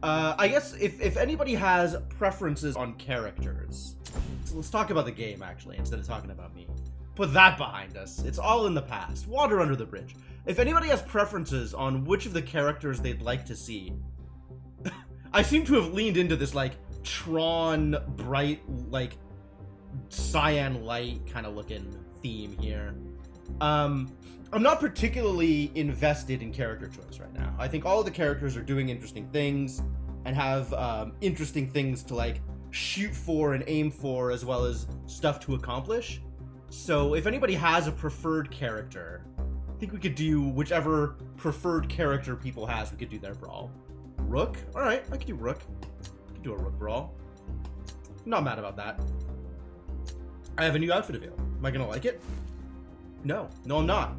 I guess if anybody has preferences on characters, so let's talk about the game, actually, instead of talking about me. Put that behind us. It's all in the past. Water under the bridge. If anybody has preferences on which of the characters they'd like to see, I seem to have leaned into this, like, Tron, bright, like, cyan light kind of looking theme here. I'm not particularly invested in character choice right now. I think all of the characters are doing interesting things and have interesting things to, like, shoot for and aim for, as well as stuff to accomplish. So if anybody has a preferred character, I think we could do whichever preferred character people has, we could do their brawl. Rook? Alright, I could do Rook. I could do a Rook brawl. Not mad about that. I have a new outfit available. Am I gonna like it? No. No, I'm not.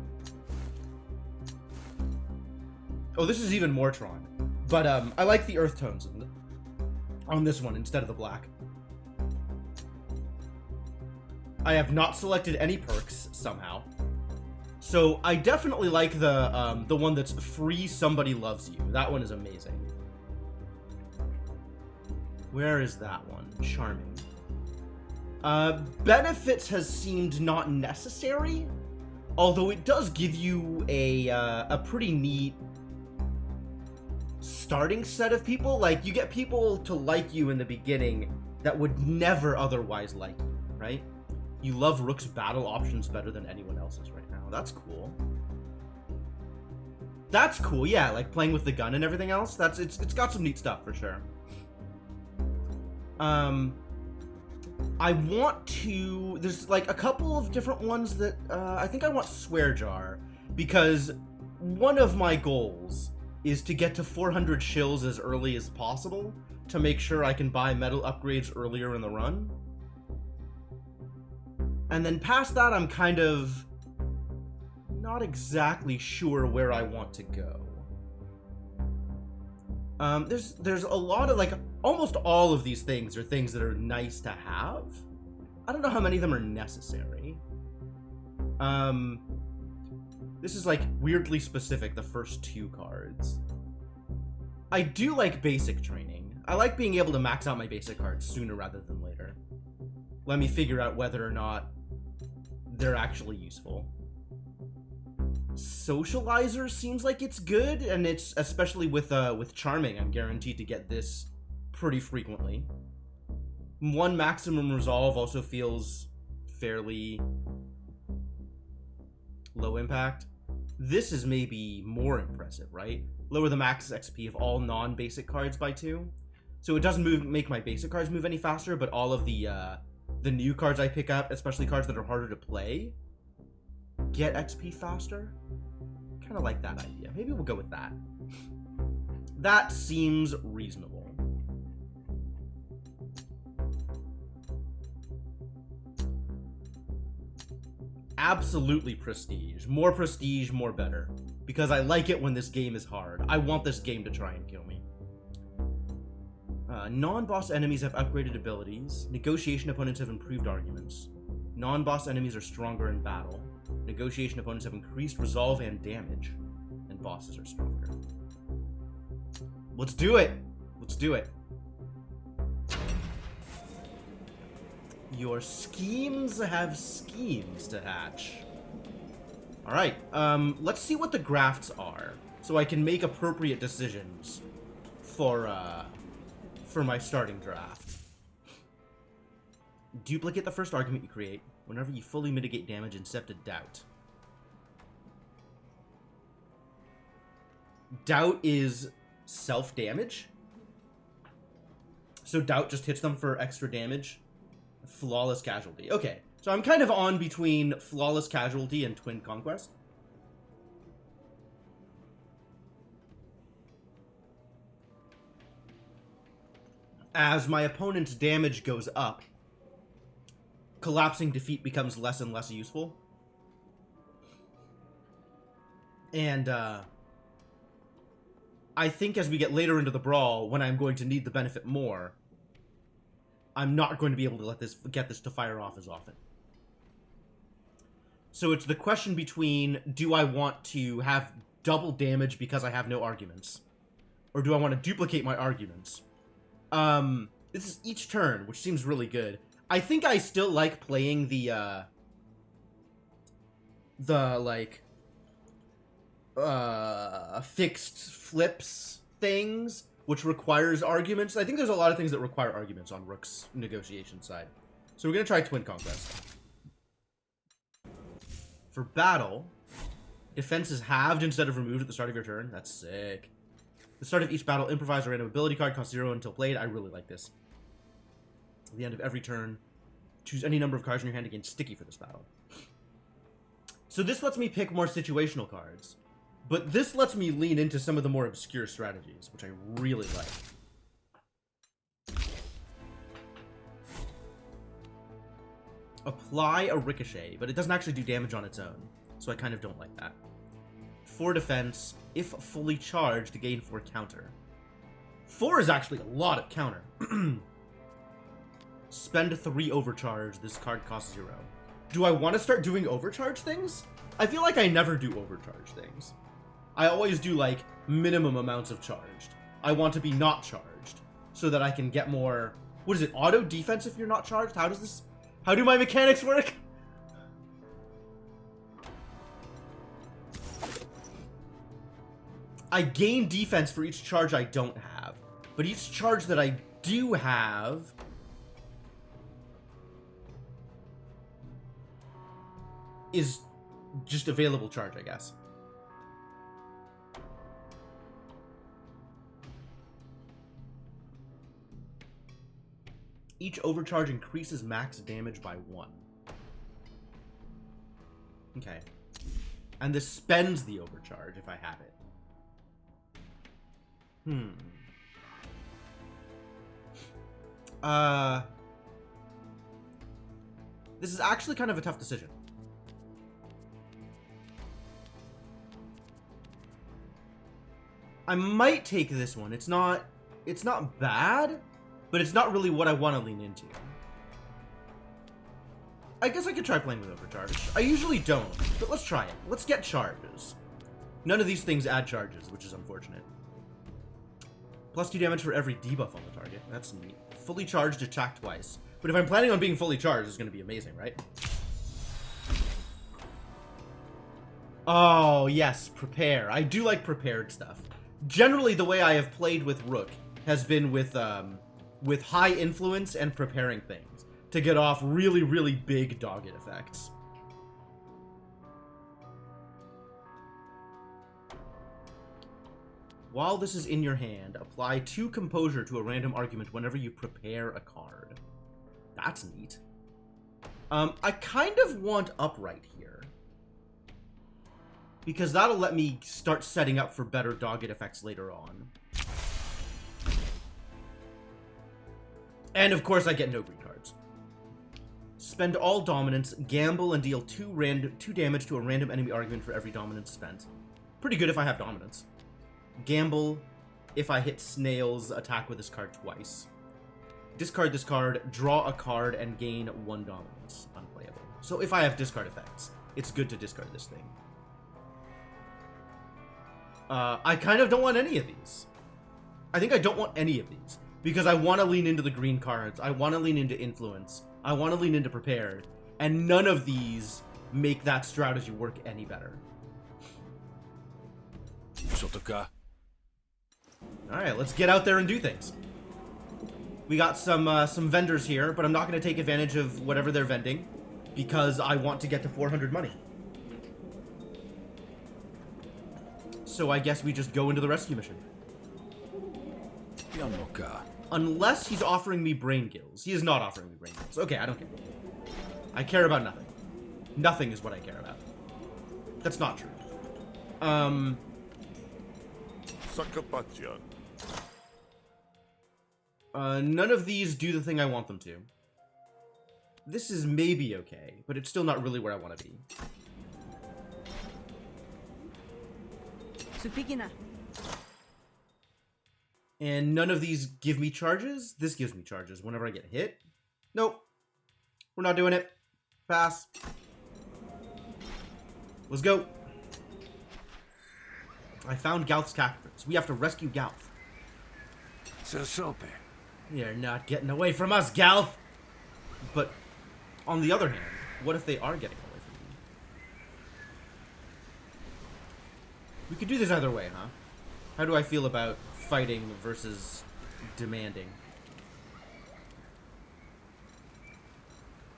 Oh, this is even more Tron. But I like the earth tones on this one instead of the black. I have not selected any perks somehow. So I definitely like the one that's free somebody loves you. That one is amazing. Where is that one? Charming. Benefits has seemed not necessary, although it does give you a pretty neat starting set of people. Like, you get people to like you in the beginning that would never otherwise like you, right? You love Rook's battle options better than anyone else's right now. That's cool. That's cool, yeah, like playing with the gun and everything else. It's got some neat stuff for sure. I want to... There's like a couple of different ones that I think I want Swear Jar, because one of my goals is to get to 400 shills as early as possible to make sure I can buy metal upgrades earlier in the run. And then past that, I'm kind of not exactly sure where I want to go. There's a lot of, like, almost all of these things are things that are nice to have. I don't know how many of them are necessary. This is, like, weirdly specific, the first 2 cards. I do like basic training. I like being able to max out my basic cards sooner rather than later. Let me figure out whether or not they're actually useful. Socializer seems like it's good, and it's especially with Charming, I'm guaranteed to get this pretty frequently. 1 maximum resolve also feels fairly low impact. This is maybe more impressive, right? Lower the max XP of all non-basic cards by 2. So it doesn't make my basic cards move any faster, but all of the new cards I pick up, especially cards that are harder to play, get XP faster. Kind of like that idea. Maybe we'll go with that. That seems reasonable. Absolutely prestige. More prestige, more better. Because I like it when this game is hard. I want this game to try and kill me. Non-boss enemies have upgraded abilities. Negotiation opponents have improved arguments. Non-boss enemies are stronger in battle. Negotiation opponents have increased resolve and damage. And bosses are stronger. Let's do it! Let's do it. Your schemes have schemes to hatch. Alright, let's see what the grafts are, so I can make appropriate decisions for my starting draft. Duplicate the first argument you create whenever you fully mitigate damage incept a doubt. Doubt is self-damage. So doubt just hits them for extra damage. Flawless casualty. Okay, so I'm kind of on between flawless casualty and twin conquest. As my opponent's damage goes up, collapsing defeat becomes less and less useful. And I think as we get later into the brawl, when I'm going to need the benefit more, I'm not going to be able to get this to fire off as often. So it's the question between, do I want to have double damage because I have no arguments? Or do I want to duplicate my arguments? This is each turn, which seems really good. I think I still like playing the fixed flips things, which requires arguments. I think there's a lot of things that require arguments on Rook's negotiation side. So we're going to try Twin Conquest. For battle, defense is halved instead of removed at the start of your turn. That's sick. At the start of each battle, improvise a random ability card, costs 0 until played. I really like this. At the end of every turn, choose any number of cards in your hand to gain sticky for this battle. So this lets me pick more situational cards. But this lets me lean into some of the more obscure strategies, which I really like. Apply a ricochet, but it doesn't actually do damage on its own. So I kind of don't like that. 4 defense, if fully charged, to gain 4 counter. 4 is actually a lot of counter. Spend 3 overcharge. This card costs 0. Do I want to start doing overcharge things? I feel like I never do overcharge things. I always do, like, minimum amounts of charged. I want to be not charged, so that I can get more... What is it, auto defense if you're not charged? How does this... How do my mechanics work? I gain defense for each charge I don't have. But each charge that I do have... is just available charge, I guess. Each overcharge increases max damage by 1. Okay. And this spends the overcharge if I have it. This is actually kind of a tough decision. I might take this one. It's not bad, but it's not really what I want to lean into. I guess I could try playing with overcharge. I usually don't, but let's try it. Let's get charges. None of these things add charges, which is unfortunate. Plus 2 damage for every debuff on the target. That's neat. Fully charged, attack twice. But if I'm planning on being fully charged, it's going to be amazing, right? Oh, yes, prepare. I do like prepared stuff. Generally, the way I have played with Rook has been with high influence and preparing things to get off really, really big dogged effects. While this is in your hand, apply 2 Composure to a random argument whenever you prepare a card. That's neat. I kind of want Upright here, because that'll let me start setting up for better dogged effects later on. And of course I get no green cards. Spend all dominance, gamble, and deal 2 damage to a random enemy argument for every dominance spent. Pretty good if I have dominance. Gamble if I hit Snail's attack with this card twice. Discard this card, draw a card, and gain 1 dominance. Unplayable. So if I have discard effects, it's good to discard this thing. I kind of don't want any of these. I think I don't want any of these. Because I want to lean into the green cards. I want to lean into influence. I want to lean into prepared. And none of these make that strategy work any better. Alright, let's get out there and do things. We got some vendors here, but I'm not going to take advantage of whatever they're vending. Because I want to get to 400 money. So I guess we just go into the rescue mission. Unless he's offering me brain gills. He is not offering me brain gills. Okay, I don't care. I care about nothing. Nothing is what I care about. That's not true. None of these do the thing I want them to. This is maybe okay, but it's still not really where I want to be. And none of these give me charges. This gives me charges whenever I get hit. Nope. We're not doing it. Pass. Let's go. I found Gauth's captors. We have to rescue Gauth. You're not getting away from us, Galf! But, on the other hand, what if they are getting away from you? We could do this either way, huh? How do I feel about fighting versus demanding?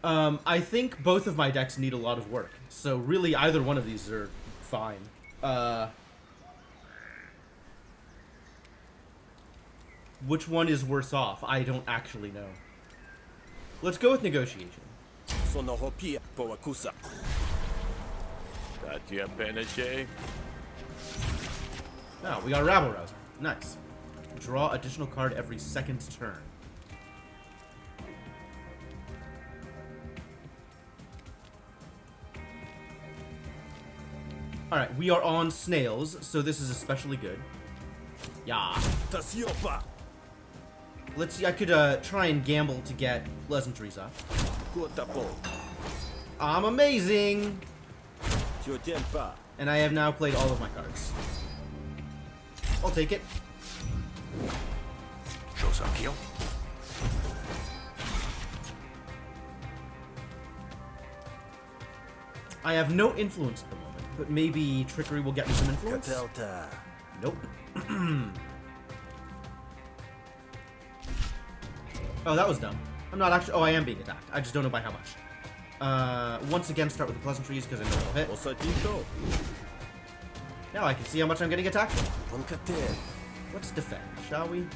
I think both of my decks need a lot of work. So really, either one of these are fine. Which one is worse off? I don't actually know. Let's go with negotiation. Oh, we got a Rabble Rouser. Nice. Draw additional card every second turn. Alright, we are on snails, so this is especially good. Yeah. Let's see, I could try and gamble to get pleasantries up. I'm amazing! And I have now played all of my cards. I'll take it. I have no influence at the moment, but maybe trickery will get me some influence? Nope. Oh, that was dumb. I'm not actually... Oh, I am being attacked. I just don't know by how much. Once again, start with the pleasantries, because I know it'll hit. Now I can see how much I'm getting attacked with. Let's defend, shall we?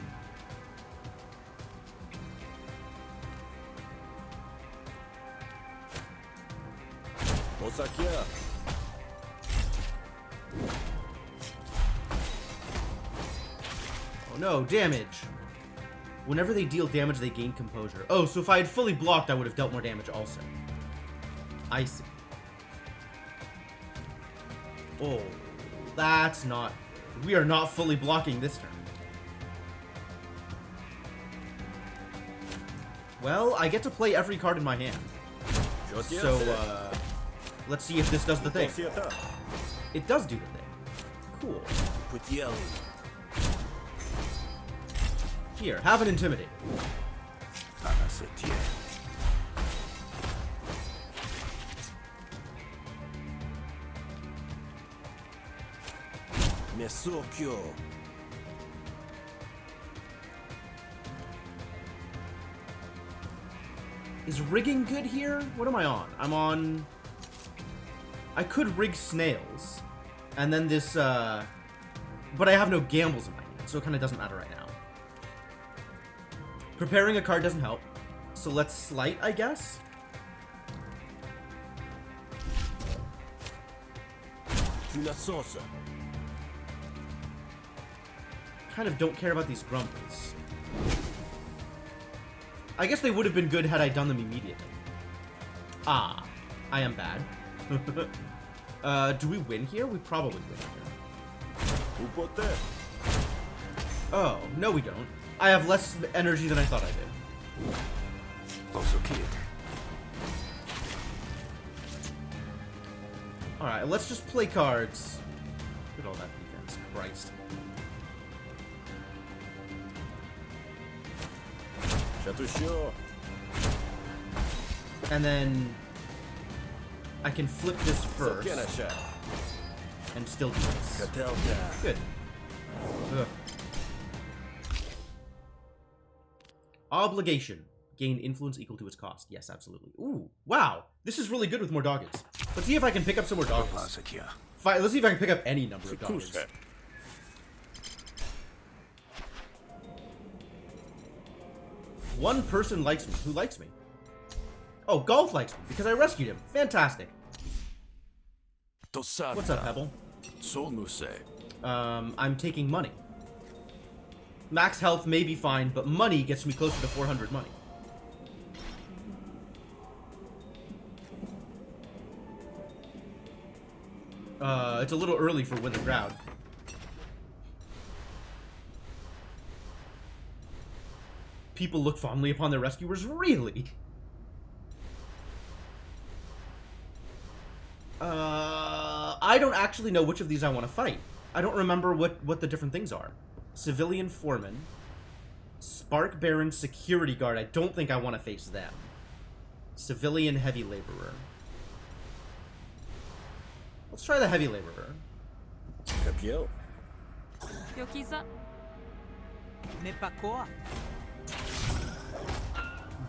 Oh no, damage! Whenever they deal damage, they gain composure. Oh, so if I had fully blocked, I would have dealt more damage also. I see. Oh, that's not... We are not fully blocking this turn. Well, I get to play every card in my hand. So, let's see if this does the thing. It does do the thing. Cool. Here, have an Intimidate. Is rigging good here? What am I on? I'm on... I could rig snails. And then this, but I have no gambles in my hand, so it kind of doesn't matter right now. Preparing a card doesn't help. So let's slight, I guess? Kind of don't care about these grumbles. I guess they would have been good had I done them immediately. Ah, I am bad. Do we win here? We probably win here. Oh, no we don't. I have less energy than I thought I did. Alright, let's just play cards. Look at all that defense. Christ. And then I can flip this first and still do this. Good. Ugh. Obligation. Gain influence equal to its cost. Yes, absolutely. Ooh, wow. This is really good with more doggeds. Let's see if I can pick up some more doggeds. Let's see if I can pick up any number of doggeds. One person likes me. Who likes me? Oh, Golf likes me because I rescued him. Fantastic. What's up, Pebble? I'm taking money. Max health may be fine, but money gets me closer to 400 money. It's a little early for Win the Crowd. People look fondly upon their rescuers? Really? I don't actually know which of these I want to fight. I don't remember what the different things are. Civilian Foreman. Spark Baron Security Guard. I don't think I want to face them. Civilian Heavy Laborer. Let's try the Heavy Laborer. Capio.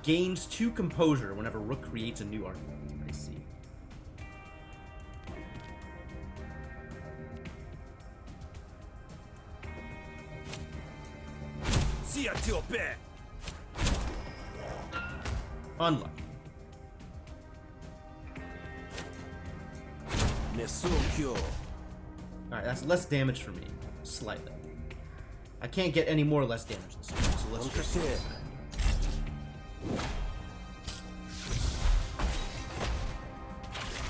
Gains 2 Composure whenever Rook creates a new argument. I see. Unlucky. Alright, that's less damage for me. Slightly. I can't get any more less damage this turn, so let's just...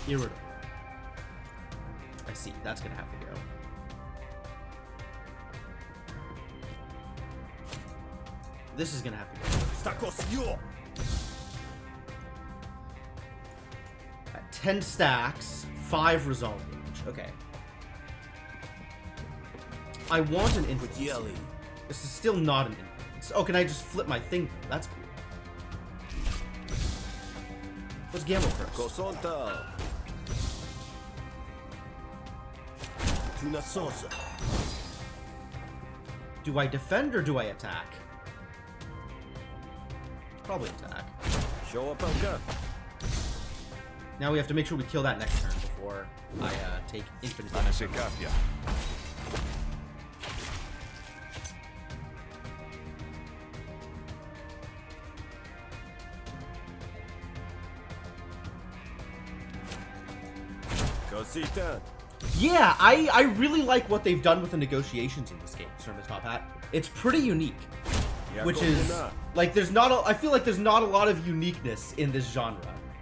Irritable. I see, that's gonna have to go. This is gonna have to go. At 10 stacks, 5 resolve damage. Okay. I want an influence. This is still not an influence. Oh, can I just flip my thing? That's cool. Let's gamble first. Do I defend or do I attack? Probably attack. Now we have to make sure we kill that next turn before I take infinite damage. Yeah, I really like what they've done with the negotiations in this game, Sermon Top Hat. It's pretty unique. Which is, like, I feel like there's not a lot of uniqueness in this genre.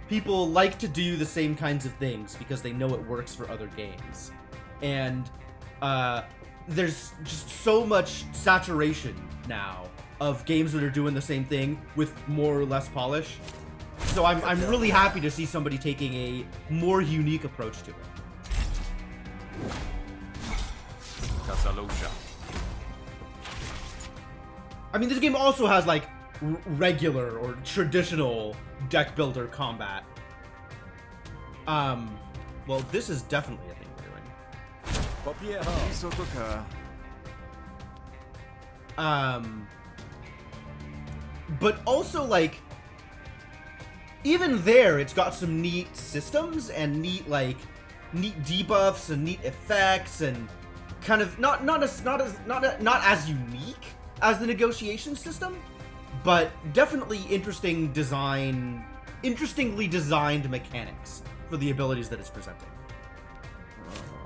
People like to do the same kinds of things because they know it works for other games. And, there's just so much saturation now of games that are doing the same thing with more or less polish. So I'm really happy to see somebody taking a more unique approach to it. I mean, this game also has, like, regular or traditional deck builder combat. Well, this is definitely a thing we're doing. But also, like, even there, it's got some neat systems and neat debuffs and neat effects and kind of not as unique as the negotiation system, but definitely interestingly designed mechanics for the abilities that it's presenting.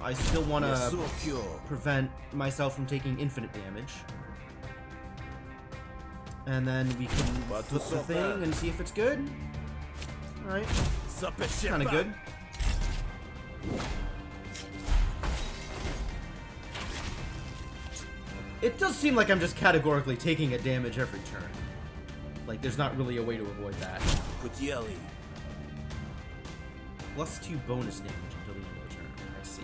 I still want to prevent myself from taking infinite damage. And then we can flip the thing and see if it's good. Alright. Kind of good. It does seem like I'm just categorically taking a damage every turn. Like, there's not really a way to avoid that. Plus 2 bonus damage until the end of the turn. I see.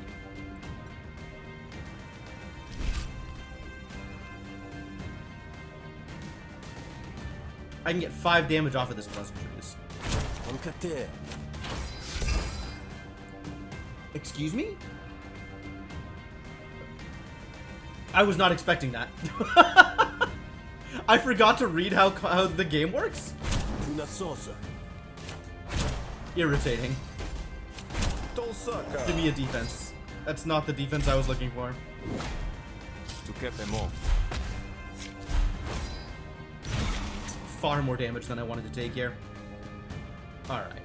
I can get 5 damage off of this pleasantries. Excuse me? I was not expecting that. I forgot to read how the game works. Irritating. Give me a defense. That's not the defense I was looking for. Far more damage than I wanted to take here. Alright.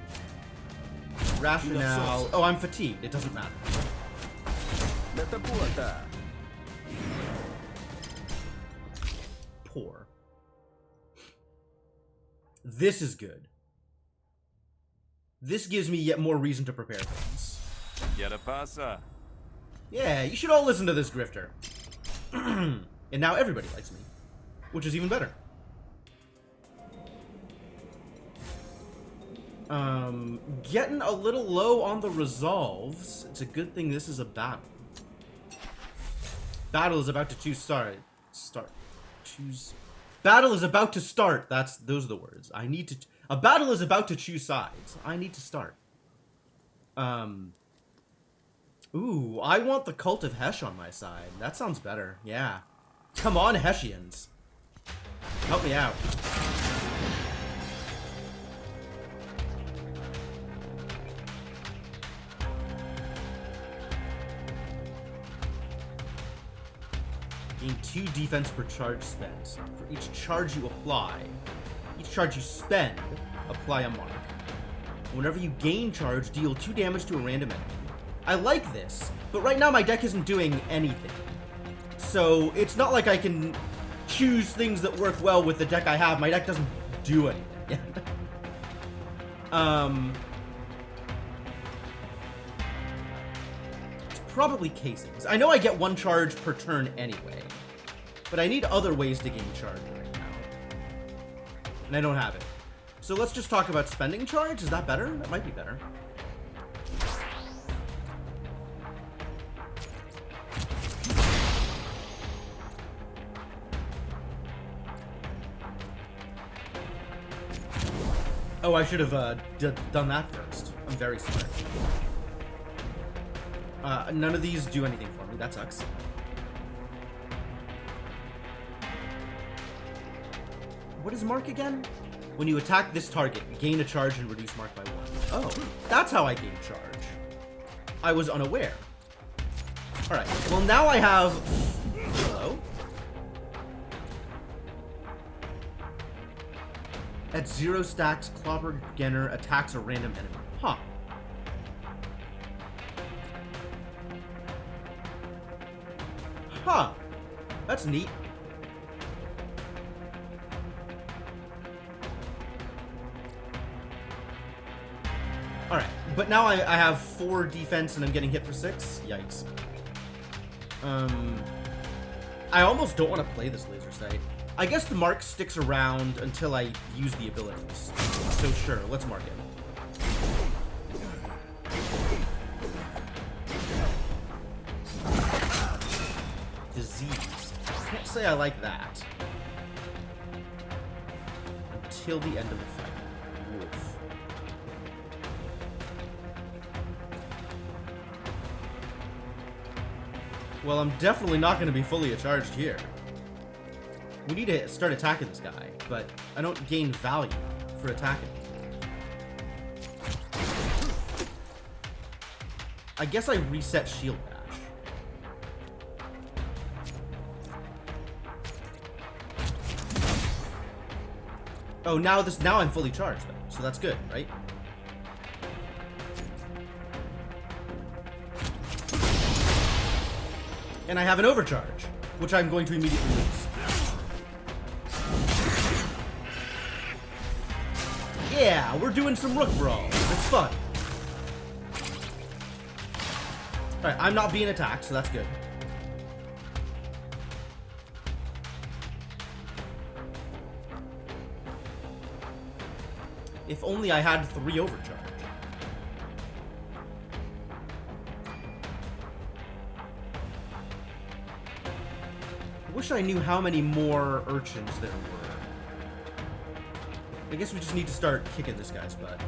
Rationale. Oh, I'm fatigued. It doesn't matter. Poor. This is good. This gives me yet more reason to prepare things. Yeah, you should all listen to this grifter. And now everybody likes me. Which is even better. Getting a little low on the resolves. It's a good thing this is a battle. Battle is about to choose battle is about to start. Those are the words. A battle is about to choose sides. I need to start. Ooh, I want the Cult of Hesh on my side. That sounds better. Yeah. Come on, Heshians. Help me out. Gain 2 defense per charge spent. For each charge you apply, each charge you spend, apply a mark. Whenever you gain charge, deal 2 damage to a random enemy. I like this, but right now my deck isn't doing anything. So it's not like I can choose things that work well with the deck I have. My deck doesn't do anything yet. It's probably casings. I know I get 1 charge per turn anyway, but I need other ways to gain charge right now. And I don't have it. So let's just talk about spending charge. Is that better? That might be better. Oh, I should have done that first. I'm very smart. None of these do anything for me. That sucks. What is mark again? When you attack this target, gain a charge and reduce mark by 1. Oh, that's how I gain charge. I was unaware. Alright, well now I have... Hello? At 0 stacks, Clobber Genner attacks a random enemy. Huh. Huh. That's neat. Alright, but now I have 4 defense and I'm getting hit for 6? Yikes. I almost don't want to play this laser sight. I guess the mark sticks around until I use the abilities. So sure, let's mark it. Disease. Can't say I like that. Until the end of the fight. Wolf. Well, I'm definitely not going to be fully charged here. We need to start attacking this guy, but I don't gain value for attacking. I guess I reset shield bash. Oh, now I'm fully charged though, so that's good, right? And I have an overcharge, which I'm going to immediately lose. Yeah, we're doing some Rook Brawl. It's fun. Alright, I'm not being attacked, so that's good. If only I had 3 overcharge. I wish I knew how many more urchins there were. I guess we just need to start kicking this guy's butt.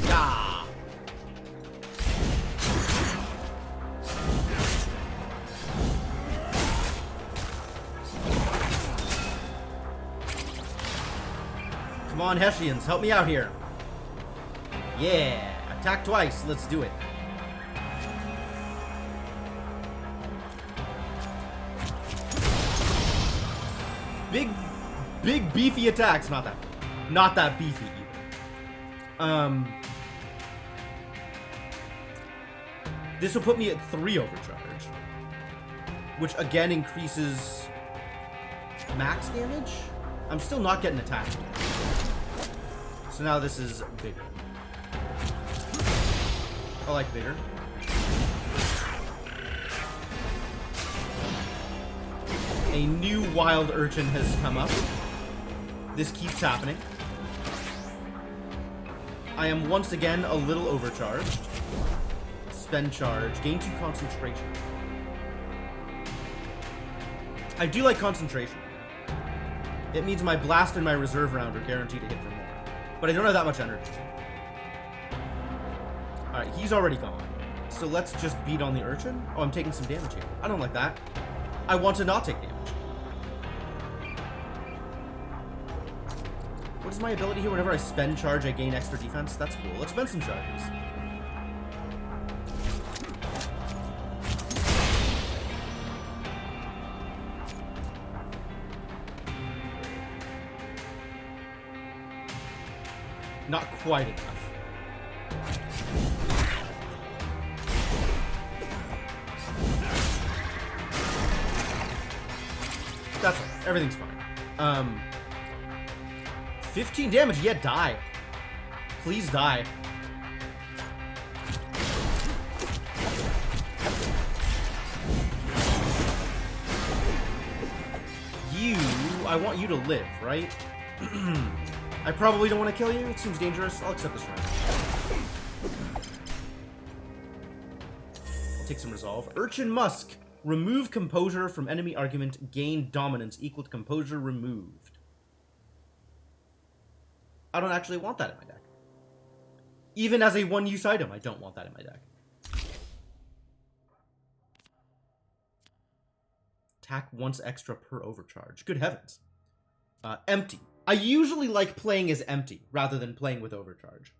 Yeah. Come on, Heshians, help me out here. Yeah, attack twice. Let's do it. Big beefy attacks. Not that beefy either. This will put me at 3 overcharge, which again increases max damage. I'm still not getting attacked. So now this is bigger. I like bigger. A new wild urchin has come up. This keeps happening. I am once again a little overcharged. spend charge, gain 2 concentration. I do like concentration. It means my blast and my reserve round are guaranteed to hit for more. But I don't have that much energy. Alright, he's already gone. So let's just beat on the urchin. Oh, I'm taking some damage here. I don't like that. I want to not take damage. What is my ability here? Whenever I spend charge, I gain extra defense. That's cool. Let's spend some charges. Not quite enough. That's fine. Everything's fine. 15 damage. Yeah, die. Please die. I want you to live, right? I probably don't want to kill you. It seems dangerous. I'll accept this round. I'll take some resolve. Urchin Musk. Remove composure from enemy argument. Gain dominance equal to composure removed. I don't actually want that in my deck. Even as a one-use item, I don't want that in my deck. Attack once extra per overcharge. Good heavens. Empty. I usually like playing as empty rather than playing with overcharge.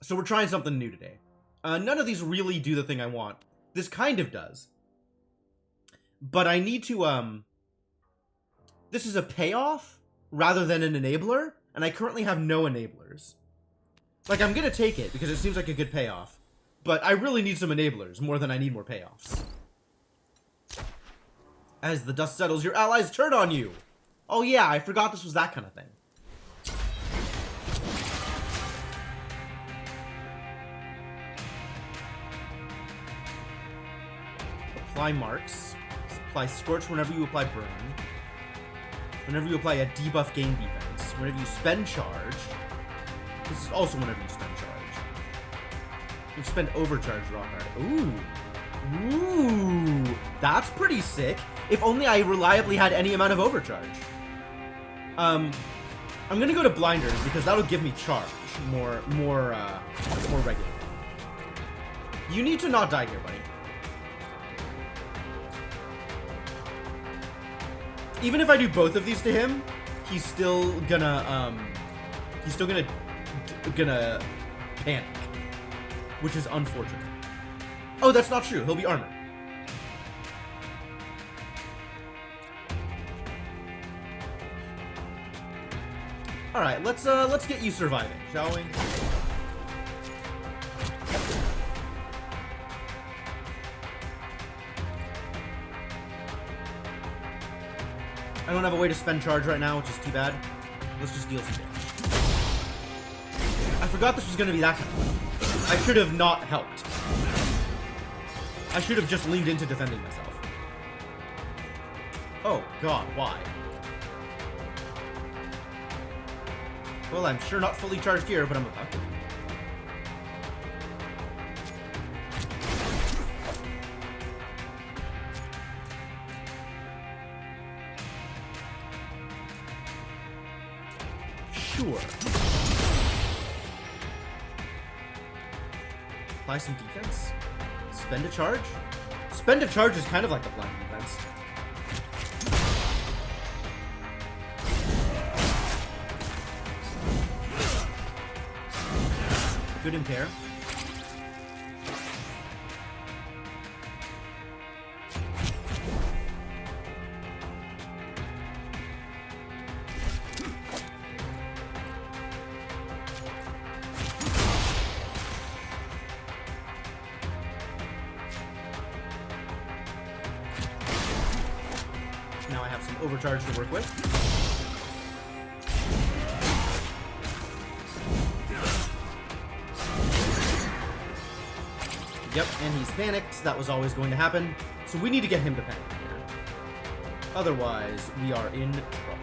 So we're trying something new today. None of these really do the thing I want. This kind of does. But I need to, this is a payoff rather than an enabler, and I currently have no enablers. Like, I'm gonna take it because it seems like a good payoff, but I really need some enablers more than I need more payoffs. As the dust settles, your allies turn on you! Oh yeah, I forgot this was that kind of thing. Apply marks. Apply Scorch whenever you apply Burn. Whenever you apply a debuff, gain defense. Whenever you spend charge. This is also whenever you spend charge. You spend overcharge, draw card. Ooh. Ooh. That's pretty sick. If only I reliably had any amount of overcharge. I'm gonna go to Blinders because that'll give me charge more regularly. You need to not die here, buddy. Even if I do both of these to him, he's still gonna panic, which is unfortunate. Oh, that's not true. He'll be armored. All right, let's get you surviving, shall we? I don't have a way to spend charge right now, which is too bad. Let's just deal some damage. I forgot this was going to be that kind of thing. I should have not helped. I should have just leaned into defending myself. Oh, God, why? Well, I'm sure not fully charged here, but I'm about to. Sure. Apply some defense. Spend a charge. Spend a charge is kind of like applying defense. Good impair. Now I have some overcharge to work with. Yep, and he's panicked. That was always going to happen. So we need to get him to panic here. Otherwise, we are in trouble.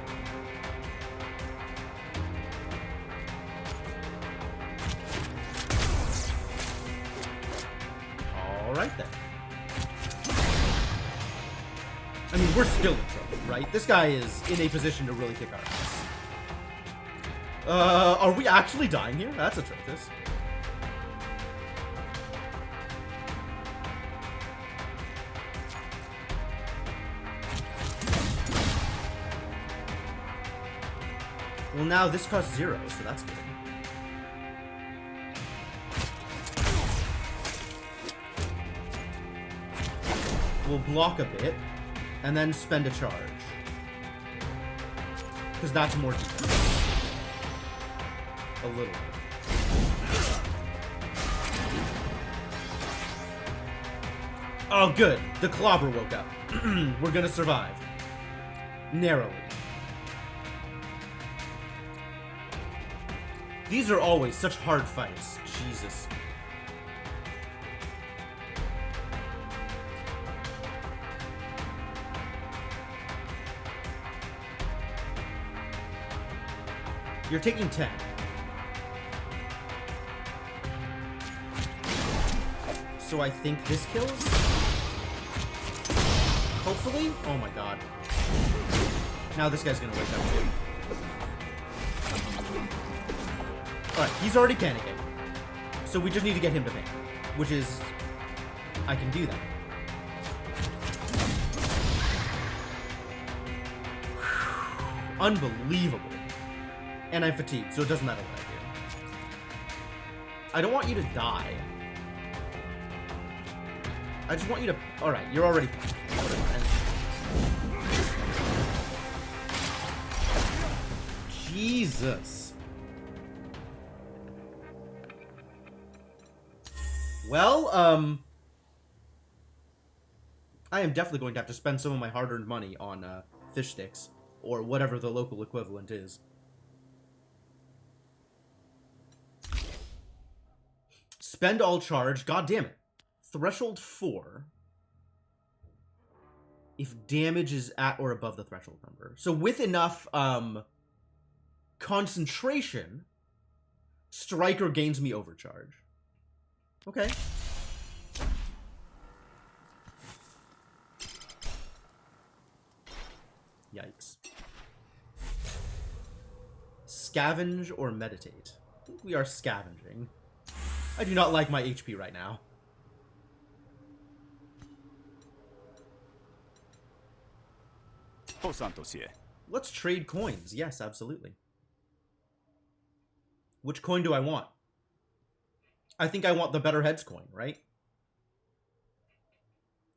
Alright then. I mean, we're still in trouble, right? This guy is in a position to really kick our ass. Are we actually dying here? That's atrocious. Well, now this costs 0, so that's good. We'll block a bit, and then spend a charge. Because that's more defense. A little bit. Oh, good. The clobber woke up. We're gonna survive. Narrowly. These are always such hard fights. Jesus. You're taking 10. So I think this kills? Hopefully? Oh my god. Now this guy's gonna wake up too. Alright, he's already panicking. So we just need to get him to panic. Which is... I can do that. Unbelievable. And I'm fatigued, so it doesn't matter what I do. I don't want you to die. I just want you to... Alright, you're already... Jesus. Well, I am definitely going to have to spend some of my hard-earned money on, fish sticks. Or whatever the local equivalent is. Spend all charge. God damn it. Threshold 4. If damage is at or above the threshold number. So with enough concentration, Striker gains me overcharge. Okay. Yikes. Scavenge or meditate? I think we are scavenging. I do not like my HP right now. Let's trade coins. Yes, absolutely. Which coin do I want? I think I want the better heads coin, right?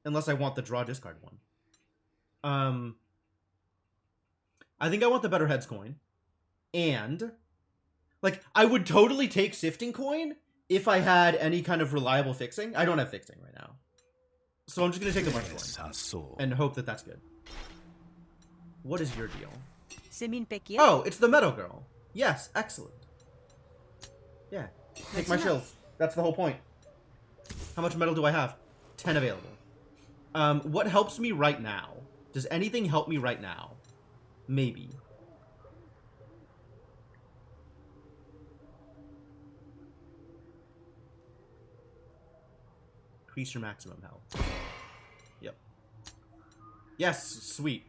Unless I want the draw discard one. I think I want the better heads coin. And, like, I would totally take sifting coin if I had any kind of reliable fixing. I don't have fixing right now. So I'm just going to take the money coin and hope that that's good. What is your deal? Oh, it's the Meadow Girl. Yes, excellent. Yeah, take my shills. That's the whole point. How much metal do I have? 10 available. What helps me right now? Does anything help me right now? Maybe. Increase your maximum health. Yep. Yes, sweet.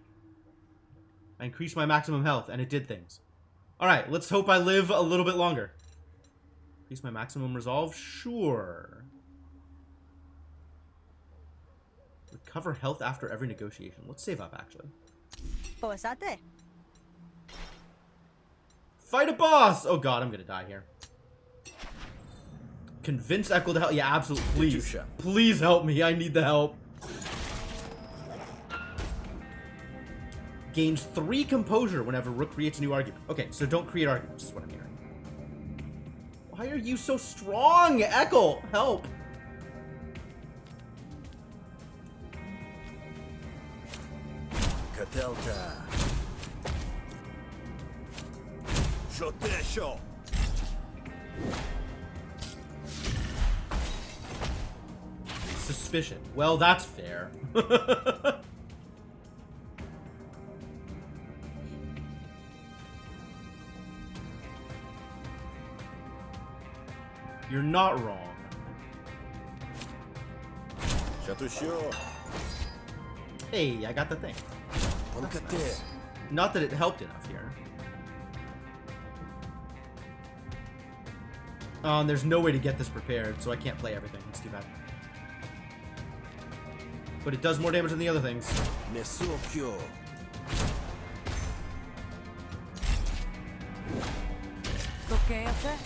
I increased my maximum health, and it did things. Alright, let's hope I live a little bit longer. Increase my maximum resolve? Sure. Recover health after every negotiation. Let's save up, actually. Fight a boss! Oh god, I'm gonna die here. Convince Echo to help. Yeah, absolutely. Please. Please help me. I need the help. Gains 3 composure whenever Rook creates a new argument. Okay, so don't create arguments, is what I'm hearing. Why are you so strong, Echo? Help. Katelka. Shotesho. Suspicion. Well, that's fair. You're not wrong. Catuccio. Hey, I got the thing. That's Poncate. nice. Not that it helped enough here. And there's no way to get this prepared, so I can't play everything. That's too bad. But it does more damage than the other things. Nessucchio. Okay up there?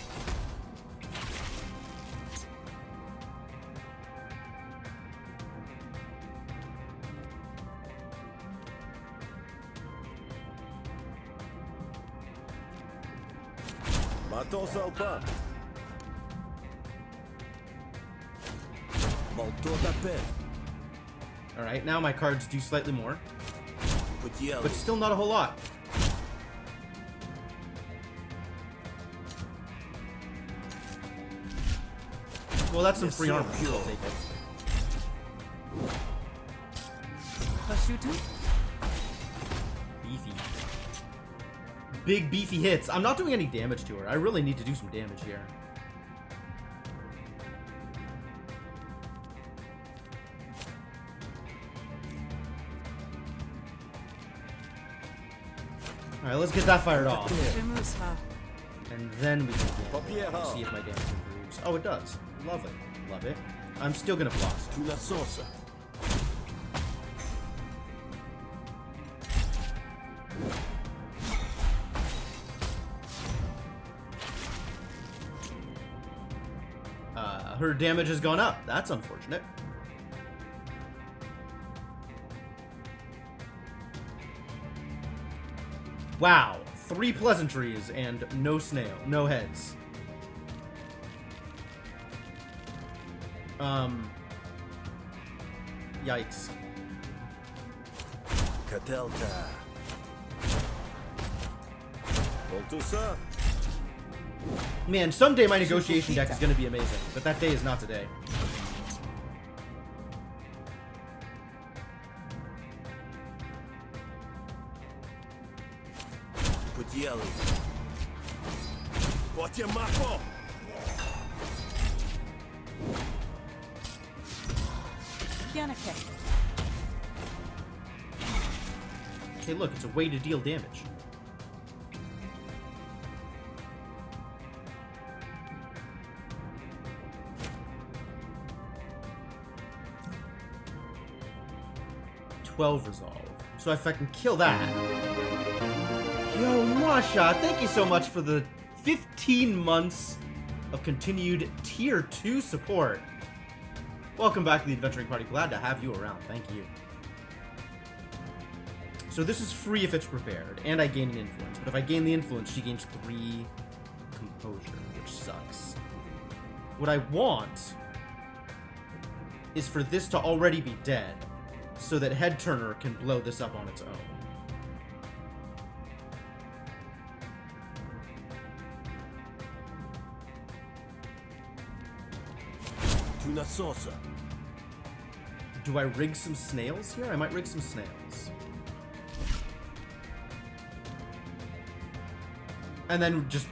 Maton salpa. Molto d'appel. Alright, now my cards do slightly more, Puglielli. but still not a whole lot. Well, that's some free armor. I'll take it. Prosciutto? Beefy. Big beefy hits. I'm not doing any damage to her. I really need to do some damage here. Alright, let's get that fired off. Chemusha. And then we can Papiero. see if my damage improves. Oh, it does. Lovely. Love it. I'm still gonna block. Tu la sauce. Her damage has gone up. That's unfortunate. Wow. 3 pleasantries and no snail. No heads. Yikes. Catelta. Voltusa. Man, someday my negotiation deck is going to be amazing, but that day is not today. Puglielli. Portiamapo. Yannicke. Hey, look, it's a way to deal damage. Resolve. So if I can kill that. Yo, Masha, thank you so much for the 15 months of continued tier 2 support. Welcome back to the Adventuring Party. Glad to have you around. Thank you. So this is free if it's prepared, and I gain an influence. But if I gain the influence, she gains 3 composure, which sucks. What I want is for this to already be dead, so that Head Turner can blow this up on its own. Tuna sauce. Do I rig some snails here? I might rig some snails. And then just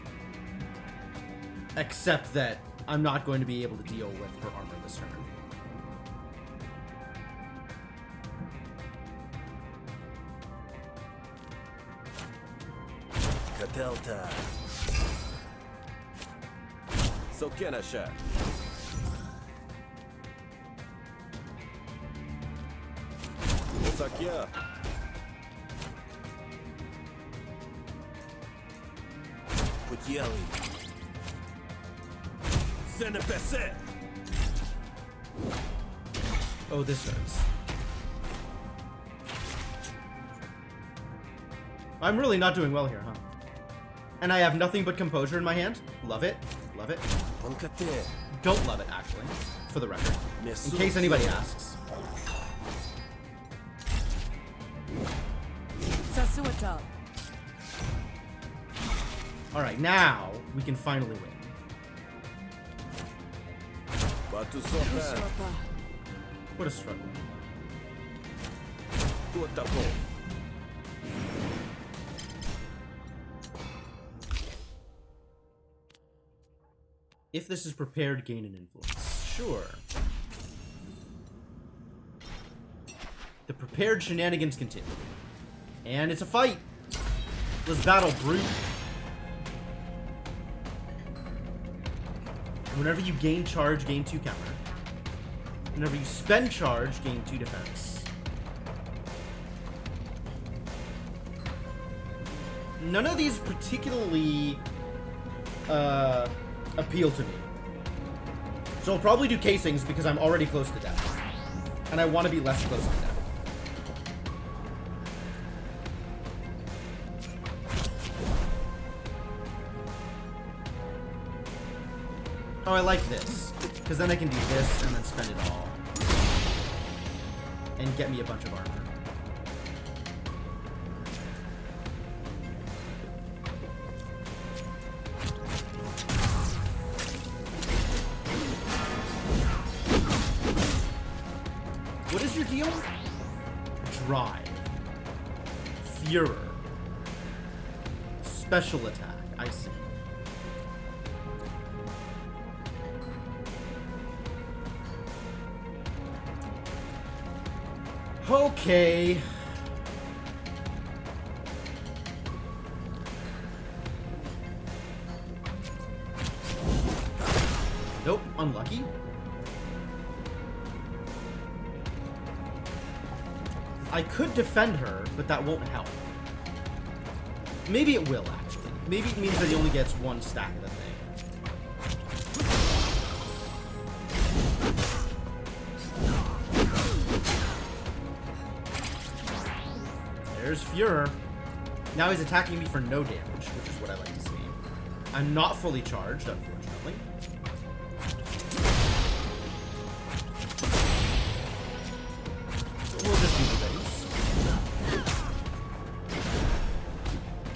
accept that I'm not going to be able to deal with her armor this turn. Catelta. Sokenasha. Osakia. Puglielli. Senepese. Oh, this hurts. I'm really not doing well here, huh? And I have nothing but composure in my hand. Love it. Love it. Poncate. Don't love it, actually. For the record. In case anybody asks. Sasuatal. Alright, now we can finally win. Batu sopa. Shorpa. What a struggle. Tuatapo. If this is prepared, gain an influence. Sure. The prepared shenanigans continue. And it's a fight. Let's battle, brute. Whenever you gain charge, gain 2 counter. Whenever you spend charge, gain 2 defense. None of these particularly appeal to me. So I'll probably do casings because I'm already close to death. And I want to be less close to death. Oh, I like this. Because then I can do this and then spend it all. And get me a bunch of armor. What is your deal? Drive. Furor. Special attack. I see. Okay. Nope, unlucky. I could defend her, but that won't help. Maybe it will, actually. Maybe it means that he only gets 1 stack of the thing. There's Furor. Now he's attacking me for no damage, which is what I like to see. I'm not fully charged, unfortunately. So we'll just do the base.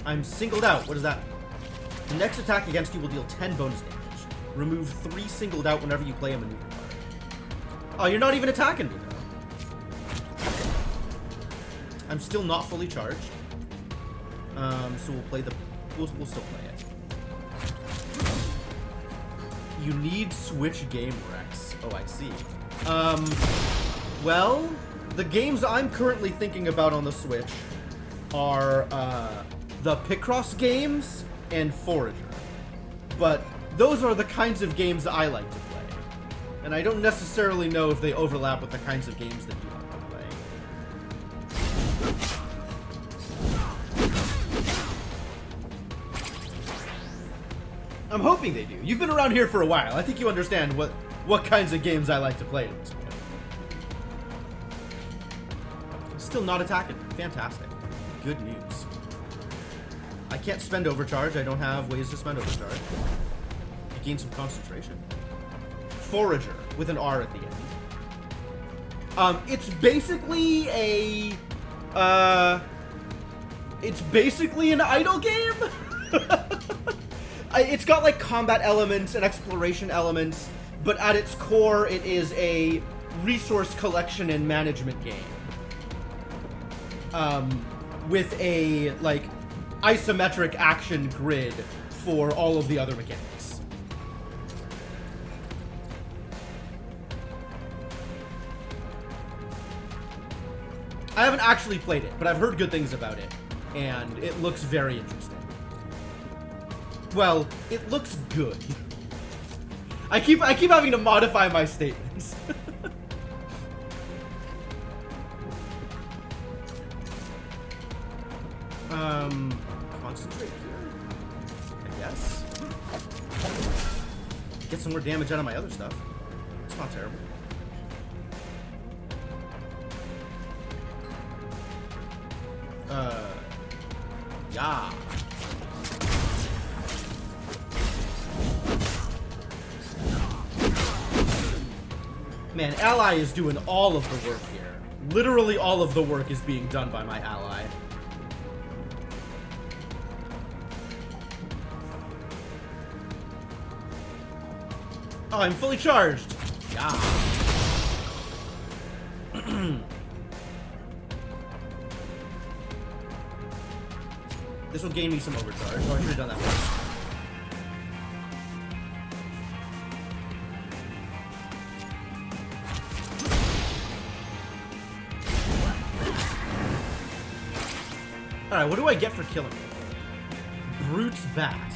I'm singled out. What is that? The next attack against you will deal 10 bonus damage. Remove 3 singled out whenever you play a maneuver card. Oh, you're not even attacking me, though. I'm still not fully charged. So we'll play the... We'll still play it. You need Switch game Rex. Oh, I see. Well, the games I'm currently thinking about on the Switch are, the Picross games and Forager. But those are the kinds of games that I like to play. And I don't necessarily know if they overlap with the kinds of games that you like to play. I'm hoping they do. You've been around here for a while. I think you understand what kinds of games I like to play at this point. Still not attacking. Fantastic. Good news. I can't spend overcharge. I don't have ways to spend overcharge. You gain some concentration. Forager with an R at the end. It's basically a it's basically an idle game. It's got like combat elements and exploration elements, but at its core it is a resource collection and management game. With a like isometric action grid for all of the other mechanics. I haven't actually played it, but I've heard good things about it, and it looks very interesting. Well, it looks good. I keep having to modify my statements. Concentrate here, I guess. Get some more damage out of my other stuff. It's not terrible. Yeah. Man, ally is doing all of the work here. Literally all of the work is being done by my ally. Oh, I'm fully charged. Yeah. This will gain me some overcharge. Oh, I should have done that first. Alright, what do I get for killing him? Brute's Bat.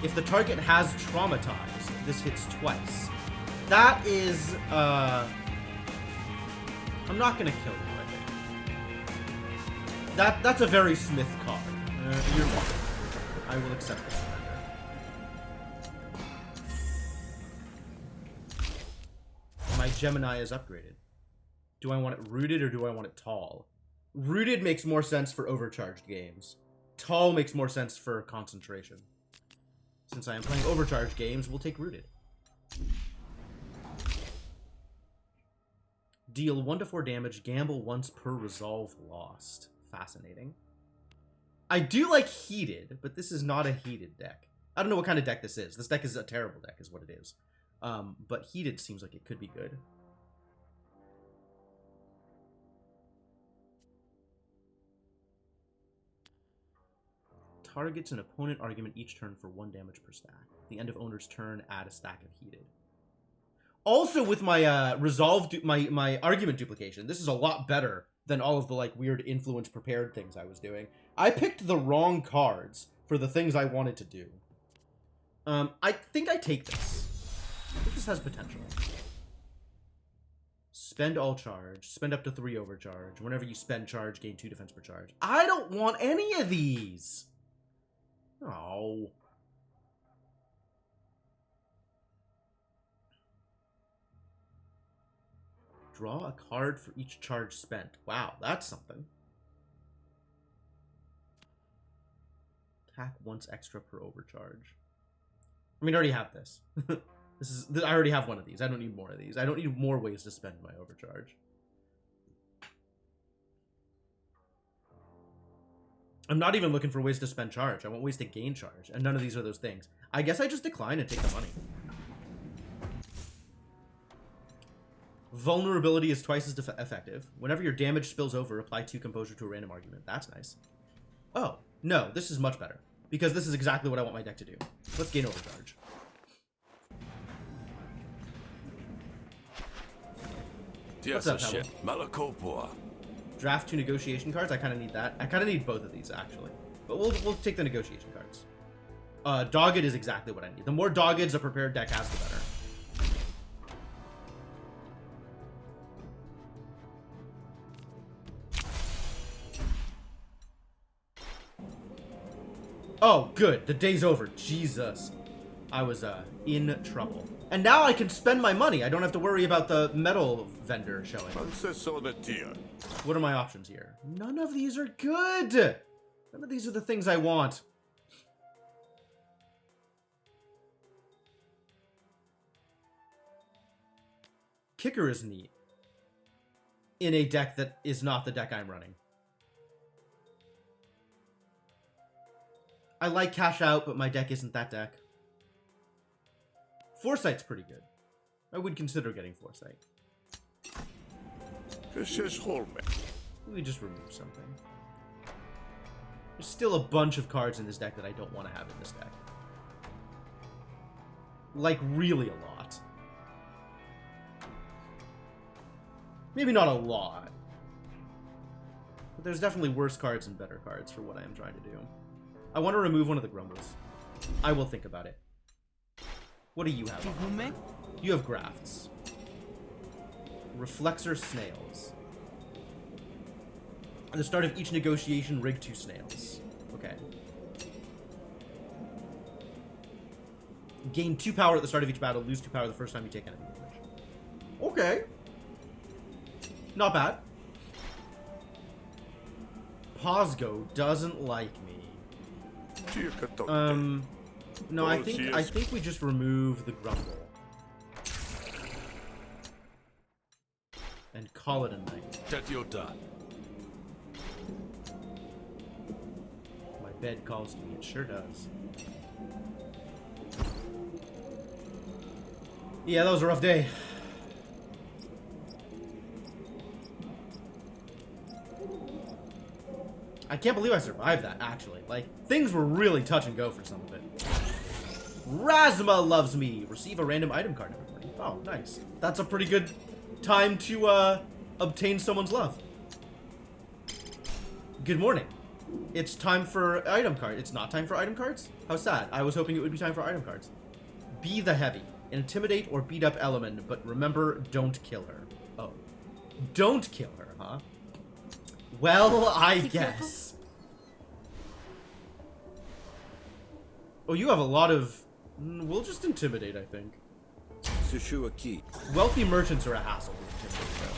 If the target has traumatized, this hits twice. That is, I'm not gonna kill you, I think. That's a very Smith card. You're welcome. I will accept the surrender. My Gemini is upgraded. Do I want it rooted or do I want it tall? Rooted makes more sense for overcharged games. Tall makes more sense for concentration. Since I am playing overcharged games, we'll take rooted. Deal 1 to 4 damage, gamble once per resolve lost. Fascinating. I do like heated, but this is not a heated deck. I don't know what kind of deck this is. This deck is a terrible deck, is what it is. But heated seems like it could be good. Targets an opponent argument each turn for 1 damage per stack. At the end of owner's turn, add a stack of heated. Also, with my my argument duplication, this is a lot better than all of the like weird influence prepared things I was doing. I picked the wrong cards for the things I wanted to do. I think I take this. I think this has potential. Spend all charge. Spend up to 3 overcharge. Whenever you spend charge, gain 2 defense per charge. I don't want any of these. Oh. Draw a card for each charge spent. Wow, that's something. Attack once extra per overcharge. I mean, I already have this. I already have one of these. I don't need more of these. I don't need more ways to spend my overcharge. I'm not even looking for ways to spend charge. I want ways to gain charge, and none of these are those things. I guess I just decline and take the money. Vulnerability is twice as effective. Whenever your damage spills over, apply 2 composure to a random argument. That's nice. Oh, no, this is much better. Because this is exactly what I want my deck to do. Let's gain overcharge. What's up, Pebble? Draft 2 negotiation cards. I kind of need that. I kind of need both of these, actually. But we'll take the negotiation cards. Dogged is exactly what I need. The more Doggeds a prepared deck has, the better. Oh, good. The day's over. Jesus. I was in trouble. And now I can spend my money. I don't have to worry about the metal vendor showing. What are my options here? None of these are good. None of these are the things I want. Kicker is neat. In a deck that is not the deck I'm running. I like Cash Out, but my deck isn't that deck. Foresight's pretty good. I would consider getting Foresight. We just remove something. There's still a bunch of cards in this deck that I don't want to have in this deck. Like, really a lot. Maybe not a lot. But there's definitely worse cards and better cards for what I am trying to do. I want to remove one of the Grumbles. I will think about it. What do you have? You have Grafts. Reflexor Snails. At the start of each negotiation, rig 2 snails. Okay. Gain 2 power at the start of each battle, lose 2 power the first time you take enemy damage. Okay. Not bad. Posgo doesn't like me. No, I think we just remove the Grumble. And call it a night. My bed calls to me, it sure does. Yeah, that was a rough day. I can't believe I survived that, actually. Like, things were really touch and go for some of it. Razma loves me. Receive a random item card, everybody. Oh, nice. That's a pretty good time to, obtain someone's love. Good morning. It's time for item card. It's not time for item cards? How sad. I was hoping it would be time for item cards. Be the heavy. Intimidate or beat up element, but remember, don't kill her. Oh. Don't kill her, huh? Well, I guess. Oh, you have a lot of... We'll just intimidate, I think. Sushu a key. Wealthy merchants are a hassle to intimidate, though.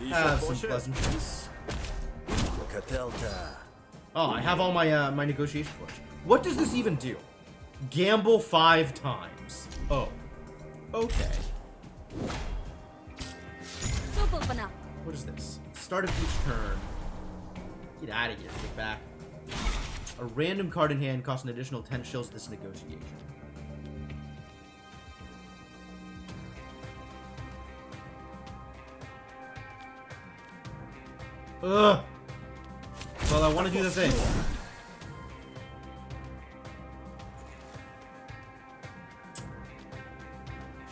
Have some pleasantries. Oh, I have all my my negotiation push. What does this even do? Gamble 5 times. Oh. Okay. What is this? Start of each turn. Get out of here. Get back. A random card in hand costs an additional 10 shills this negotiation. Ugh. Well, I want to do the thing.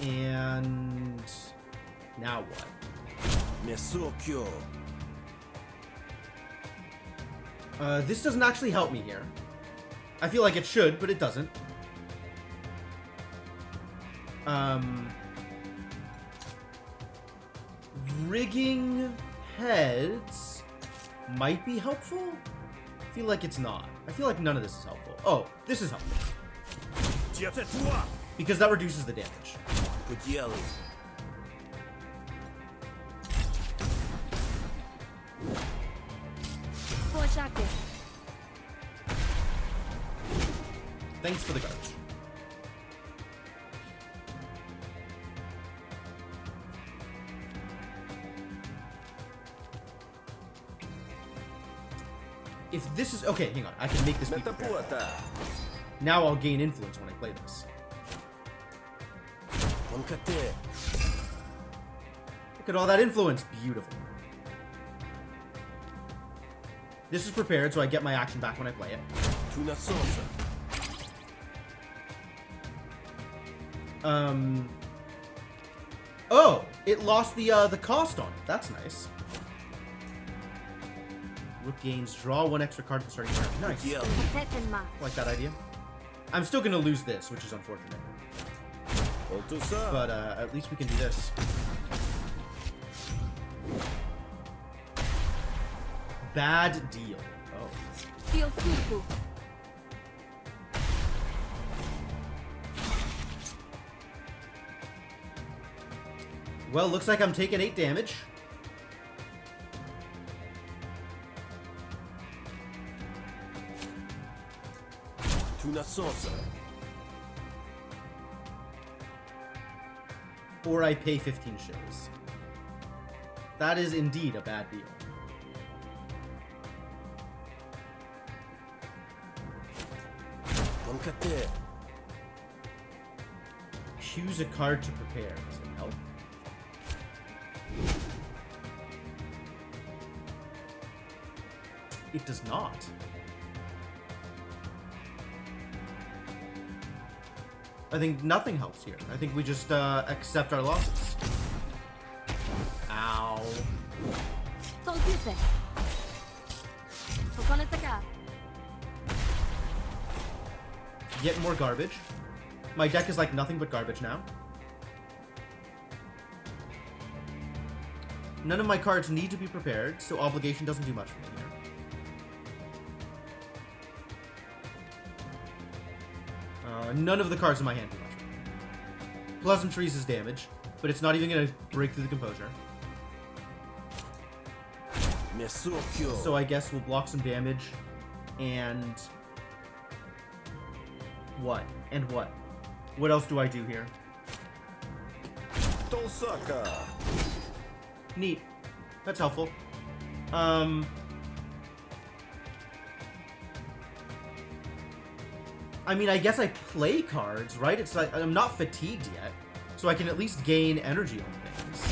And now what? This doesn't actually help me here. I feel like it should, but it doesn't. Rigging heads might be helpful. I feel like it's not. I feel like none of this is helpful. Oh, this is helpful. Because that reduces the damage. Thanks for the garbage. If this is... Okay, hang on. I can make this be prepared. Now I'll gain influence when I play this. Look at all that influence. Beautiful. This is prepared, so I get my action back when I play it. Oh! It lost the cost on it. That's nice. Rook gains, draw 1 extra card at the starting turn. Nice. Like that idea. I'm still gonna lose this, which is unfortunate. But at least we can do this. Bad deal. Oh. Well, looks like I'm taking 8 damage. Or I pay 15 shills. That is indeed a bad deal. Choose a card to prepare. Does it help? It does not. I think nothing helps here. I think we just accept our losses. Ow. Get more garbage. My deck is like nothing but garbage now. None of my cards need to be prepared, so obligation doesn't do much for me here. None of the cards in my hand do much. Pleasantries is damage, but it's not even going to break through the composure. So I guess we'll block some damage, and... What? And what? What else do I do here? Neat. That's helpful. I mean, I guess I play cards, right? It's like I'm not fatigued yet, so I can at least gain energy on things.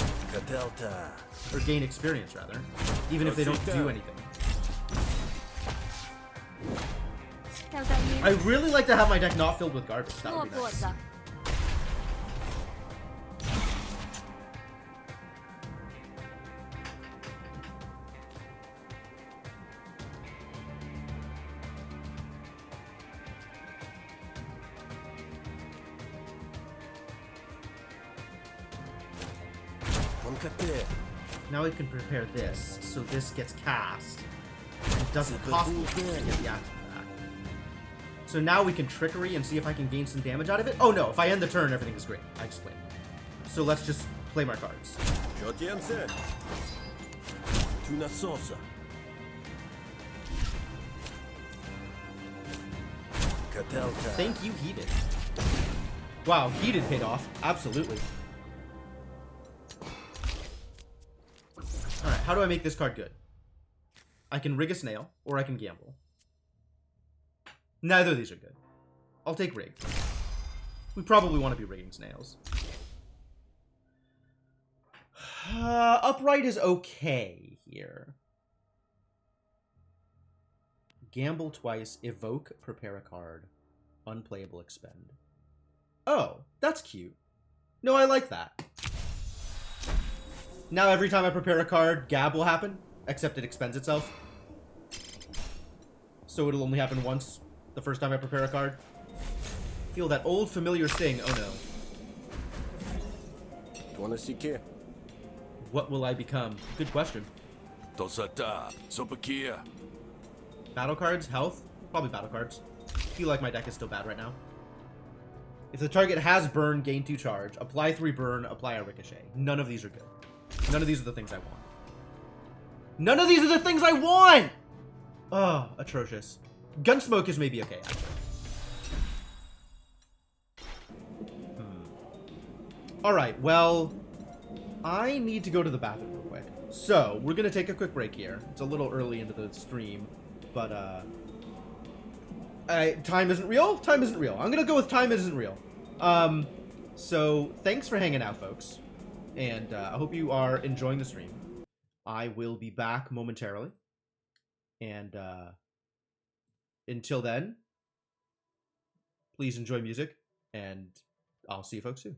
Or gain experience, rather. Even if they don't do anything. I really like to have my deck not filled with garbage. That would be nice. Kate. Now we can prepare this, so this gets cast. It doesn't cost me to get the action back. So now we can trickery and see if I can gain some damage out of it. Oh no, if I end the turn, everything is great. I just win. So let's just play my cards. Jotiense. Tuna salsa. Katelka. Thank you, Heated. Wow, Heated paid off. Absolutely. Alright, how do I make this card good? I can rig a snail, or I can gamble. Neither of these are good. I'll take rig. We probably want to be rigging snails. Upright is okay here. Gamble twice, evoke, prepare a card. Unplayable, expend. Oh, that's cute. No, I like that. Now every time I prepare a card, Gab will happen, except it expends itself. So it'll only happen once, the first time I prepare a card. Feel that old familiar sting, oh no. Tuanasike. What will I become? Good question. Tosata, Sopakia. Battle cards, health? Probably battle cards. Feel like my deck is still bad right now. If the target has burn, gain 2 charge. Apply 3 burn, apply a ricochet. None of these are good. None of these are the things I want. None of these are the things I want! Oh, atrocious. Gunsmoke is maybe okay, actually. Alright, well, I need to go to the bathroom real quick. So, we're gonna take a quick break here. It's a little early into the stream, but, time isn't real? Time isn't real. I'm gonna go with time isn't real. So, thanks for hanging out, folks. And, I hope you are enjoying the stream. I will be back momentarily. And, until then, please enjoy music, and I'll see you folks soon.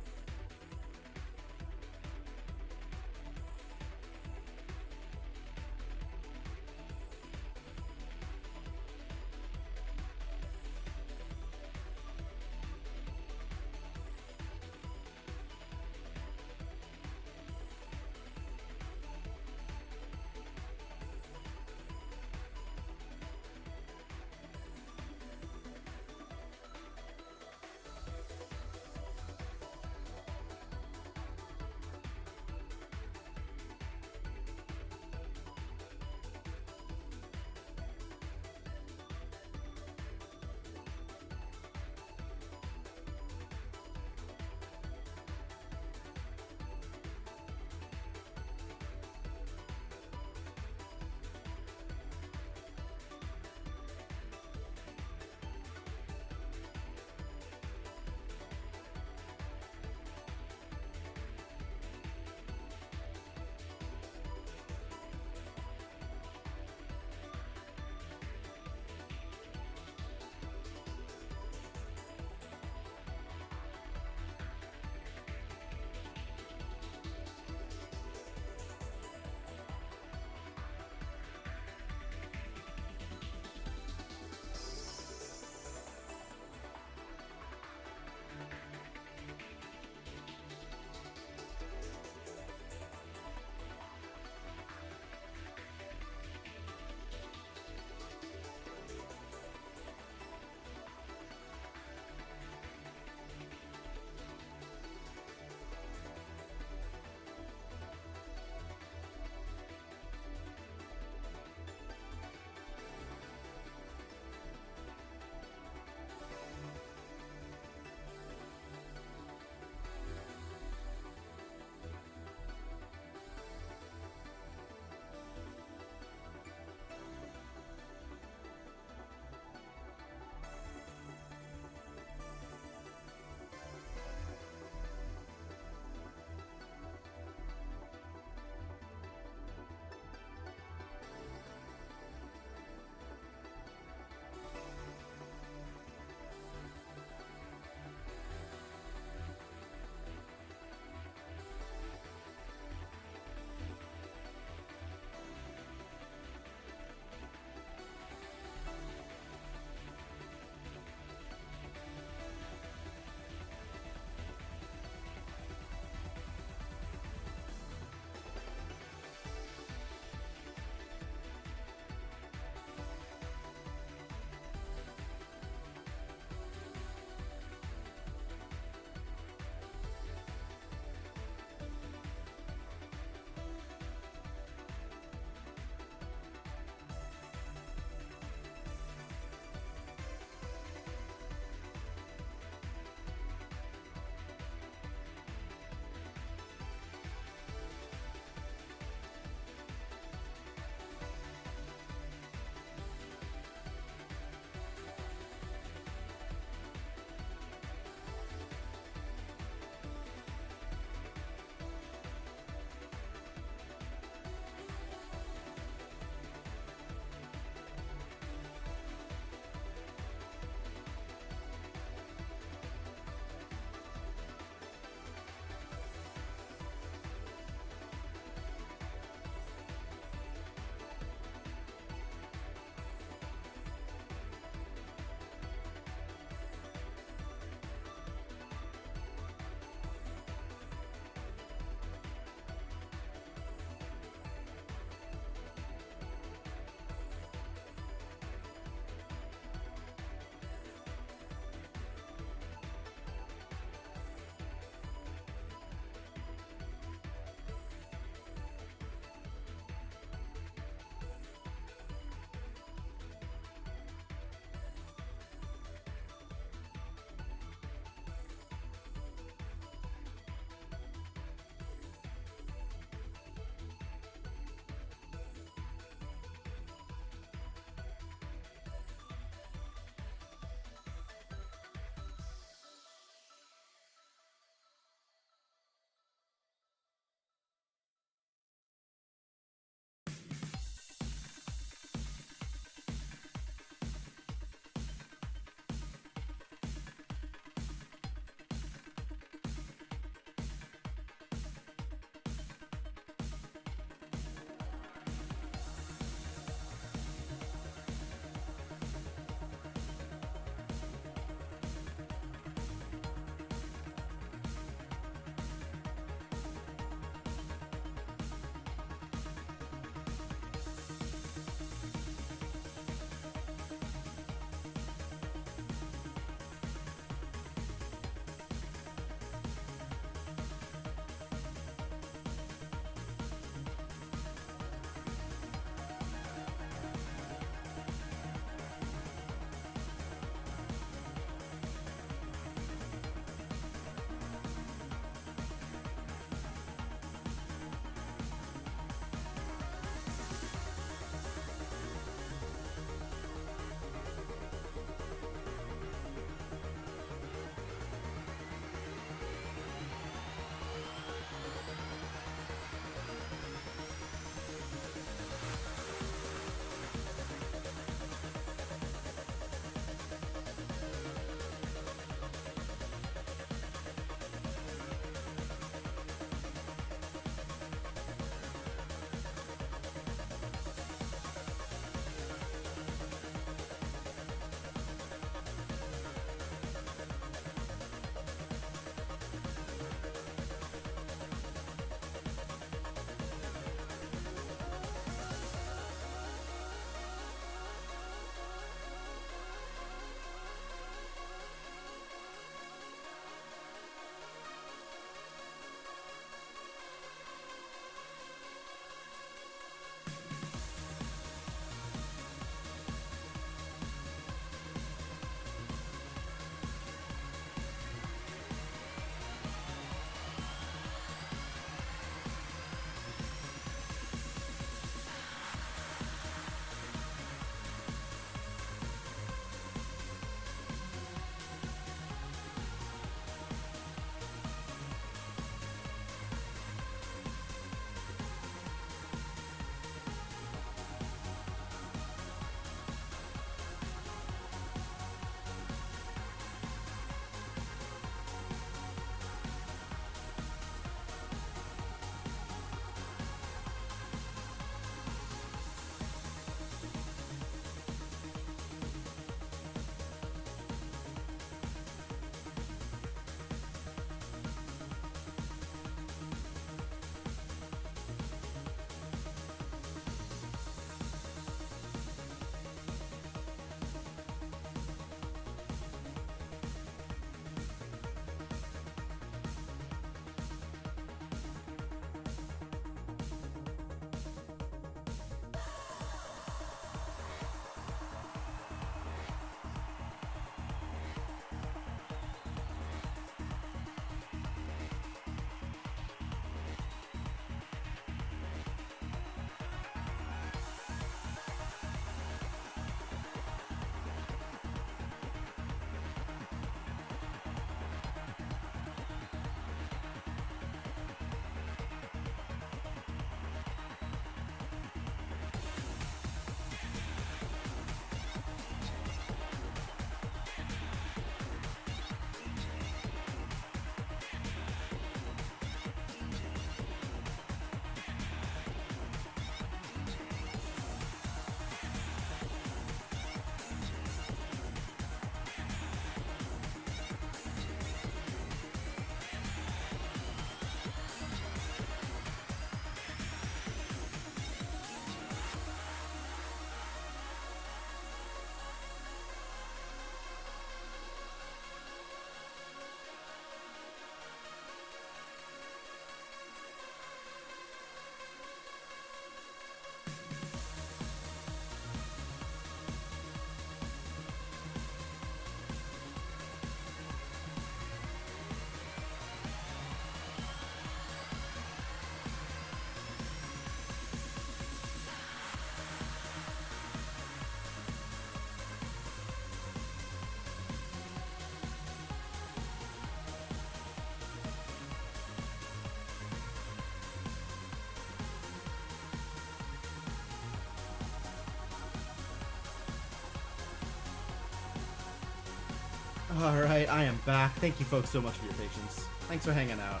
Alright, I am back. Thank you folks so much for your patience. Thanks for hanging out.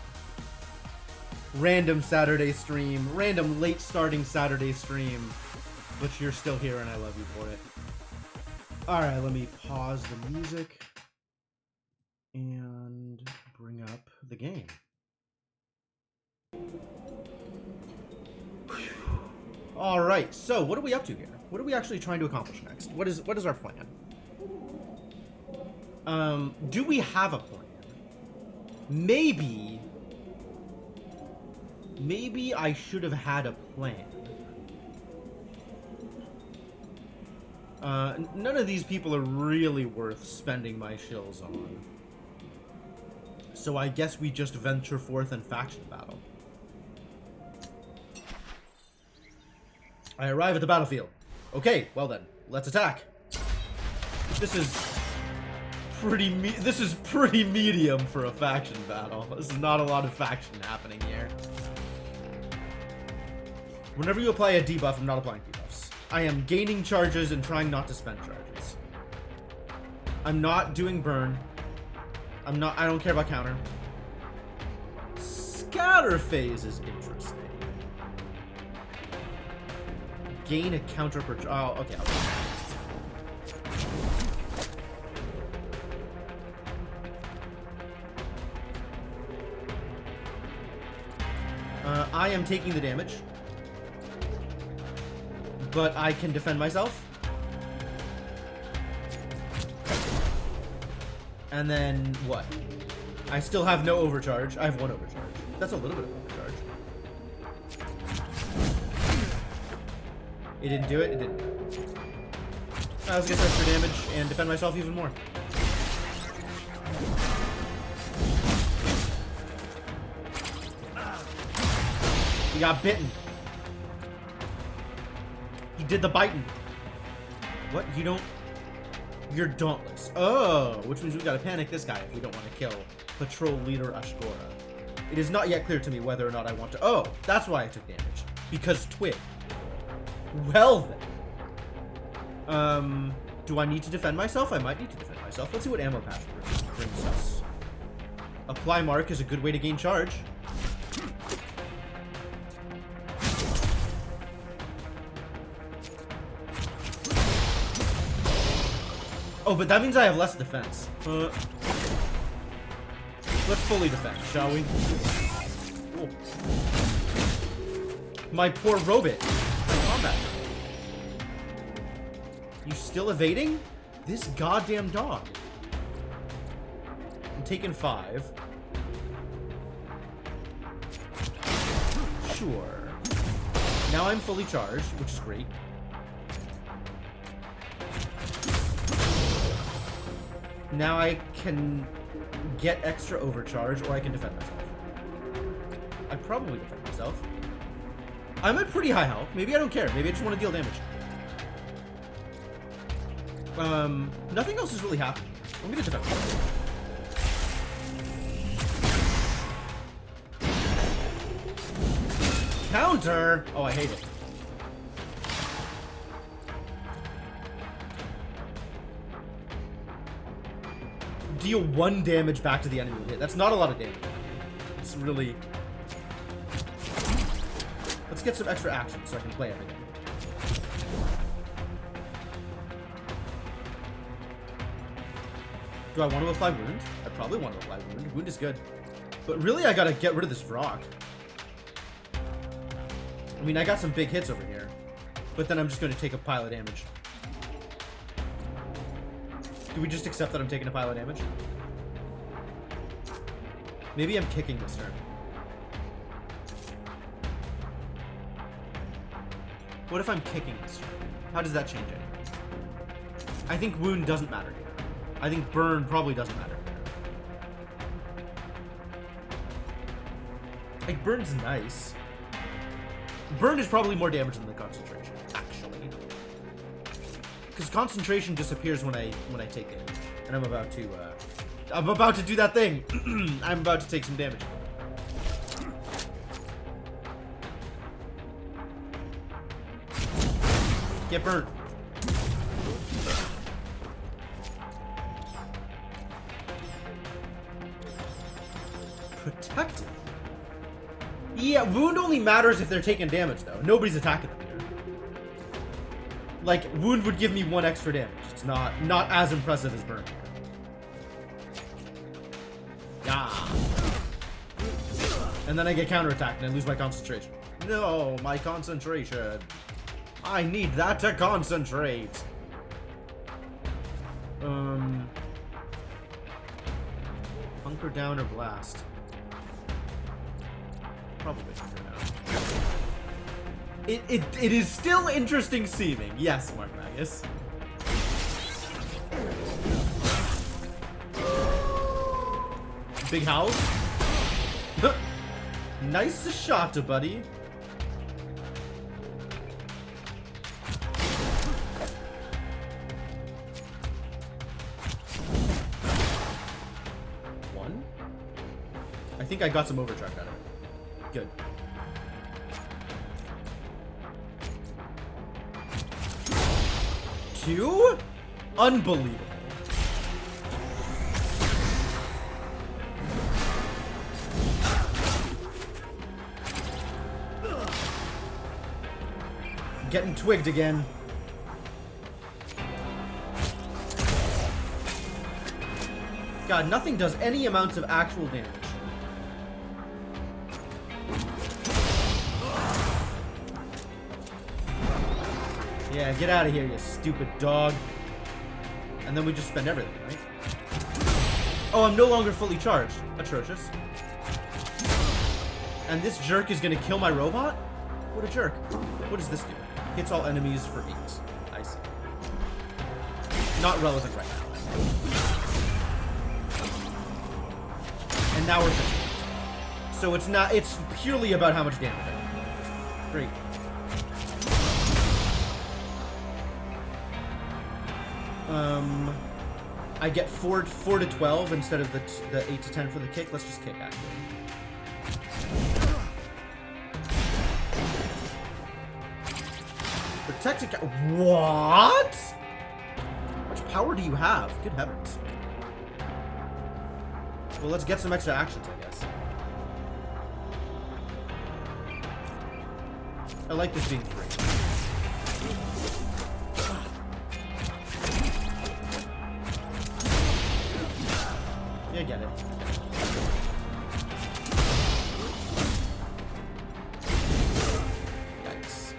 Random Saturday stream. Random late starting Saturday stream. But you're still here and I love you for it. Alright, let me pause the music. And bring up the game. Alright, so what are we up to here? What are we actually trying to accomplish next? What is our plan? Do we have a plan? Maybe I should have had a plan. None of these people are really worth spending my shills on. So I guess we just venture forth in faction battle. I arrive at the battlefield. Okay, well then, let's attack. This is pretty medium for a faction battle. This is not a lot of faction happening here. Whenever you apply a debuff, I'm not applying debuffs. I am gaining charges and trying not to spend charges. I'm not doing burn. I don't care about counter. Scatter phase is interesting. Gain a counter per... Oh, okay. I am taking the damage. But I can defend myself. And then what? I still have no overcharge. I have one overcharge. That's a little bit of overcharge. It didn't do it. It didn't. Let's get some extra damage and defend myself even more. He got bitten. He did the biting. What? You don't... You're dauntless. Oh, which means we gotta panic this guy if we don't want to kill Patrol Leader Ashgora. It is not yet clear to me whether or not I want to... Oh, that's why I took damage. Because Twig. Well then. Do I need to defend myself? I might need to defend myself. Let's see what ammo path brings us. Apply mark is a good way to gain charge. Oh, but that means I have less defense. Let's fully defend, shall we? Oh. My poor robot. My combat. You still evading? This goddamn dog. I'm taking 5. Sure. Now I'm fully charged, which is great. Now I can get extra overcharge, or I can defend myself. I'd probably defend myself. I'm at pretty high health. Maybe I don't care. Maybe I just want to deal damage. Nothing else is really happening. I'm gonna defend myself. Counter! Oh, I hate it. Deal 1 damage back to the enemy with hit. That's not a lot of damage. It's really... Let's get some extra action so I can play everything. Do I want to apply wound? I probably want to apply wound. Wound is good. But really, I gotta get rid of this Vrock. I mean, I got some big hits over here. But then I'm just going to take a pile of damage. Do we just accept that I'm taking a pile of damage? Maybe I'm kicking this turn. What if I'm kicking this turn? How does that change anything? I think wound doesn't matter here. I think burn probably doesn't matter here. Like, burn's nice. Burn is probably more damage than the concentration, actually. Because concentration disappears when I take it. And I'm about to do that thing. I'm about to take some damage. Get burnt. protected. Yeah, wound only matters if they're taking damage, though. Nobody's attacking them here. Like, wound would give me 1 extra damage. It's not as impressive as burn. Yeah. And then I get counterattacked and I lose my concentration. No, my concentration. I need that to concentrate. Hunker down or blast? Probably hunker down. It is still interesting seeming. Yes, Mark Magus. Big house. Nice shot, buddy. One. I think I got some overcharge out of it. Good. Two? Unbelievable. Getting twigged again. God, nothing does any amounts of actual damage. Yeah, get out of here, you stupid dog. And then we just spend everything, right? Oh, I'm no longer fully charged. Atrocious. And this jerk is gonna kill my robot? What a jerk. What does this do? Hits all enemies for 8. I see. Not relevant right now. And now we're 50. So it's purely about how much damage I do. Great. I get 4 to 12 instead of the 8 to 10 for the kick. Let's just kick, actually. Protected. What? How much power do you have? Good heavens. Well, let's get some extra actions, I guess. I like this being free. Yeah, get it. Yikes.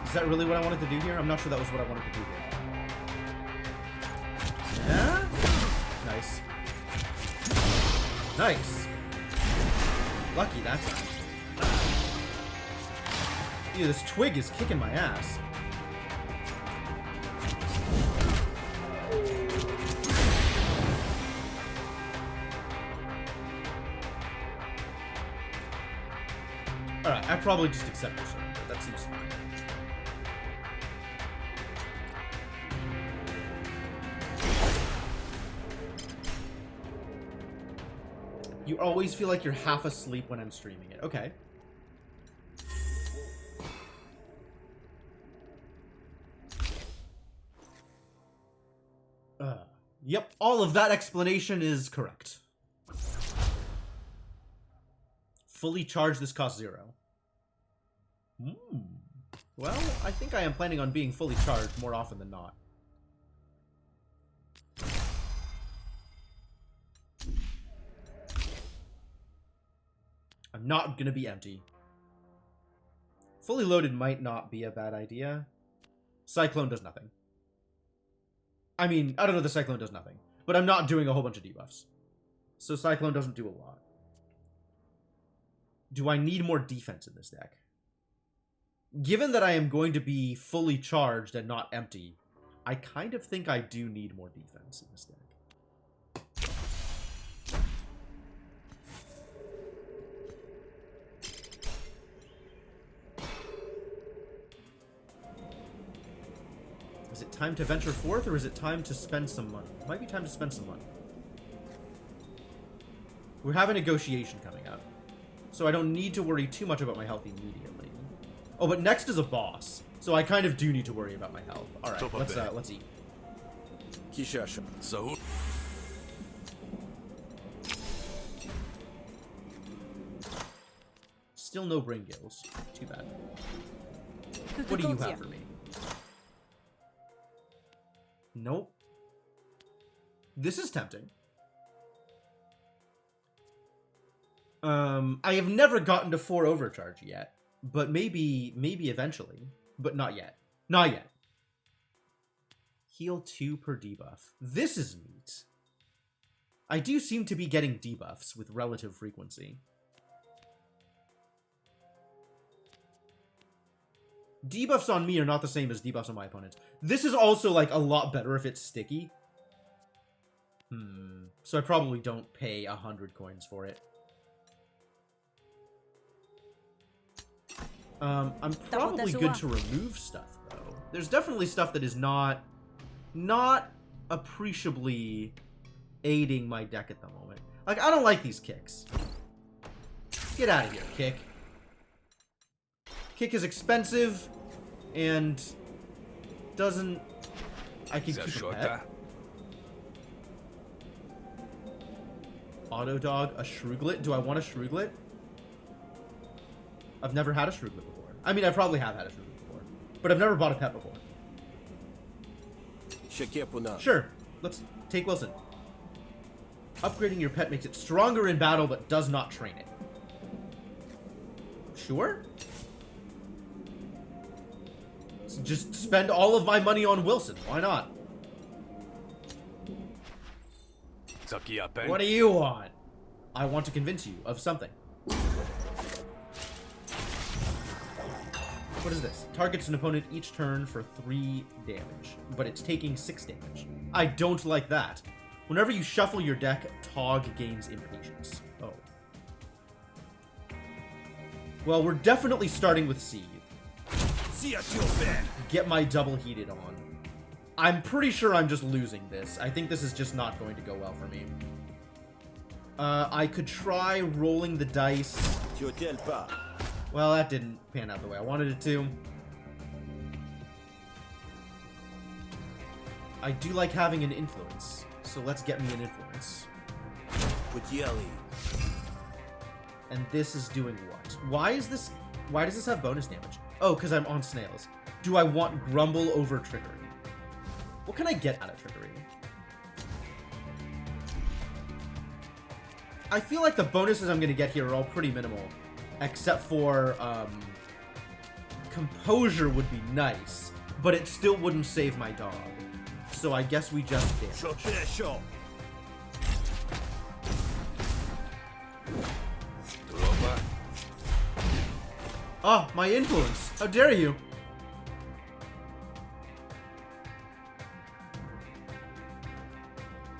Is that really what I wanted to do here? I'm not sure that was what I wanted to do here. Yeah? Nice. Nice. Lucky that time. Ew, this twig is kicking my ass. Alright, I probably just accept your surrender. That seems fine. You always feel like you're half asleep when I'm streaming it. Okay. Yep, all of that explanation is correct. Fully charged, this costs 0. Well, I think I am planning on being fully charged more often than not. I'm not gonna be empty. Fully loaded might not be a bad idea. Cyclone does nothing. I mean, I don't know if the Cyclone does nothing, but I'm not doing a whole bunch of debuffs. So Cyclone doesn't do a lot. Do I need more defense in this deck? Given that I am going to be fully charged and not empty, I kind of think I do need more defense in this deck. Is it time to venture forth, or is it time to spend some money? It might be time to spend some money. We have a negotiation coming up, so I don't need to worry too much about my health immediately. Oh, but next is a boss, so I kind of do need to worry about my health. All right, Top of let's eat. Kishasha. So, Still no brain gills. Too bad. What do you have for me? Nope. This is tempting. I have never gotten to 4 overcharge yet, but maybe eventually, but not yet. Not yet. Heal 2 per debuff. This is neat. I do seem to be getting debuffs with relative frequency. Debuffs on me are not the same as debuffs on my opponents. This is also, like, a lot better if it's sticky. So I probably don't pay 100 coins for it. I'm probably good to remove stuff, though. There's definitely stuff that is not appreciably aiding my deck at the moment. Like, I don't like these kicks. Get out of here, kick. Kick is expensive, and doesn't... I can keep a pet. Auto dog, a Shrooglet. Do I want a Shrooglet? I've never had a Shrooglet before. I mean, I probably have had a Shrooglet before, but I've never bought a pet before. Sure, let's take Wilson. Upgrading your pet makes it stronger in battle, but does not train it. Sure? Just spend all of my money on Wilson. Why not? What do you want? I want to convince you of something. What is this? Targets an opponent each turn for 3 damage, but it's taking 6 damage. I don't like that. Whenever you shuffle your deck, Tog gains impatience. Oh. Well, we're definitely starting with Seed. Get my double heated on. I'm pretty sure I'm just losing this. I think this is just not going to go well for me. I could try rolling the dice. Well, that didn't pan out the way I wanted it to. I do like having an influence, so let's get me an influence. And this is doing what? Why does this have bonus damage? Oh, because I'm on snails. Do I want Grumble over Trickery? What can I get out of Trickery? I feel like the bonuses I'm going to get here are all pretty minimal. Except for, Composure would be nice, but it still wouldn't save my dog. So I guess we just damage. Oh, my influence. How dare you?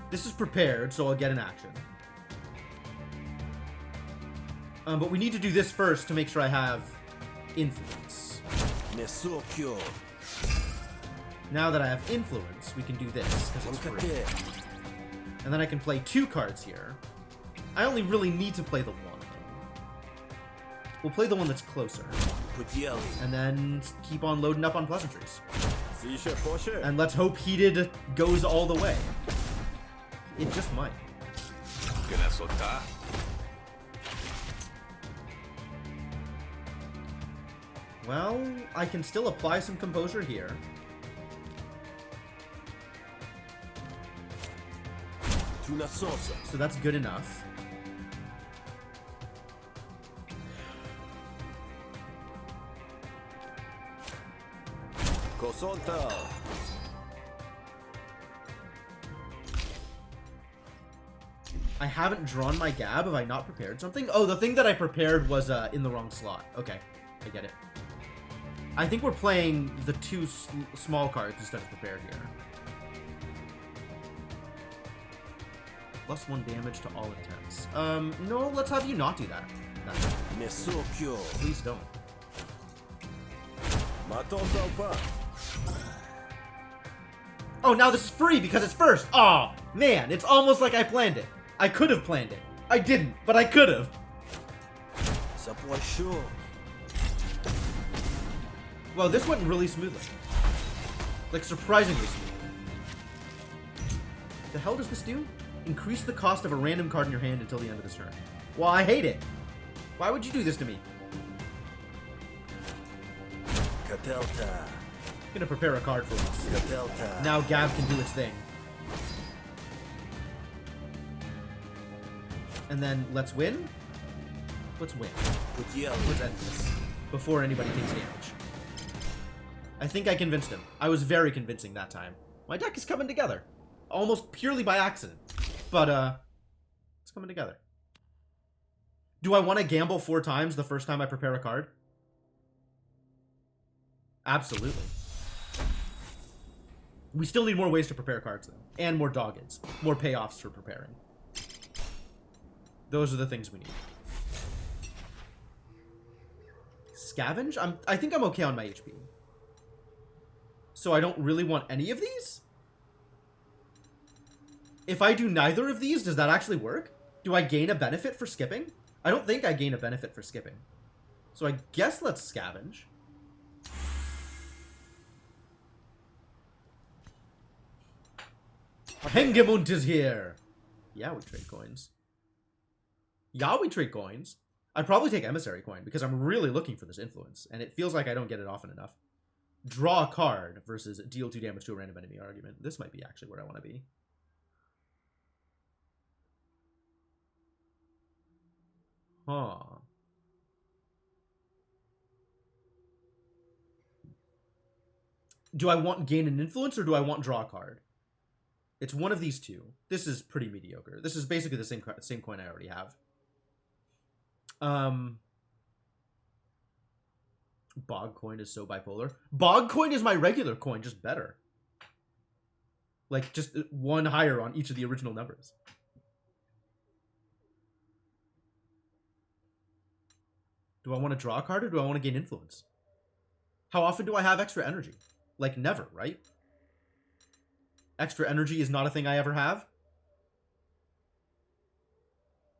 This is prepared, so I'll get an action. But we need to do this first to make sure I have influence. Now that I have influence, we can do this, because it's free. And then I can play 2 cards here. I only really need to play the 1. We'll play the one that's closer. And then keep on loading up on pleasantries. And let's hope Heated goes all the way. It just might. Well, I can still apply some composure here. So that's good enough. I haven't drawn my Gab. Have I not prepared something? Oh, the thing that I prepared was in the wrong slot. Okay, I get it. I think we're playing the 2 small cards instead of prepared here. +1 damage to all attempts. No, let's have you not do that. Please don't. Oh, now this is free because it's first. Aw, oh, man, it's almost like I planned it. I could have planned it. I didn't, but I could have. Well, this went really smoothly. Like, surprisingly smoothly. The hell does this do? Increase the cost of a random card in your hand until the end of this turn. Well, I hate it. Why would you do this to me? Katelta. I'm gonna prepare a card for us. Katelta. Now Gav can do its thing. And then, let's win? Let's win. Let's end this. Before anybody takes damage. I think I convinced him. I was very convincing that time. My deck is coming together. Almost purely by accident. But, it's coming together. Do I want to gamble 4 times the first time I prepare a card? Absolutely. We still need more ways to prepare cards, though. And more doggeds. More payoffs for preparing. Those are the things we need. Scavenge? I think I'm okay on my HP. So I don't really want any of these? If I do neither of these, does that actually work? Do I gain a benefit for skipping? I don't think I gain a benefit for skipping. So I guess let's scavenge. Hengemund is here! Yeah, we trade coins. Yeah, we trade coins. I'd probably take Emissary Coin because I'm really looking for this influence, and it feels like I don't get it often enough. Draw a card versus deal 2 damage to a random enemy argument. This might be actually where I want to be. Huh. Do I want gain an influence or do I want draw a card? It's one of these two. This is pretty mediocre. This is basically the same coin I already have. Bog coin is so bipolar. Bog coin is my regular coin, just better. Like, just 1 higher on each of the original numbers. Do I want to draw a card or do I want to gain influence? How often do I have extra energy? Like, never, right? Extra energy is not a thing I ever have.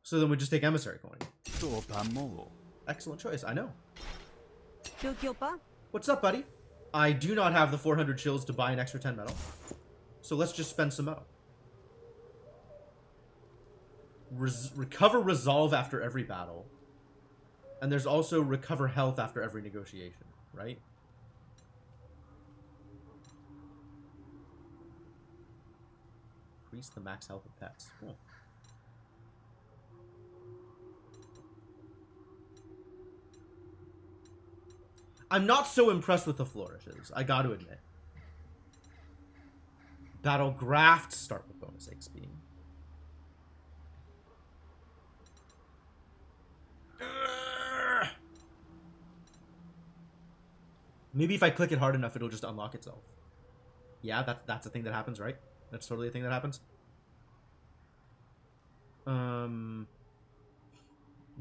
So then we just take Emissary Coin. Excellent choice, I know. What's up, buddy? I do not have the 400 chills to buy an extra 10 metal. So let's just spend some metal. Recover resolve after every battle. And there's also recover health after every negotiation, right? Increase the max health of pets. Cool. I'm not so impressed with the flourishes, I gotta admit. Battle grafts start with bonus XP. Maybe if I click it hard enough, it'll just unlock itself. Yeah, that's a thing that happens, right? That's totally a thing that happens.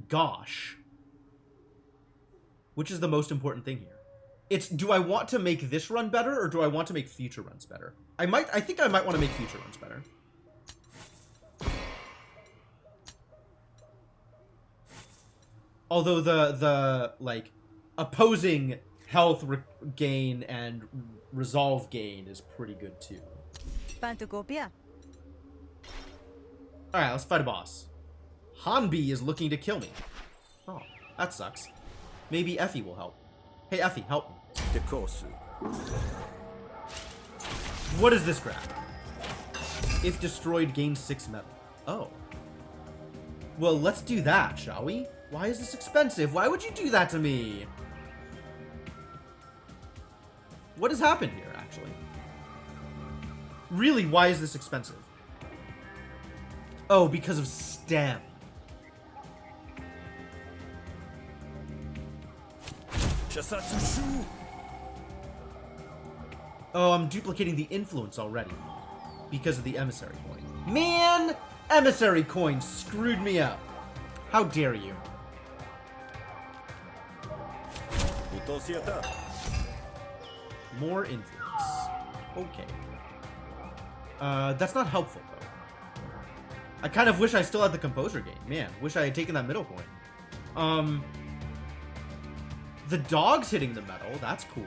Gosh. Which is the most important thing here? It's, do I want to make this run better, or do I want to make future runs better? I think I might want to make future runs better. Although the like, opposing health gain and resolve gain is pretty good too. Alright, let's fight a boss. Hanbi is looking to kill me. Oh, that sucks. Maybe Effie will help. Hey Effie, help me. What is this crap? If destroyed, gain 6 metal. Oh. Well, let's do that, shall we? Why is this expensive? Why would you do that to me? What has happened here, actually? Really, why is this expensive? Oh, because of stem. Oh, I'm duplicating the influence already. Because of the emissary coin. Man! Emissary coin screwed me up. How dare you? More influence. Okay. That's not helpful, though. I kind of wish I still had the composure gain. Man, wish I had taken that middle coin. The dog's hitting the metal. That's cool.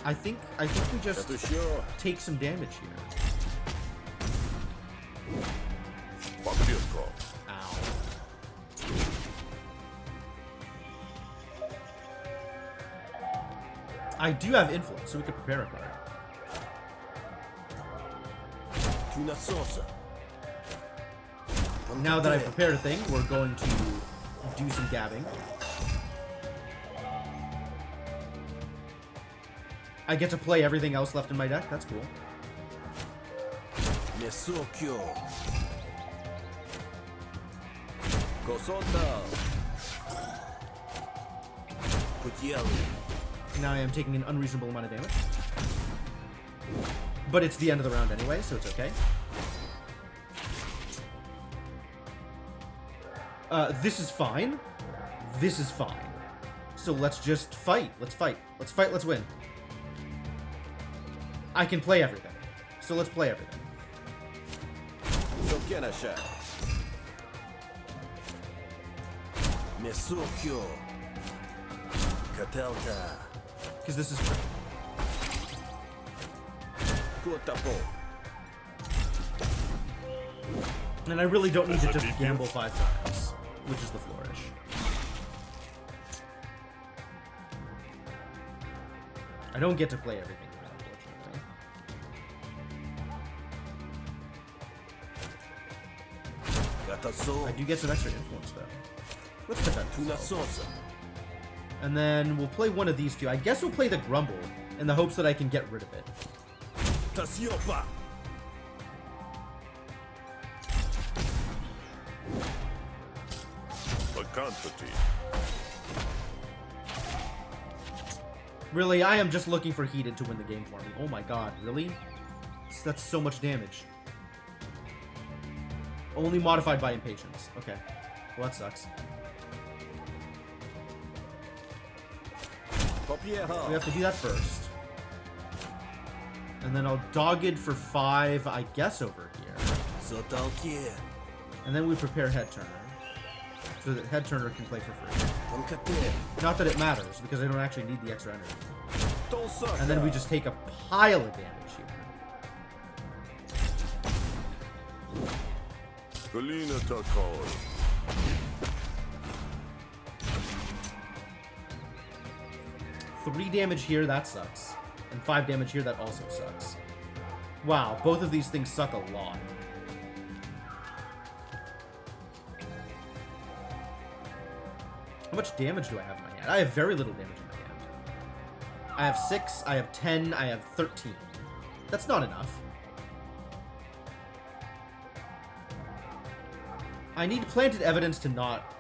I think we just Attention. take some damage here. Papierko. Ow. I do have influence, so we could prepare a card. Tuna sauce. Now that I've prepared a thing, we're going to do some gabbing. I get to play everything else left in my deck. That's cool. Mesokyo. Kosota. Kutieli. Now I am taking an unreasonable amount of damage. But it's the end of the round anyway, so it's okay. This is fine. This is fine. So let's just fight. Let's fight. Let's fight. Let's win. I can play everything. So let's play everything. Sokenasha. Mesokyo. Katelta. Because this is free. Kotapo. And I really don't need to just gamble 5 times, which is the flourish. I don't get to play everything, unfortunately. Gataso. I do get some extra influence, though. Let's put that Tuna to sauce. And then we'll play one of these two. I guess we'll play the Grumble in the hopes that I can get rid of it. Tasiopa. The quantity. Really, I am just looking for Heated to win the game for me. Oh my god, really? That's so much damage. Only modified by Impatience. Okay. Well, that sucks. Papieha. We have to do that first. And then I'll Dogged for 5, I guess, over here. Sotalkie. And then we prepare Head Turner. So that Head Turner can play for free. Tonkate. Not that it matters, because I don't actually need the extra energy. Tosaka. And then we just take a pile of damage here. Galina Takol. 3 damage here, that sucks. And 5 damage here, that also sucks. Wow, both of these things suck a lot. How much damage do I have in my hand? I have very little damage in my hand. I have 6, I have 10, I have 13. That's not enough. I need Planted Evidence to not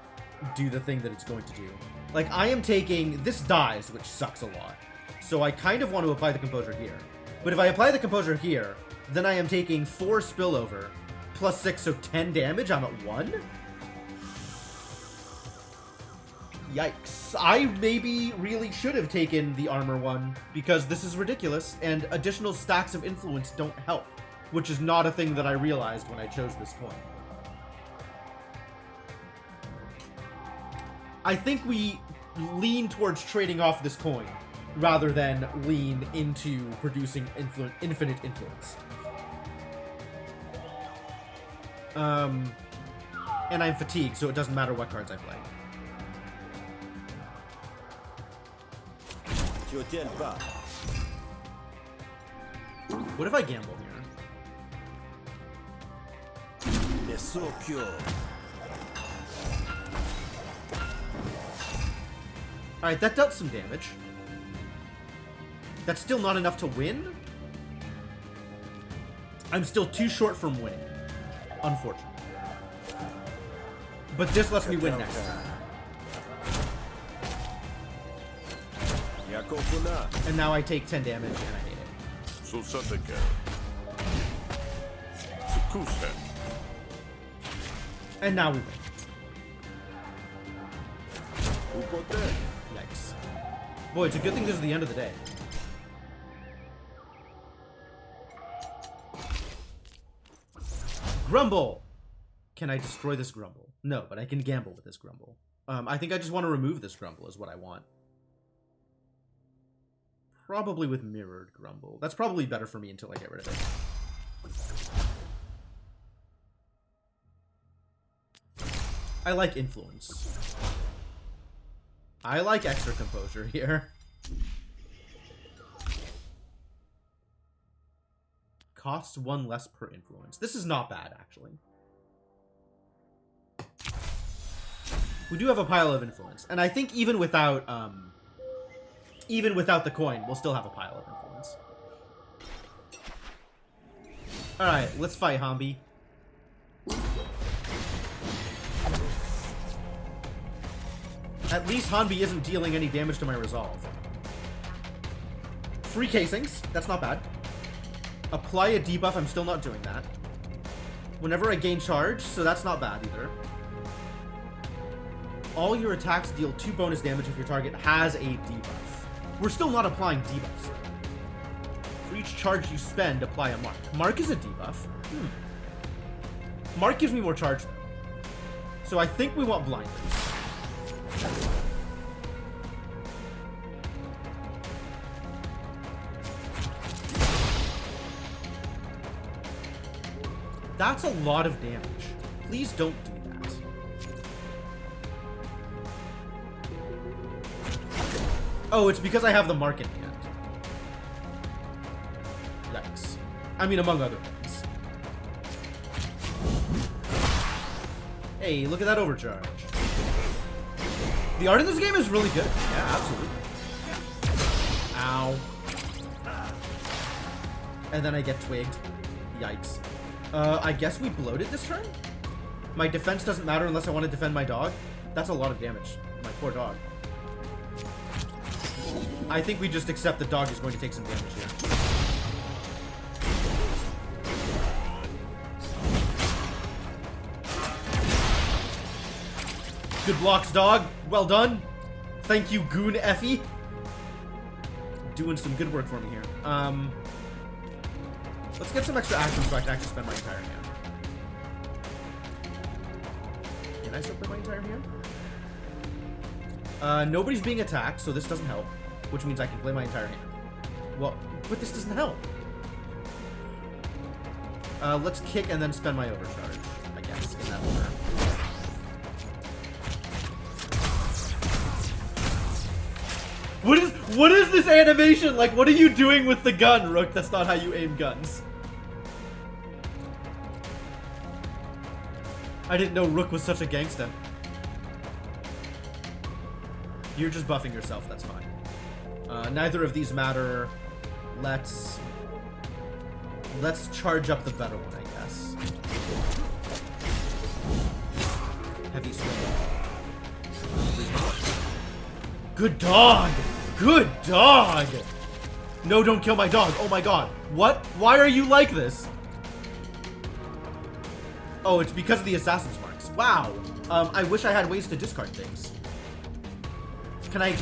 do the thing that it's going to do. Like, I am taking... This dies, which sucks a lot. So I kind of want to apply the Composure here. But if I apply the Composure here, then I am taking 4 spillover, plus 6, so 10 damage. I'm at 1? Yikes. I maybe really should have taken the armor one, because this is ridiculous, and additional stacks of influence don't help, which is not a thing that I realized when I chose this coin. I think we lean towards trading off this coin, rather than lean into producing infinite influence. And I'm fatigued, so it doesn't matter what cards I play. What if I gamble here? Mesokyo. Alright, that dealt some damage. That's still not enough to win? I'm still too short from winning. Unfortunately. But this lets me win next time. And now I take 10 damage and I hate it. Susateke. Sukusen. And now we win. Ukote. Yikes. Boy, it's a good thing this is the end of the day. Grumble! Can I destroy this Grumble? No, but I can gamble with this Grumble. I think I just want to remove this Grumble is what I want. Probably with Mirrored Grumble. That's probably better for me until I get rid of it. I like Influence. I like extra Composure here. Costs 1 less per influence. This is not bad, actually. We do have a pile of influence. And I think even without the coin, we'll still have a pile of influence. Alright, let's fight Hambi. At least Hanbi isn't dealing any damage to my resolve. Free casings, that's not bad. Apply a debuff, I'm still not doing that. Whenever I gain charge, so that's not bad either. All your attacks deal 2 bonus damage if your target has a debuff. We're still not applying debuffs. For each charge you spend, apply a mark. Mark is a debuff. Mark gives me more charge though. So I think we want blinders. That's a lot of damage. Please don't do that. Oh, it's because I have the mark in hand. Yikes. I mean, among other things. Hey, look at that overcharge. The art in this game is really good. Yeah, absolutely. Ow. And then I get twigged. Yikes. I guess we bloated this turn? My defense doesn't matter unless I want to defend my dog? That's a lot of damage. My poor dog. I think we just accept the dog is going to take some damage here. Good blocks, dog. Well done. Thank you, Goon Effie. Doing some good work for me here. Let's get some extra action so I can actually spend my entire hand. Can I still play my entire hand? Nobody's being attacked, so this doesn't help. Which means I can play my entire hand. Well, but this doesn't help. Let's kick and then spend my overcharge, I guess, in that order. What is this animation? Like, what are you doing with the gun, Rook? That's not how you aim guns. I didn't know Rook was such a gangsta. You're just buffing yourself, that's fine. Neither of these matter. Let's charge up the better one, I guess. Heavy swing. Good dog! Good dog! No, don't kill my dog. Oh my god. What? Why are you like this? Oh, it's because of the assassin's marks. Wow. I wish I had ways to discard things. Can I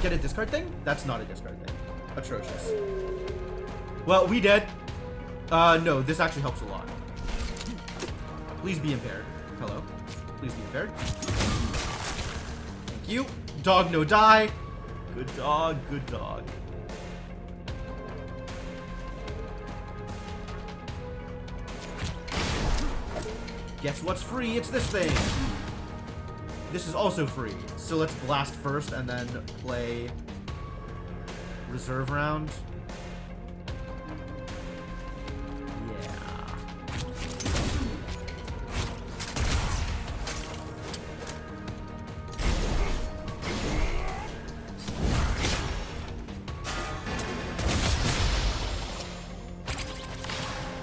get a discard thing? That's not a discard thing. Atrocious. Well, we dead. No, this actually helps a lot. Please be impaired. Hello. Please be impaired. Thank you. Dog, no die. Good dog, good dog. Guess what's free? It's this thing. This is also free. So let's blast first and then play reserve round. Yeah.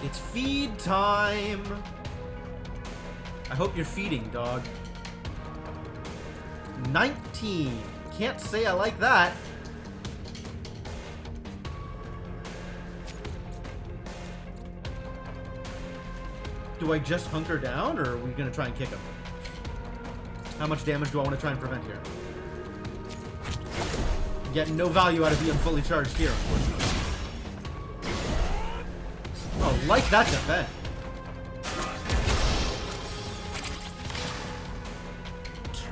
It's feed time. I hope you're feeding, dog. 19. Can't say I like that. Do I just hunker down, or are we gonna try and kick him? How much damage do I want to try and prevent here? Getting no value out of being fully charged here, unfortunately. Oh, like that defense.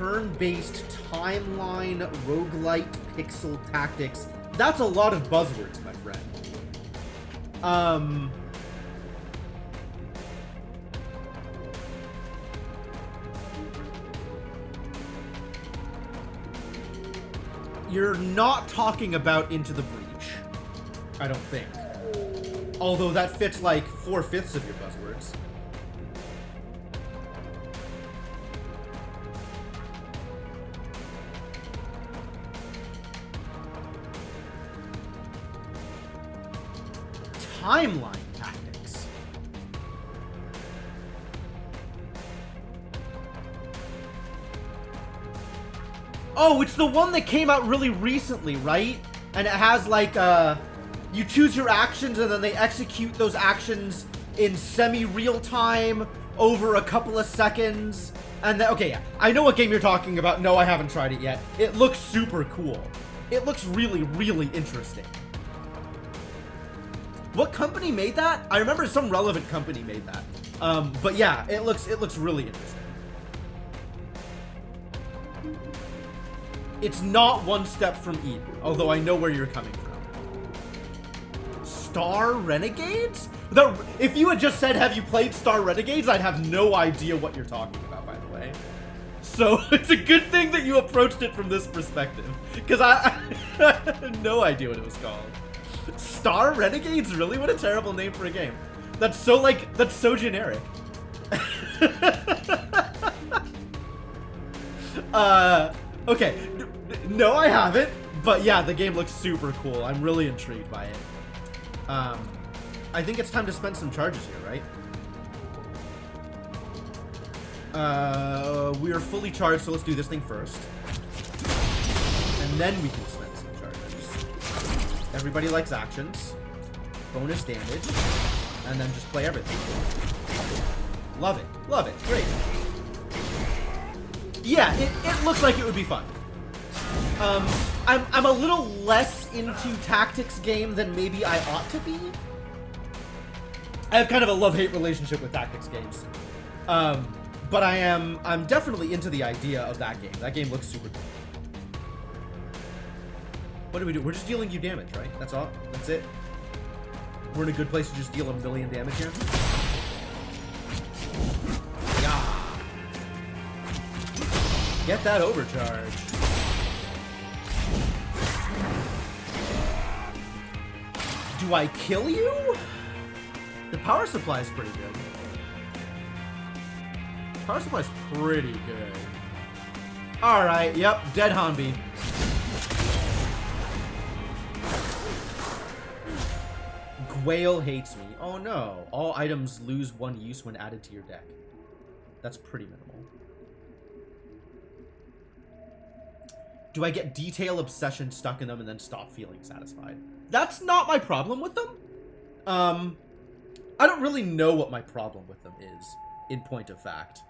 turn-based timeline roguelite pixel tactics. That's a lot of buzzwords, my friend. You're not talking about Into the Breach, I don't think. Although that fits like 4/5 of your buzzwords. Timeline tactics. Oh, it's the one that came out really recently, right? And it has like you choose your actions and then they execute those actions in semi-real time over a couple of seconds. And then, okay, yeah, I know what game you're talking about. No, I haven't tried it yet. It looks super cool. It looks really, really interesting. What company made that? I remember some relevant company made that. But yeah, it looks really interesting. It's not one step from Eden, although I know where you're coming from. Star Renegades? If you had just said, have you played Star Renegades, I'd have no idea what you're talking about, by the way. So it's a good thing that you approached it from this perspective, because I had no idea what it was called. Star Renegades? Really? What a terrible name for a game. That's so generic. Okay. No, I haven't. But yeah, the game looks super cool. I'm really intrigued by it. I think it's time to spend some charges here, right? We are fully charged, so let's do this thing first. And then we can spend some charges. Everybody likes actions. Bonus damage. And then just play everything. Love it. Love it. Great. Yeah, it looks like it would be fun. I'm a little less into tactics game than maybe I ought to be. I have kind of a love-hate relationship with tactics games. But I'm definitely into the idea of that game. That game looks super cool. What do we do? We're just dealing you damage, right? That's all? That's it? We're in a good place to just deal 1 million damage here? Yeah. Get that overcharge. Do I kill you? The power supply is pretty good. Power supply is pretty good. Alright, yep, dead Hanbi. Gwail hates me. Oh no. All items lose 1 use when added to your deck. That's pretty minimal. Do I get detail obsession stuck in them and then stop feeling satisfied? That's not my problem with them. I don't really know what my problem with them is, in point of fact.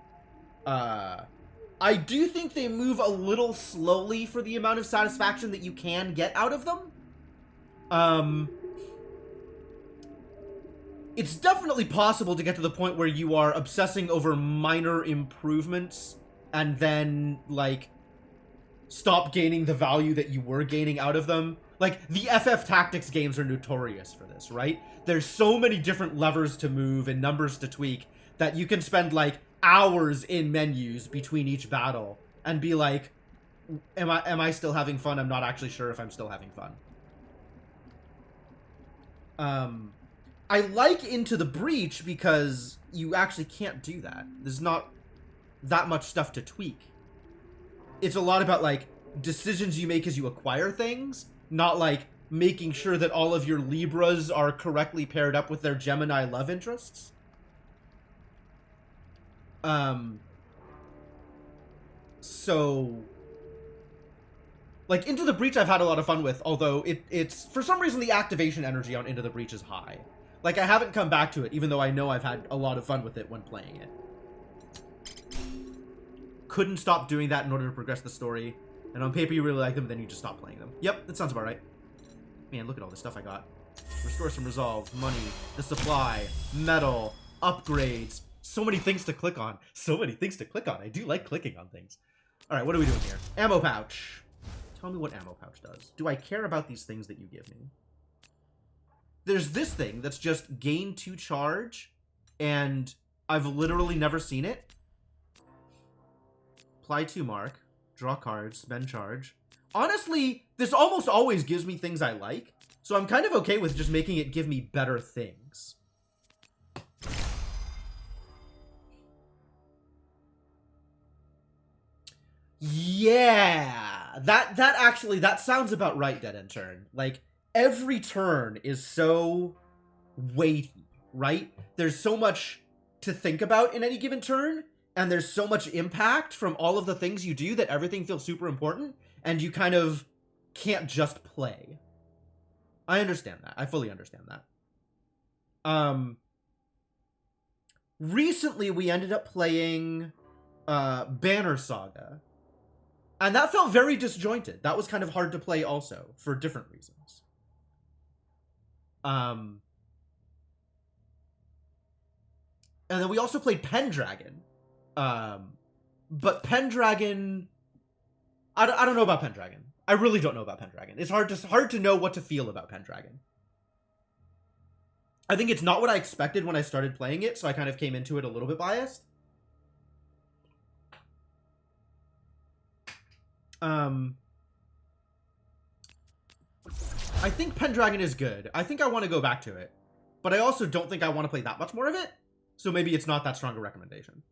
I do think they move a little slowly for the amount of satisfaction that you can get out of them. It's definitely possible to get to the point where you are obsessing over minor improvements and then, like, stop gaining the value that you were gaining out of them. Like, the FF Tactics games are notorious for this, right? There's so many different levers to move and numbers to tweak that you can spend, like, hours in menus between each battle and be like, am I still having fun? I'm not actually sure if I'm still having fun. I like Into the Breach because you actually can't do that. There's not that much stuff to tweak. It's a lot about, like, decisions you make as you acquire things, not, like, making sure that all of your Libras are correctly paired up with their Gemini love interests. So, like, Into the Breach I've had a lot of fun with, although it's, for some reason, the activation energy on Into the Breach is high. Like, I haven't come back to it, even though I know I've had a lot of fun with it when playing it. Couldn't stop doing that in order to progress the story. And on paper you really like them, then you just stop playing them. Yep, that sounds about right. Man, look at all the stuff I got. Restore some resolve, money, the supply, metal, upgrades. So many things to click on. So many things to click on. I do like clicking on things. Alright, what are we doing here? Ammo pouch. Tell me what ammo pouch does. Do I care about these things that you give me? There's this thing that's just gain 2 charge, and I've literally never seen it. Apply 2 mark. Draw cards. Spend charge. Honestly, this almost always gives me things I like, so I'm kind of okay with just making it give me better things. Yeah, that sounds about right, Dead End Turn. Like, every turn is so weighty, right? There's so much to think about in any given turn, and there's so much impact from all of the things you do that everything feels super important, and you kind of can't just play. I understand that. I fully understand that. Recently we ended up playing Banner Saga. And that felt very disjointed. That was kind of hard to play also, for different reasons. And then we also played Pendragon. But Pendragon... I don't know about Pendragon. I really don't know about Pendragon. It's hard to know what to feel about Pendragon. I think it's not what I expected when I started playing it, so I kind of came into it a little bit biased. I think Pendragon is good. I think I want to go back to it. But I also don't think I want to play that much more of it. So maybe it's not that strong a recommendation.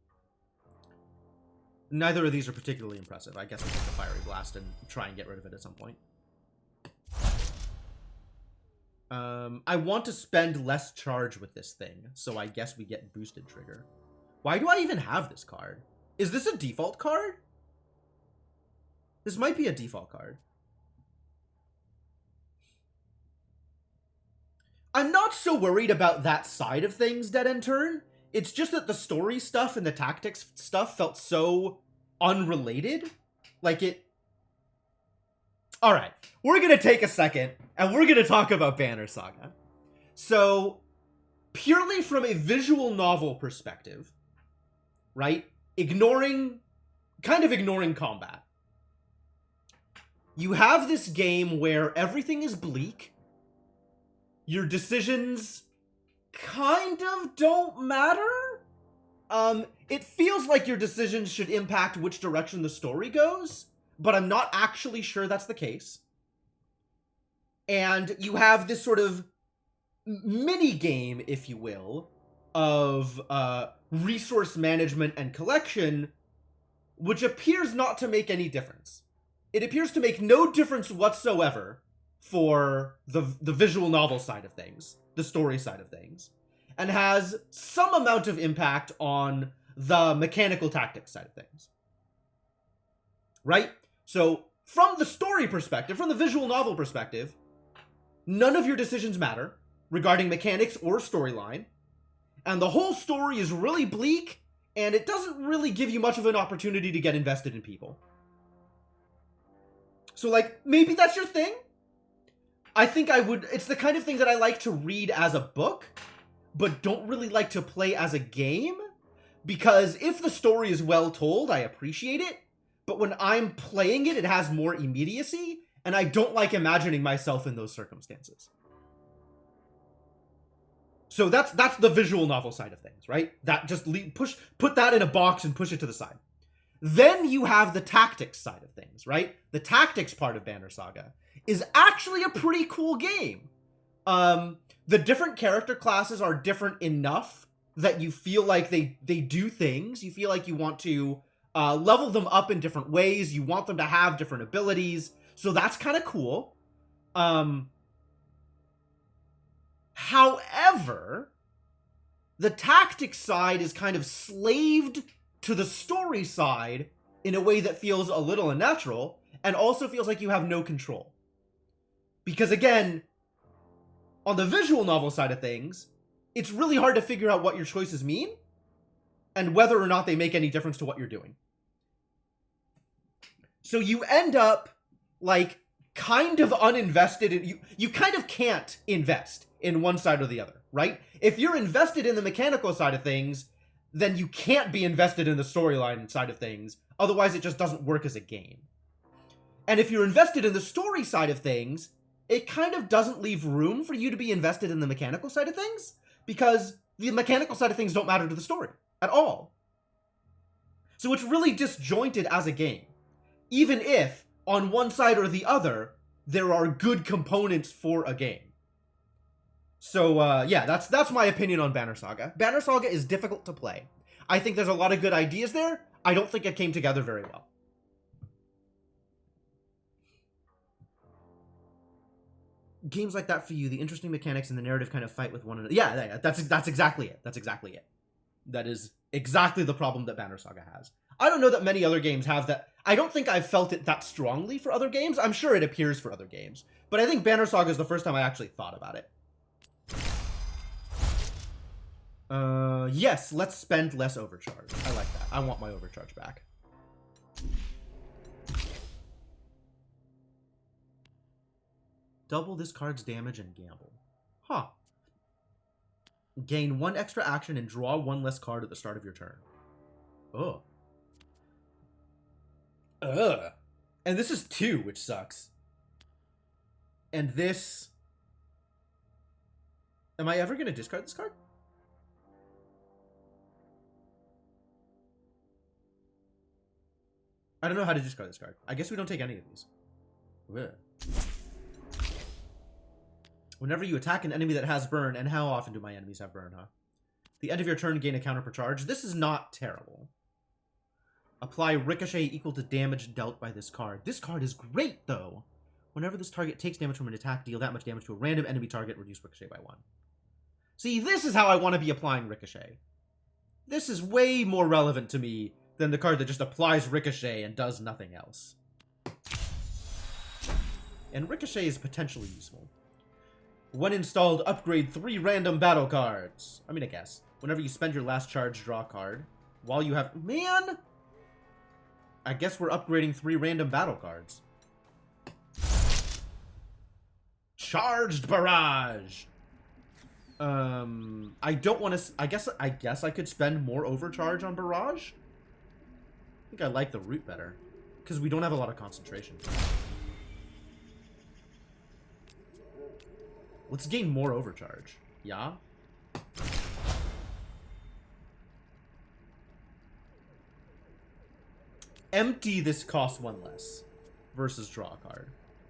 Neither of these are particularly impressive. I guess I'll take the Fiery Blast and try and get rid of it at some point. I want to spend less charge with this thing, so I guess we get Boosted Trigger. Why do I even have this card? Is this a default card? This might be a default card. I'm not so worried about that side of things, Dead End Turn. It's just that the story stuff and the tactics stuff felt so unrelated. Like it... Alright, we're gonna take a second, and we're gonna talk about Banner Saga. So, purely from a visual novel perspective, right? Kind of ignoring combat. You have this game where everything is bleak. Your decisions kind of don't matter. It feels like your decisions should impact which direction the story goes, but I'm not actually sure that's the case. And you have this sort of mini game, if you will, of resource management and collection, which appears not to make any difference. It appears to make no difference whatsoever for the visual novel side of things, the story side of things, and has some amount of impact on the mechanical tactics side of things. Right? So, from the story perspective, from the visual novel perspective, none of your decisions matter regarding mechanics or storyline, and the whole story is really bleak, and it doesn't really give you much of an opportunity to get invested in people. So, like, maybe that's your thing? I think I would... It's the kind of thing that I like to read as a book, but don't really like to play as a game, because if the story is well told, I appreciate it, but when I'm playing it, it has more immediacy, and I don't like imagining myself in those circumstances. So that's the visual novel side of things, right? That just put that in a box and push it to the side. Then you have the tactics side of things, right? The tactics part of Banner Saga is actually a pretty cool game. The different character classes are different enough that you feel like they do things. You feel like you want to level them up in different ways. You want them to have different abilities. So that's kind of cool. However, the tactics side is kind of slaved to the story side in a way that feels a little unnatural, and also feels like you have no control. Because again, on the visual novel side of things, it's really hard to figure out what your choices mean, and whether or not they make any difference to what you're doing. So you end up, like, kind of uninvested in... You kind of can't invest in one side or the other, right? If you're invested in the mechanical side of things, then you can't be invested in the storyline side of things Otherwise, it just doesn't work as a game. And if you're invested in the story side of things, it kind of doesn't leave room for you to be invested in the mechanical side of things, because the mechanical side of things don't matter to the story at all. So it's really disjointed as a game. Even if, on one side or the other, there are good components for a game. So, yeah, that's my opinion on Banner Saga. Banner Saga is difficult to play. I think there's a lot of good ideas there. I don't think it came together very well. Games like that for you, the interesting mechanics and the narrative kind of fight with one another. Yeah, that's exactly it. That's exactly it. That is exactly the problem that Banner Saga has. I don't know that many other games have that. I don't think I've felt it that strongly for other games. I'm sure it appears for other games. But I think Banner Saga is the first time I actually thought about it. Yes, let's spend less overcharge. I like that. I want my overcharge back. Double this card's damage and gamble. Huh. Gain 1 extra action and draw 1 less card at the start of your turn. Oh. Ugh. And this is 2, which sucks. And this... Am I ever going to discard this card? I don't know how to discard this card. I guess we don't take any of these. Ugh. Whenever you attack an enemy that has burn, and how often do my enemies have burn, huh? The end of your turn, gain a counter per charge. This is not terrible. Apply ricochet equal to damage dealt by this card. This card is great, though. Whenever this target takes damage from an attack, deal that much damage to a random enemy target, reduce ricochet by 1. See, this is how I want to be applying ricochet. This is way more relevant to me than the card that just applies ricochet and does nothing else. And ricochet is potentially useful. When installed, upgrade 3 random battle cards. I mean, I guess. Whenever you spend your last charge, draw a card. While you have... Man! I guess we're upgrading 3 random battle cards. Charged Barrage! I don't want to... I guess I could spend more overcharge on Barrage? I think I like the route better. Because we don't have a lot of concentration. Let's gain more overcharge. Yeah? Empty this costs 1 less. Versus draw a card.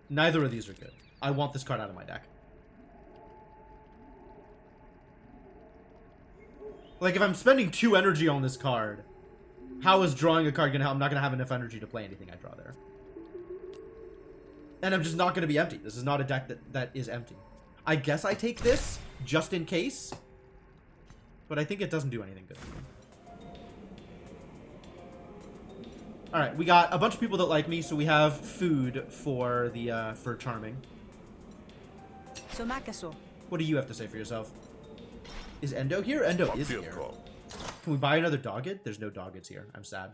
Neither of these are good. I want this card out of my deck. Like, if I'm spending 2 energy on this card, how is drawing a card gonna help? I'm not gonna have enough energy to play anything I draw there. And I'm just not gonna be empty. This is not a deck that is empty. I guess I take this, just in case. But I think it doesn't do anything good for me. Alright, we got a bunch of people that like me, so we have food for the, for Charming. So Makaso. What do you have to say for yourself? Is Endo here? Endo is here. Can we buy another Dogged? There's no Doggeds here. I'm sad.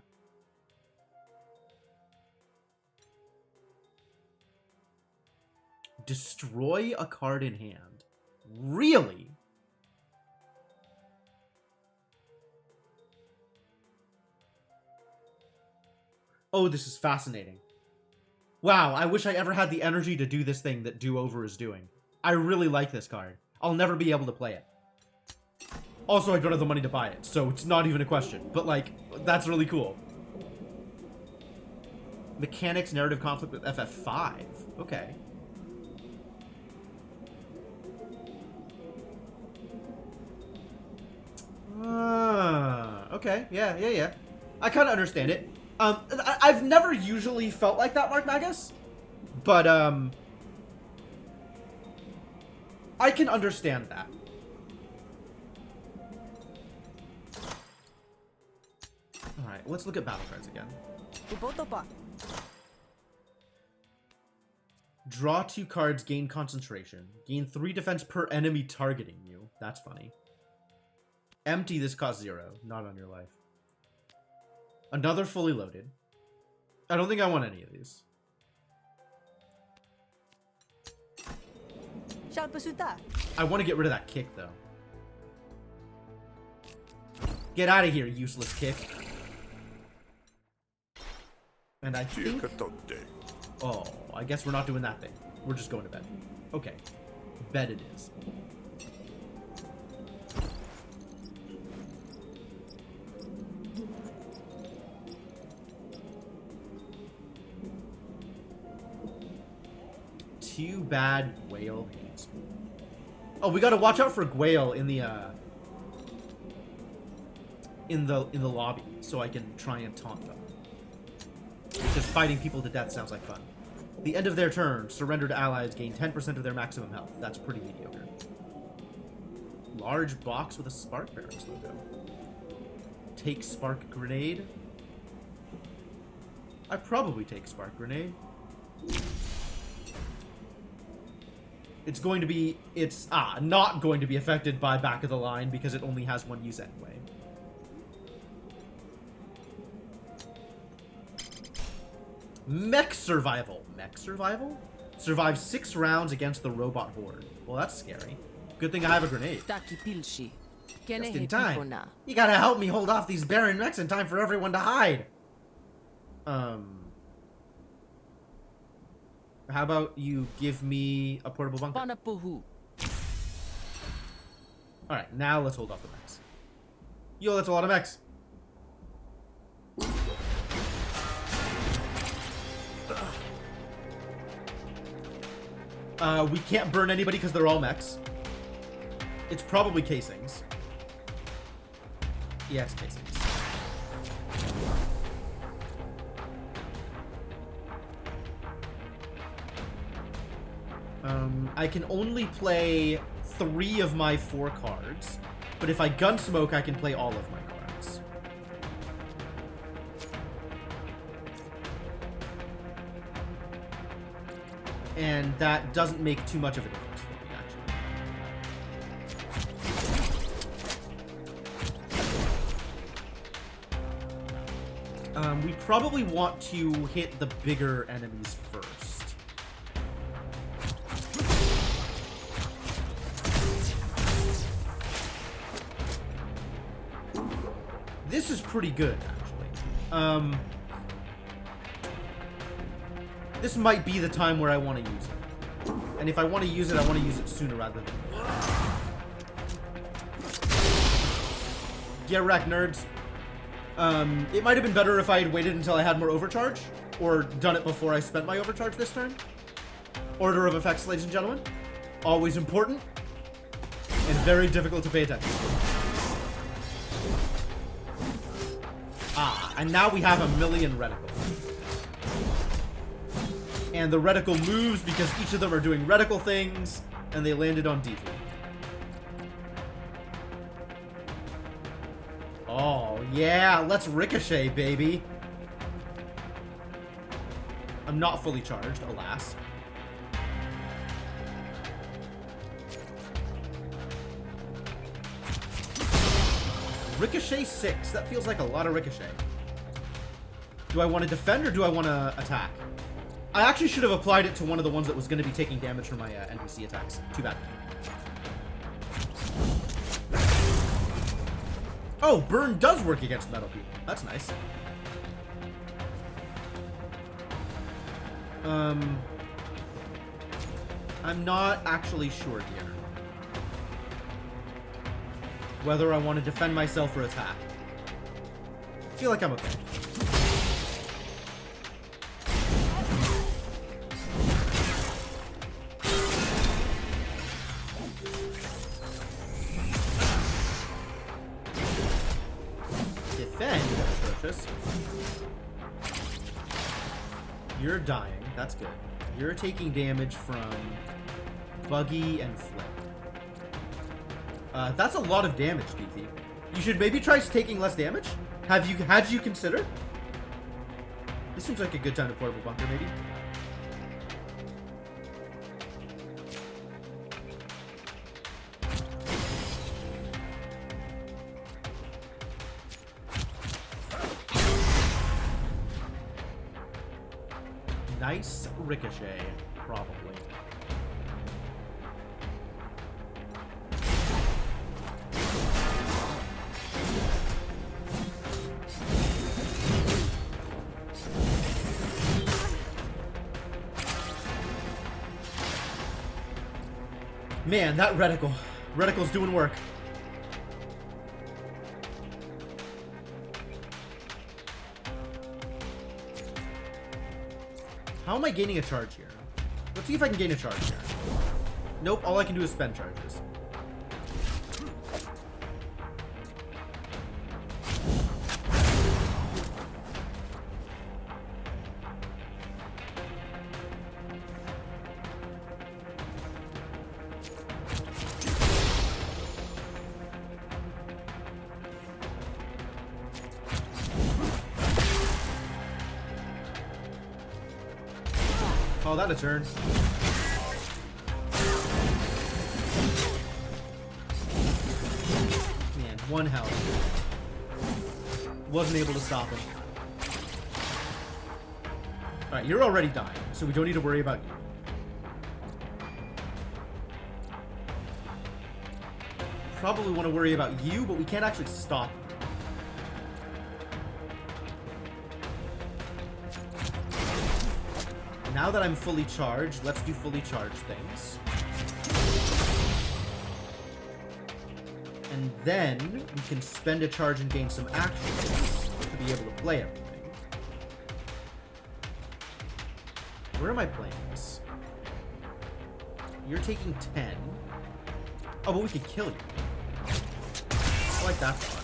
Destroy a card in hand. Really? Oh, this is fascinating. Wow, I wish I ever had the energy to do this thing that Do-Over is doing. I really like this card. I'll never be able to play it. Also, I don't have the money to buy it, so it's not even a question. But, like, that's really cool. Mechanics, narrative conflict with FF5. Okay. Okay. Yeah. I kind of understand it. I've never usually felt like that, Mark Magus. But, I can understand that. Alright, let's look at battle cards again. Draw 2 cards, gain concentration. Gain 3 defense per enemy targeting you. That's funny. Empty, this costs 0. Not on your life. Another fully loaded. I don't think I want any of these. I want to get rid of that kick, though. Get out of here, useless kick. And I think... Tiekatote. Oh, I guess we're not doing that thing. We're just going to bed. Okay. Bed it is. Too bad Gwail hates me. Oh, we gotta watch out for Gwail in the lobby, so I can try and taunt them. Because fighting people to death sounds like fun. The end of their turn, surrendered allies gain 10% of their maximum health. That's pretty mediocre. Large box with a Spark Barracks logo. Take Spark Grenade. I probably take Spark Grenade. It's going to be... It's not going to be affected by back of the line because it only has one use anyway. Mech Survival. Mech Survival? Survive 6 rounds against the robot horde. Well, that's scary. Good thing I have a grenade. Just in time. You gotta help me hold off these barren mechs in time for everyone to hide. How about you give me a portable bunker? Alright, now let's hold off the mechs. Yo, that's a lot of mechs. We can't burn anybody because they're all mechs. It's probably casings. Yeah, it's casings. I can only play 3 of my 4 cards, but if I gunsmoke, I can play all of my cards. And that doesn't make too much of a difference for me, actually. We probably want to hit the bigger enemies first. This is pretty good, actually. This might be the time where I want to use it. And if I want to use it, I want to use it sooner rather than later. Get wrecked, nerds. It might have been better if I had waited until I had more overcharge, or done it before I spent my overcharge this turn. Order of effects, ladies and gentlemen. Always important, and very difficult to pay attention to. And now we have a million reticles. And the reticle moves because each of them are doing reticle things, and they landed on DV. Oh, yeah, let's ricochet, baby. I'm not fully charged, alas. Ricochet 6. That feels like a lot of ricochet. Do I want to defend or do I want to attack? I actually should have applied it to one of the ones that was going to be taking damage from my NPC attacks. Too bad. Oh, burn does work against metal people. That's nice. I'm not actually sure here whether I want to defend myself or attack. I feel like I'm okay. Defend, atrocious. You're dying. That's good. You're taking damage from Buggy and Flip. That's a lot of damage, DT. You should maybe try taking less damage? Had you considered? This seems like a good time to portable bunker, maybe. Nice ricochet, probably. Man, that reticle. Reticle's doing work. How am I gaining a charge here? Let's see if I can gain a charge here. Nope, all I can do is spend charges. Call that a turn. Man, one health. Wasn't able to stop him. Alright, you're already dying, so we don't need to worry about you. Probably want to worry about you, but we can't actually stop him. Now that I'm fully charged, let's do fully charged things. And then we can spend a charge and gain some actions to be able to play everything. Where am I playing this? You're taking 10. Oh, but we could kill you. I like that thought.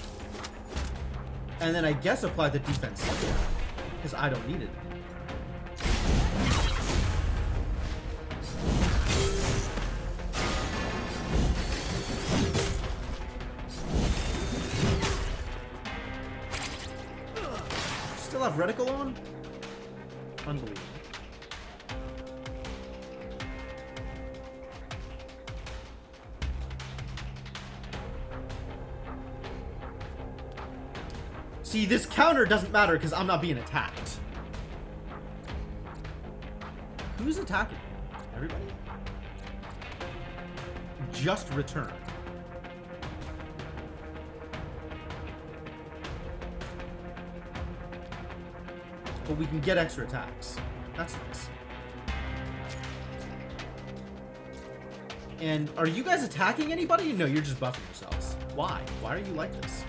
And then I guess apply the defense here, because I don't need it. Still have reticle on? Unbelievable. See, this counter doesn't matter because I'm not being attacked. Who's attacking? Everybody? Just return. But we can get extra attacks. That's nice. And are you guys attacking anybody? No, you're just buffing yourselves. Why? Why are you like this?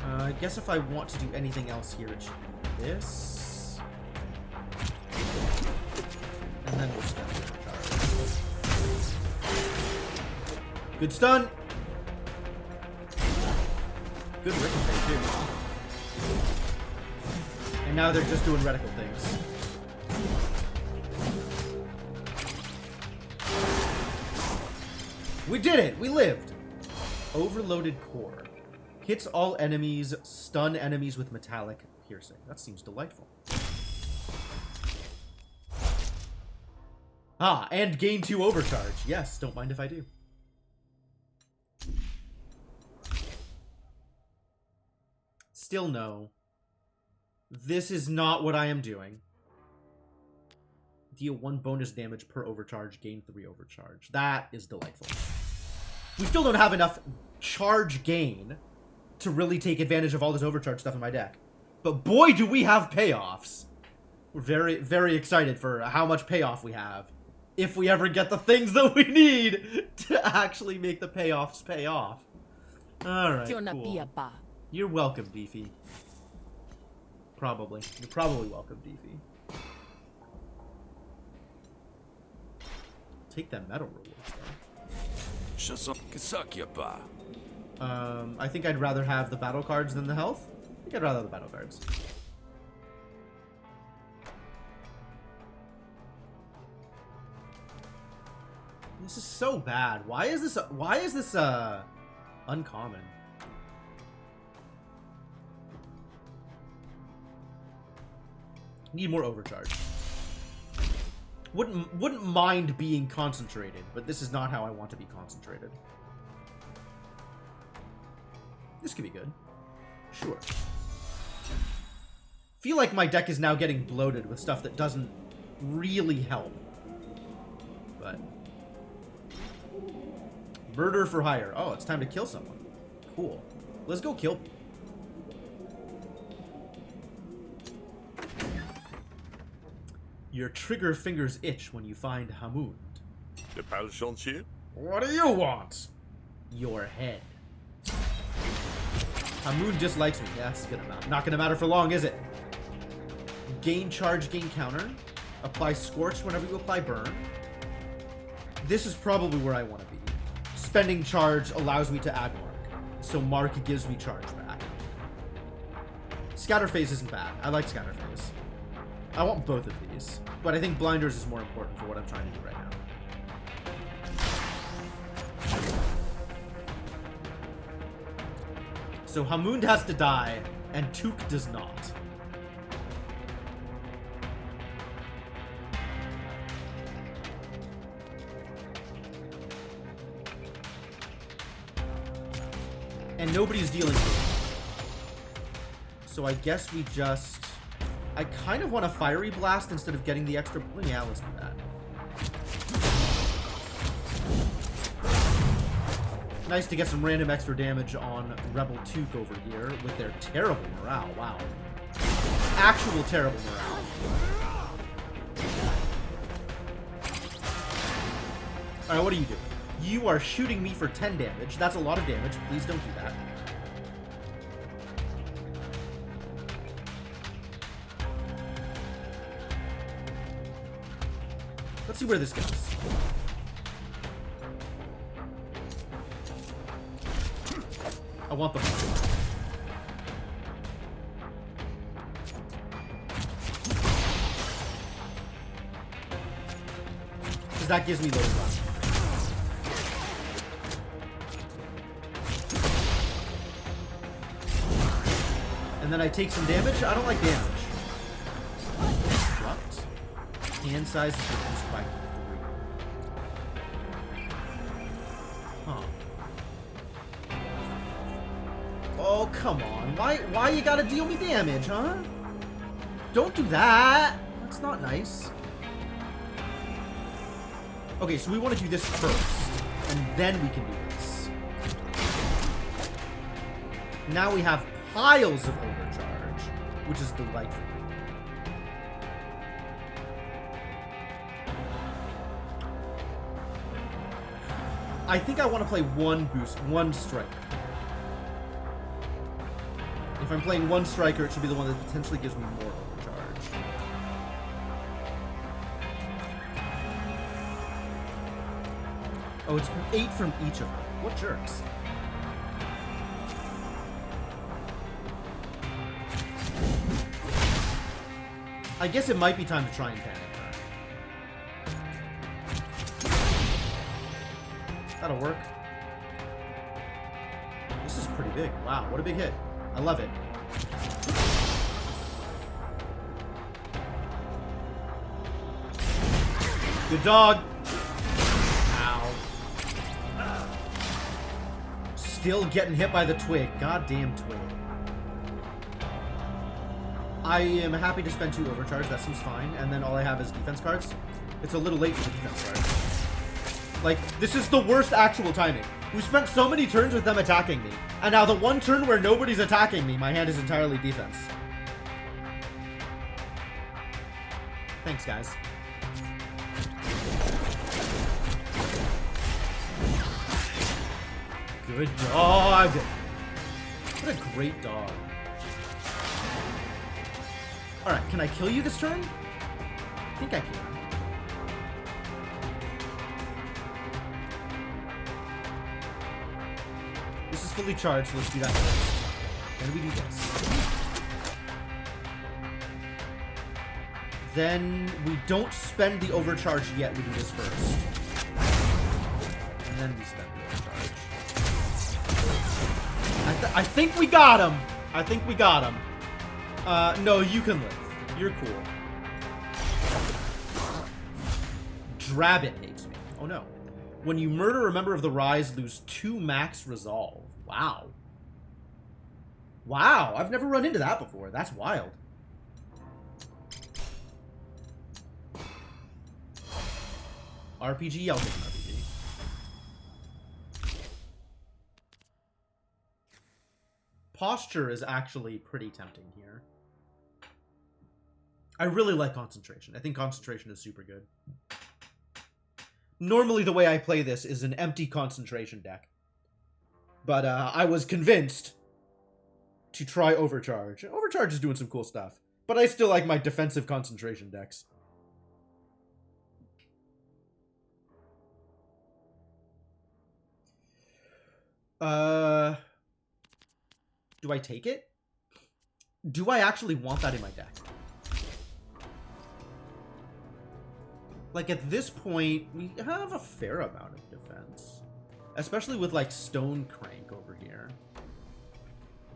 I guess if I want to do anything else here, it should be this. And then we'll spend it. Good stun. Good ricochet too. And now they're just doing reticle things. We did it! We lived! Overloaded core. Hits all enemies, stun enemies with metallic piercing. That seems delightful. Ah, and gain 2 overcharge. Yes, don't mind if I do. Still no. This is not what I am doing. Deal 1 bonus damage per overcharge, gain 3 overcharge. That is delightful. We still don't have enough charge gain to really take advantage of all this overcharge stuff in my deck. But boy, do we have payoffs. We're very, very excited for how much payoff we have. If we ever get the things that we need to actually make the payoffs pay off. Alright, cool. You're welcome, Beefy. Probably. You're probably welcome, Beefy. Take that medal rewards, though. I think I'd rather have the battle cards than the health. I think I'd rather have the battle cards. This is so bad. Why is this uncommon? Need more overcharge. Wouldn't mind being concentrated, but this is not how I want to be concentrated. This could be good. Sure. Feel like my deck is now getting bloated with stuff that doesn't really help. But murder for hire. Oh, it's time to kill someone. Cool. Let's go kill people. Your trigger fingers itch when you find Hamund. Je parles chantier? What do you want? Your head. Hamund dislikes me. Yeah, that's gonna matter. Not gonna matter for long, is it? Gain charge, gain counter. Apply scorch whenever you apply burn. This is probably where I want to be. Spending charge allows me to add mark. So mark gives me charge back. Scatter phase isn't bad. I like scatter phase. I want both of these. But I think blinders is more important for what I'm trying to do right now. So Hamund has to die, and Took does not. And nobody's dealing with it. So I guess we just... I kind of want a Fiery Blast instead of getting the extra... Yeah, let's do that. Nice to get some random extra damage on Rebel Took over here with their terrible morale. Wow. Actual terrible morale. Alright, what are you doing? You are shooting me for 10 damage. That's a lot of damage. Please don't do that. Let's see where this goes. I want the money. Because that gives me low blast. And then I take some damage. I don't like damage. Disrupt. Hand size is reduced by 3. Huh. Oh, come on. Why you gotta deal me damage, huh? Don't do that. That's not nice. Okay, so we want to do this first. And then we can do this. Now we have piles of overcharge, which is delightful. I think I want to play one boost, one striker. If I'm playing one striker, it should be the one that potentially gives me more overcharge. Oh, it's 8 from each of them. What jerks. I guess it might be time to try and panic her. That'll work. This is pretty big. Wow, what a big hit. I love it. Good dog. Ow. Still getting hit by the twig. Goddamn twig. I am happy to spend 2 overcharge. That seems fine. And then all I have is defense cards. It's a little late for the defense cards. Like, this is the worst actual timing. We spent so many turns with them attacking me. And now the one turn where nobody's attacking me, my hand is entirely defense. Thanks, guys. Good dog. What a great dog. Alright, can I kill you this turn? I think I can. This is fully charged, so let's do that first. Then we do this. Then we don't spend the overcharge yet, we do this first. And then we spend the overcharge. I think we got him! I think we got him. No, you can live. You're cool. Drabbit hates me. Oh no. When you murder a member of the Rise, lose 2 max resolve. Wow. Wow, I've never run into that before. That's wild. RPG? I'll take an RPG. Posture is actually pretty tempting here. I really like concentration. I think concentration is super good. Normally the way I play this is an empty concentration deck. But I was convinced to try Overcharge. Overcharge is doing some cool stuff. But I still like my defensive concentration decks. Do I take it? Do I actually want that in my deck? Like, at this point, we have a fair amount of defense. Especially with, like, Stone Crank over here.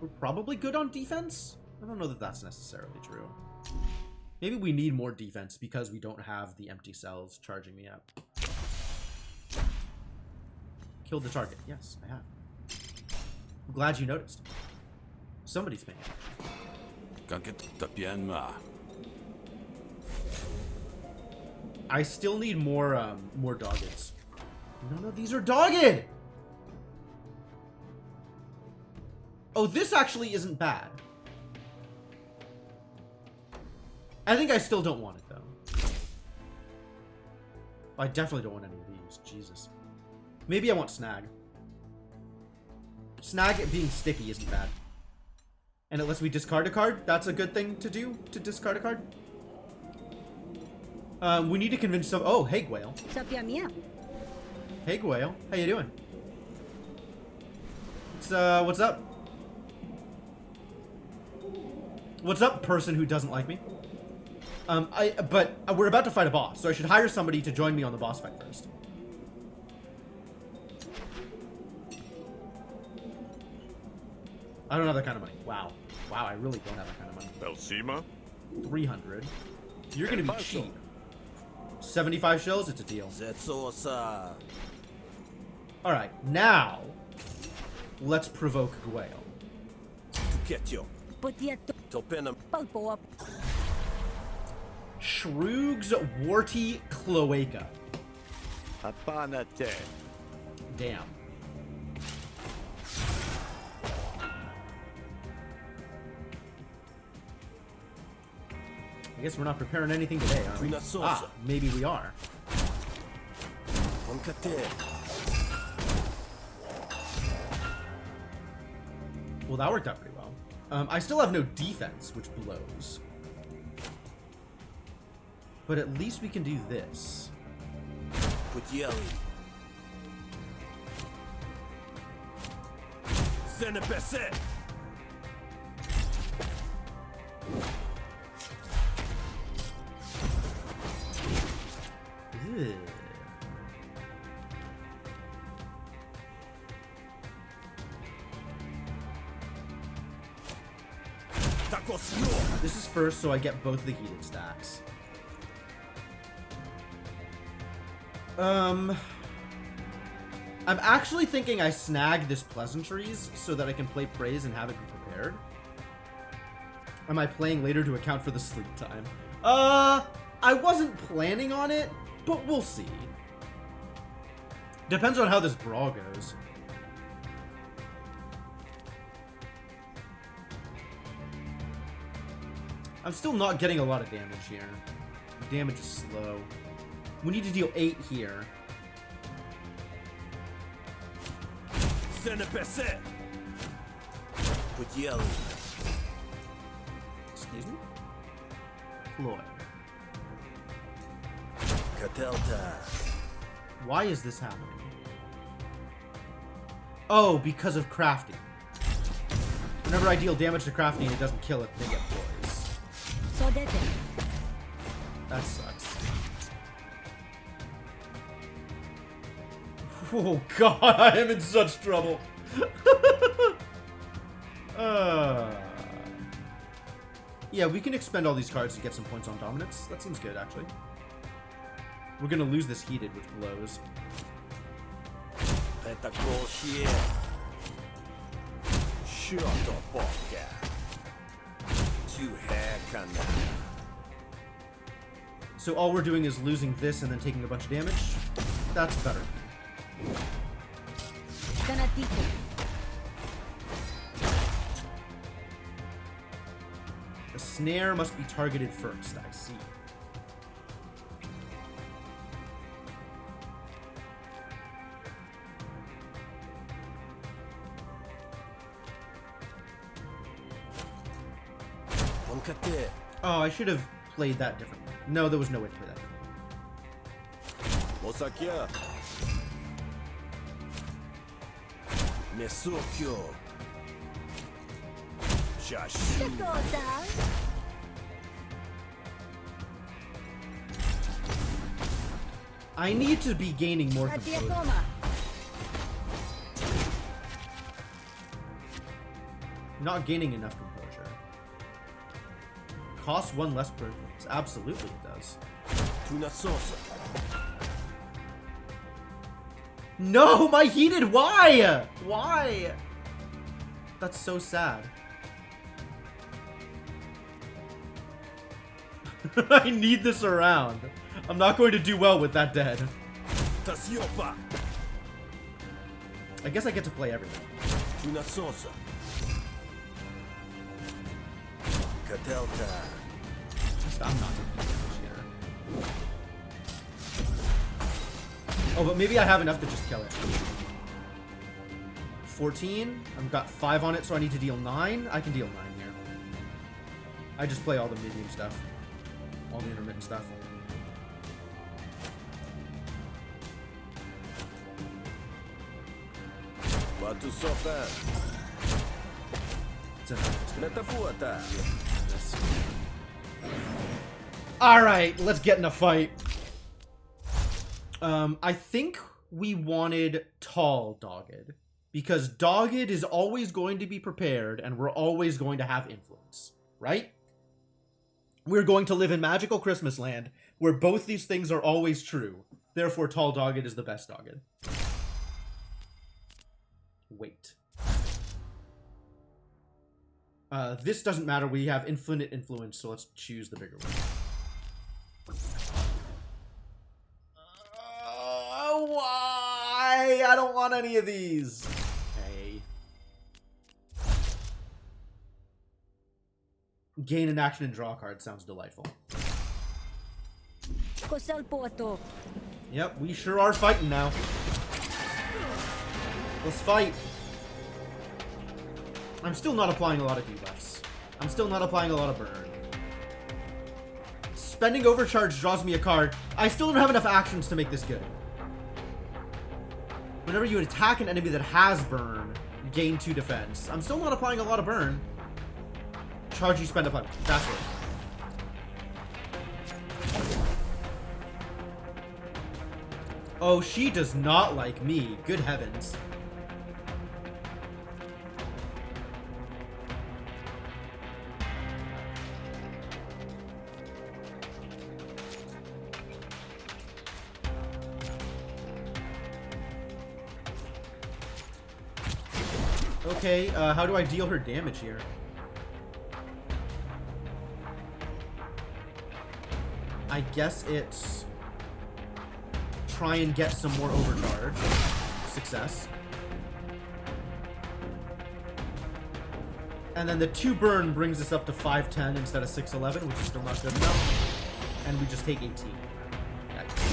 We're probably good on defense? I don't know that that's necessarily true. Maybe we need more defense because we don't have the empty cells charging me up. Killed the target. Yes, I have. I'm glad you noticed. Somebody's paying attention. I still need more doggeds. No, these are dogged! Oh, this actually isn't bad. I think I still don't want it, though. I definitely don't want any of these. Jesus. Maybe I want Snag. Snag being sticky isn't bad. And it lets me discard a card. That's a good thing to do, to discard a card. We need to convince some... Oh, hey, Gwail. Hey, Gwail. How you doing? What's up? What's up, person who doesn't like me? But we're about to fight a boss, so I should hire somebody to join me on the boss fight first. I don't have that kind of money. Wow. Wow, I really don't have that kind of money. Belsima? 300. You're gonna be cheap. 75 shells, it's a deal. Alright, now let's provoke Gwail. Shroog's Warty Cloaca. Damn. I guess we're not preparing anything today, are we? Ah, maybe we are. Well, that worked out pretty well. I still have no defense, which blows. But at least we can do this. Ew. This is first, so I get both the heated stacks. I'm actually thinking I snag this Pleasantries so that I can play Praise and have it be prepared. Am I playing later to account for the sleep time? I wasn't planning on it, but we'll see. Depends on how this brawl goes. I'm still not getting a lot of damage here. The damage is slow. We need to deal 8 here. Excuse me? Floyd. Why is this happening? Oh, because of crafting. Whenever I deal damage to crafting and it doesn't kill it, they get poise. That sucks. Oh god, I am in such trouble. Yeah, we can expend all these cards to get some points on dominance. That seems good, actually. We're gonna lose this heated, which blows. So all we're doing is losing this and then taking a bunch of damage. That's better. The snare must be targeted first. I see. Oh, I should have played that differently. No, there was no way to play that differently. Mosakia. Mesukyo. Shashu. I need to be gaining more composure. Not gaining enough composure. Costs 1 less per influence. Absolutely it does. Tuna sauce. No, my heated. Why? Why? That's so sad. I need this around. I'm not going to do well with that dead. Tasiopa. I guess I get to play everything. Tuna sauce. Katelka. I'm not taking damage here. Oh, but maybe I have enough to just kill it. 14. I've got 5 on it, so I need to deal 9. I can deal 9 here. I just play all the medium stuff. All the intermittent stuff. Batu sofa. It's enough. Metapuata. Alright, let's get in a fight. I think we wanted tall Dogged. Because Dogged is always going to be prepared, and we're always going to have influence. Right? We're going to live in magical Christmas land, where both these things are always true. Therefore, tall Dogged is the best Dogged. Wait. This doesn't matter. We have infinite influence, so let's choose the bigger one. Why? I don't want any of these. Okay. Gain an action and draw a card sounds delightful. Yep, we sure are fighting now. Let's fight. I'm still not applying a lot of debuffs. I'm still not applying a lot of burn. Spending overcharge draws me a card. I still don't have enough actions to make this good. Whenever you attack an enemy that has burn, gain 2 defense. I'm still not applying a lot of burn. Charge you spend a punch. That's it. Oh, she does not like me. Good heavens. Okay, how do I deal her damage here? I guess it's try and get some more overcharge. Success. And then the 2 burn brings us up to 510 instead of 611, which is still not good enough. And we just take 18. Yikes.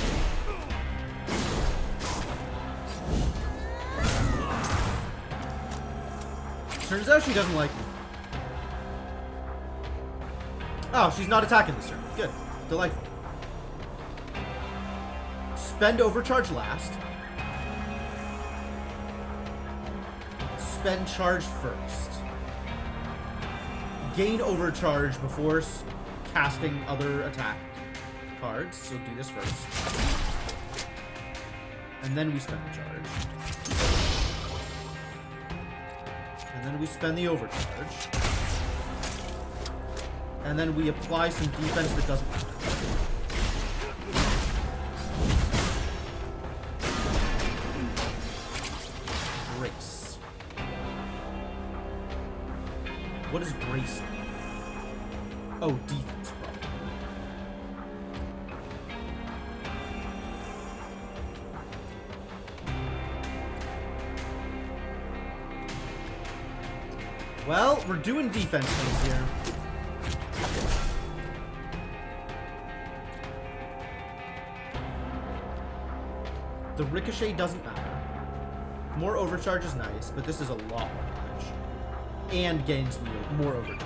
Turns out she doesn't like me. Oh, she's not attacking this turn. Good. Delightful. Spend overcharge last. Spend charge first. Gain overcharge before casting other attack cards. So do this first. And then we spend the charge. And then we spend the overcharge. And then we apply some defense that doesn't matter. Brace. What is brace? Oh, defense problem. Well, we're doing defense things here. The ricochet doesn't matter. More overcharge is nice, but this is a lot more damage. And gains more overcharge.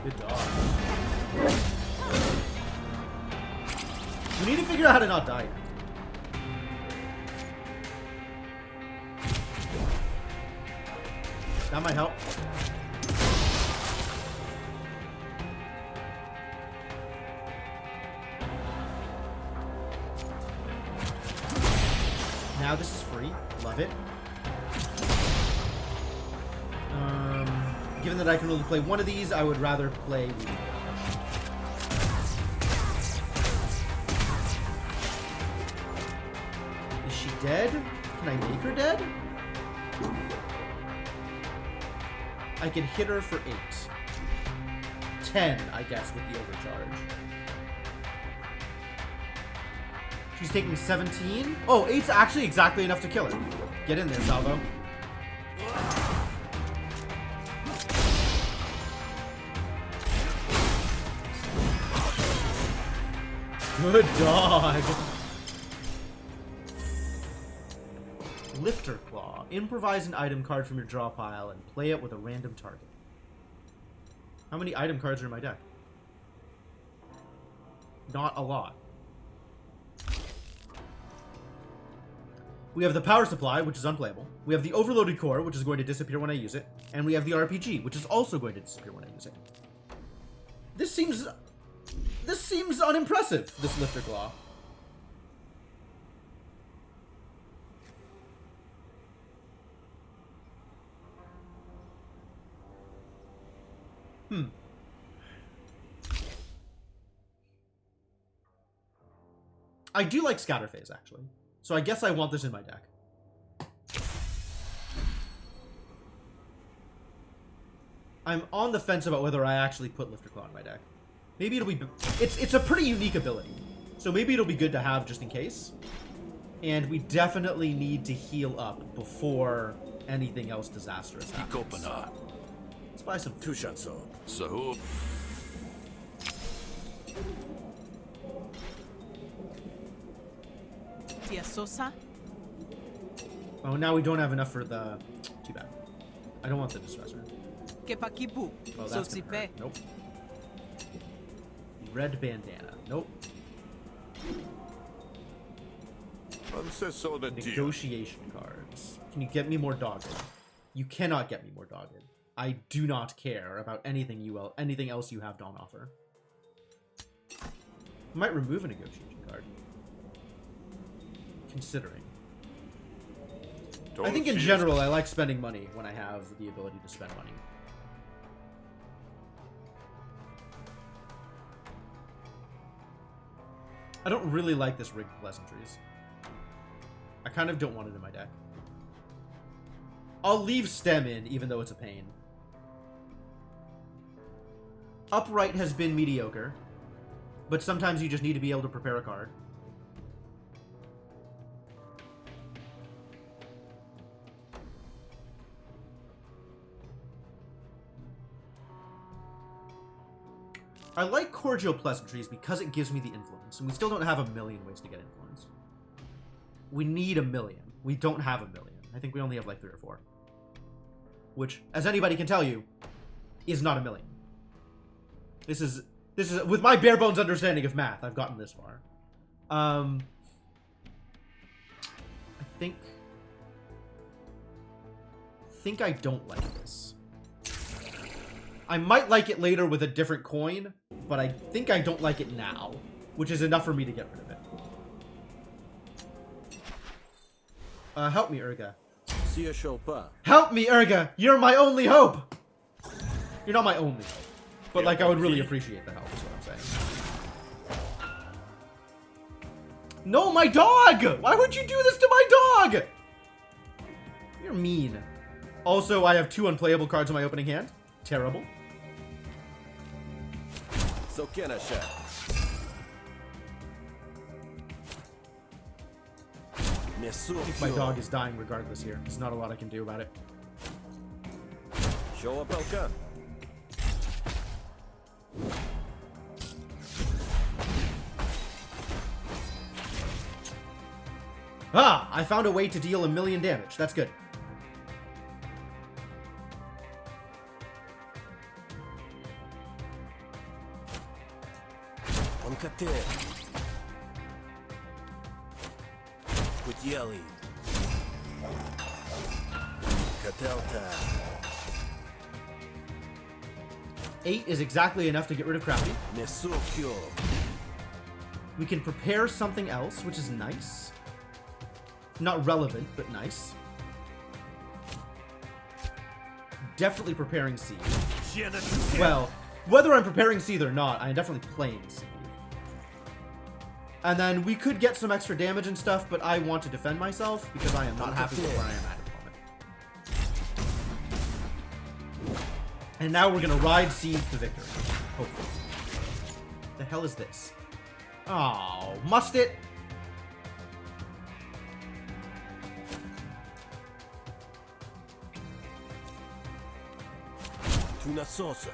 Good dog. We need to figure out how to not die here. That might help. Now this is free. Love it. Given that I can only play one of these, I would rather play Weaving Barrage. Is she dead? Can I make her dead? I can hit her for 8. 10, I guess, with the overcharge. She's taking 17? Oh, 8's actually exactly enough to kill her. Get in there, Salvo. Good dog. Lifter Claw. Improvise an item card from your draw pile and play it with a random target. How many item cards are in my deck? Not a lot. We have the Power Supply, which is unplayable. We have the Overloaded Core, which is going to disappear when I use it. And we have the RPG, which is also going to disappear when I use it. This seems unimpressive, this Lifter Claw. I do like Scatterphase, actually. So I guess I want this in my deck. I'm on the fence about whether I actually put Lifter Claw in my deck. Maybe it'll be... It's a pretty unique ability. So maybe it'll be good to have just in case. And we definitely need to heal up before anything else disastrous happens. Let's buy some... Tushanso. Sahur. Tia Sosa. Oh, now we don't have enough for the... Too bad. I don't want the Distressor. Kepakipu. Oh, that's gonna hurt. Nope. Red Bandana. Nope. Negotiation cards. Can you get me more dogged? You cannot get me more dogged. I do not care about anything else you have on offer. I might remove a negotiation card. Considering. I think in general I like spending money when I have the ability to spend money. I don't really like this Rigged Pleasantries. I kind of don't want it in my deck. I'll leave Stem in, even though it's a pain. Upright has been mediocre, but sometimes you just need to be able to prepare a card. I like Cordial Pleasantries because it gives me the influence, and we still don't have a million ways to get influence. We need a million. We don't have a million. I think we only have like 3 or 4. Which, as anybody can tell you, is not a million. This is with my bare bones understanding of math, I've gotten this far. I think I don't like this. I might like it later with a different coin, but I think I don't like it now, which is enough for me to get rid of it. Help me, Urga. Help me, Urga! You're my only hope! You're not my only hope. But, like, I would really appreciate the help, is what I'm saying. No, my dog! Why would you do this to my dog? You're mean. Also, I have 2 unplayable cards in my opening hand. Terrible. So can I share? I think my dog is dying regardless here. There's not a lot I can do about it. Show up, Elka. Ah, I found a way to deal 1,000,000 damage. That's good. On kate. Kutieli. Katelta. 8 is exactly enough to get rid of Crafty. Nesokyo. We can prepare something else, which is nice. Not relevant, but nice. Definitely preparing Seed. Well, whether I'm preparing Seed or not, I'm definitely playing Seed. And then we could get some extra damage and stuff, but I want to defend myself because I am not happy with where I am at the moment. And now we're going to ride Seed to victory. Hopefully. The hell is this? Oh, must it? Tuna sauce.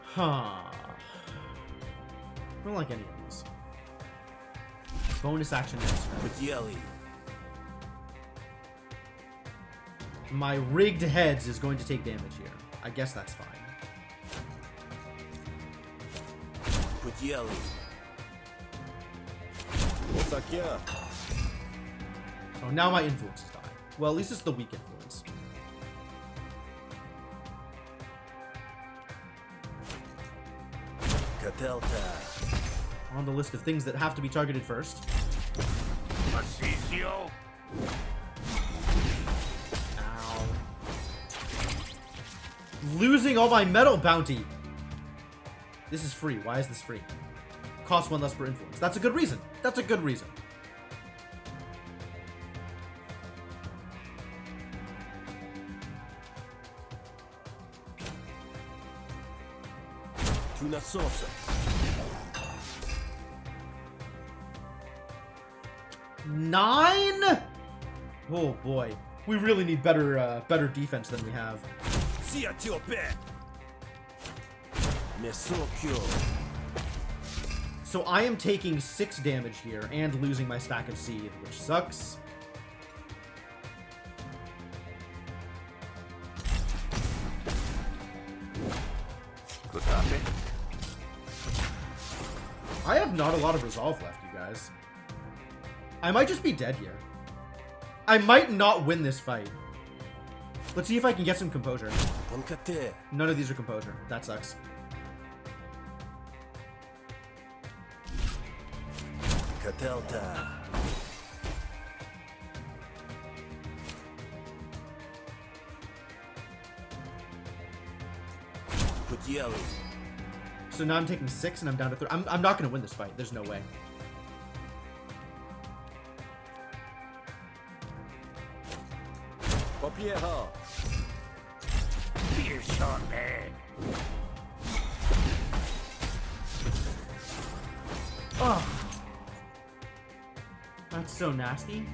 Huh. I don't like any of these. Bonus action next round. Kutieli. My rigged heads is going to take damage here. I guess that's fine. Kutieli. Osakya. Oh, now my influence is dying. Well, at least it's the weak influence. Katelta. On the list of things that have to be targeted first. Macicio. Ow. Losing all my metal bounty. This is free. Why is this free? Costs 1 less per influence. That's a good reason. That's a good reason. Tuna sauce. 9? Oh boy. We really need better better defense than we have. Siatiope. Nesokyo. So I am taking 6 damage here and losing my stack of seed, which sucks. Good copy. I have not a lot of resolve left, you guys. I might just be dead here. I might not win this fight. Let's see if I can get some composure. On kate. None of these are composure. That sucks. Katelta. Kutieli. So now I'm taking 6 and I'm down to 3. I'm not going to win this fight. There's no way. Papieha. Be a short man. Oh. That's so nasty.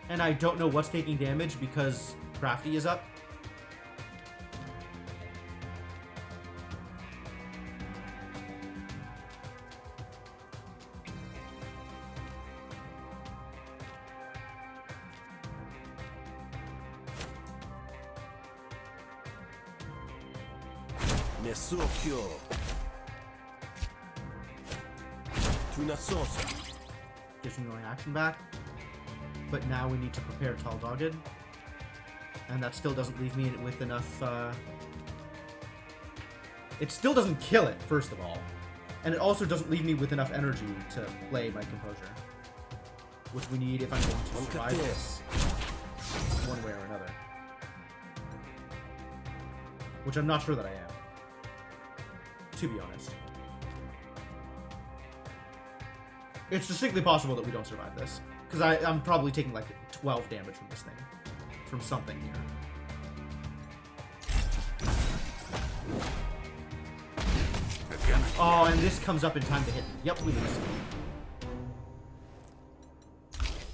And I don't know what's taking damage because Crafty is up. Nesokyo. Tuna sauce. Gives me my action back. But now we need to prepare Tall Dogged. And that still doesn't leave me with enough, It still doesn't kill it, first of all. And it also doesn't leave me with enough energy to play my composure. Which we need if I'm going to survive this. One way or another. Which I'm not sure that I am. To be honest. It's distinctly possible that we don't survive this. Because I'm probably taking like 12 damage from this thing. From something here. Oh, and this comes up in time to hit me. Yep, we lose.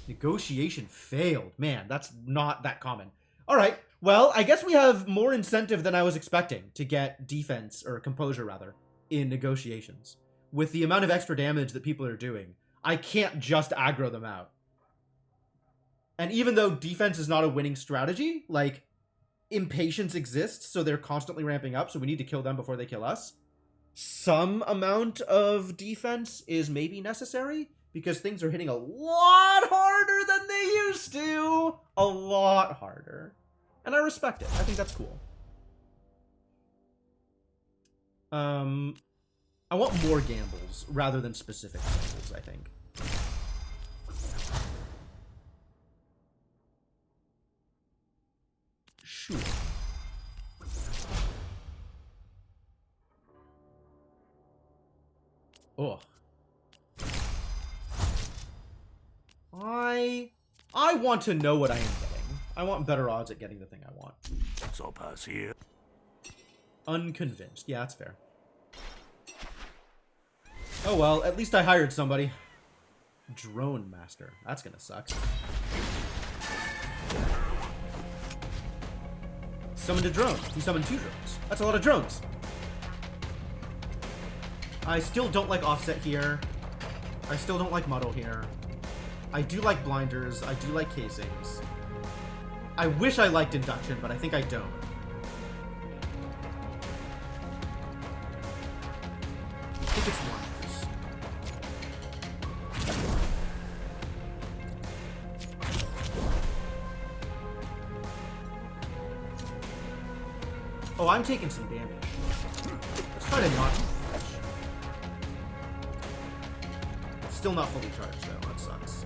Negotiation failed. Man, that's not that common. Alright, well, I guess we have more incentive than I was expecting to get defense, or composure rather, in negotiations. With the amount of extra damage that people are doing, I can't just aggro them out. And even though defense is not a winning strategy, like, impatience exists, so they're constantly ramping up, so we need to kill them before they kill us. Some amount of defense is maybe necessary, because things are hitting a lot harder than they used to. A lot harder. And I respect it. I think that's cool. I want more gambles rather than specific gambles, I think. Sure. Oh. I want to know what I am getting. I want better odds at getting the thing I want. So pass here. Unconvinced. Yeah, that's fair. Oh well, at least I hired somebody. Drone master. That's gonna suck. Summoned a drone. He summoned 2 drones. That's a lot of drones. I still don't like offset here. I still don't like muddle here. I do like blinders. I do like casings. I wish I liked induction, but I think I don't. I think it's blinders. Oh, I'm taking some damage. Let's try to not fetch. Still not fully charged, though. That sucks.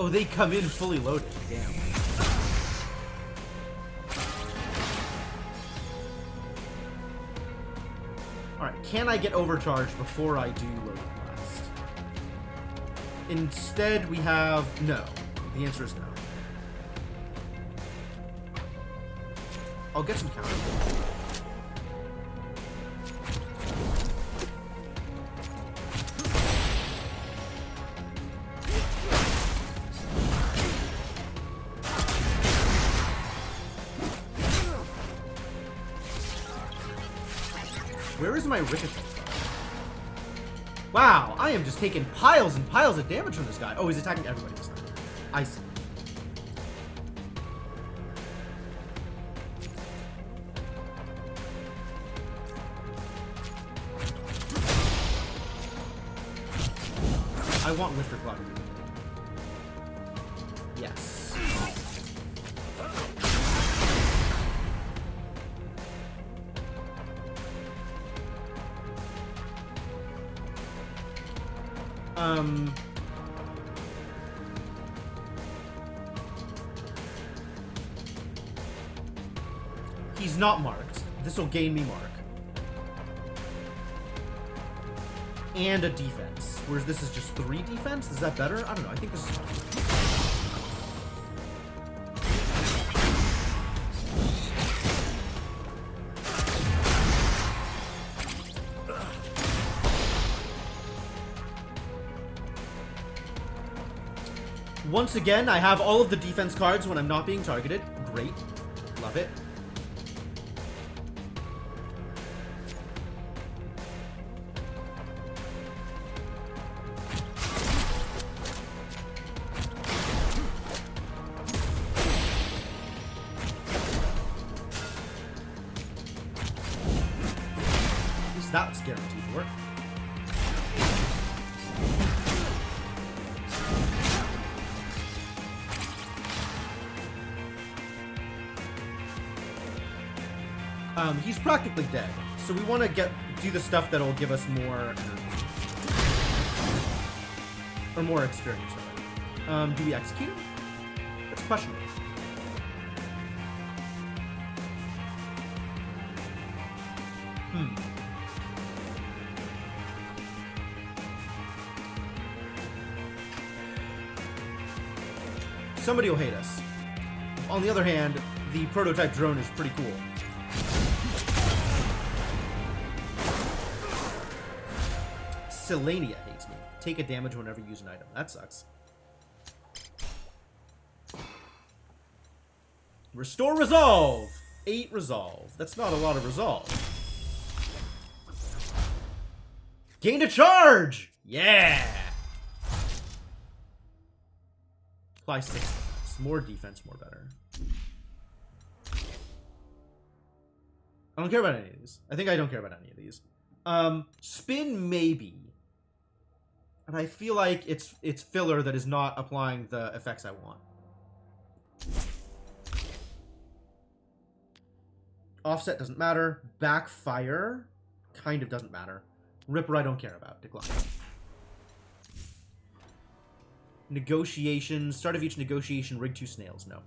Oh, they come in fully loaded. Damn. Alright, can I get overcharged before I do load blast? Instead, we have no. The answer is no. I'll get some counter. Where is my ricochet from? Wow, I am just taking piles and piles of damage from this guy. Oh, he's attacking everybody this time. I see. I want Lifter Cloud. Yes. He's not marked. This will gain me mark. And a defense. Whereas this is just 3 defense? Is that better? I don't know. I think this is fine. Once again, I have all of the defense cards when I'm not being targeted. Great. Love it. At least that's guaranteed to work. He's practically dead, so we want to do the stuff that'll give us more energy. Or more experience, rather. Do we execute him? That's questionable. Somebody will hate us. On the other hand, the prototype drone is pretty cool. Selenia hates me. Take a damage whenever you use an item. That sucks. Restore resolve. 8 resolve. That's not a lot of resolve. Gain a charge. Yeah. Apply 6 defense. More defense, more better. I don't care about any of these. I think I don't care about any of these. Spin maybe. And I feel like it's filler that is not applying the effects I want. Offset doesn't matter. Backfire kind of doesn't matter. Ripper I don't care about. Decline. Negotiation. Start of each negotiation, rig 2 snails. No.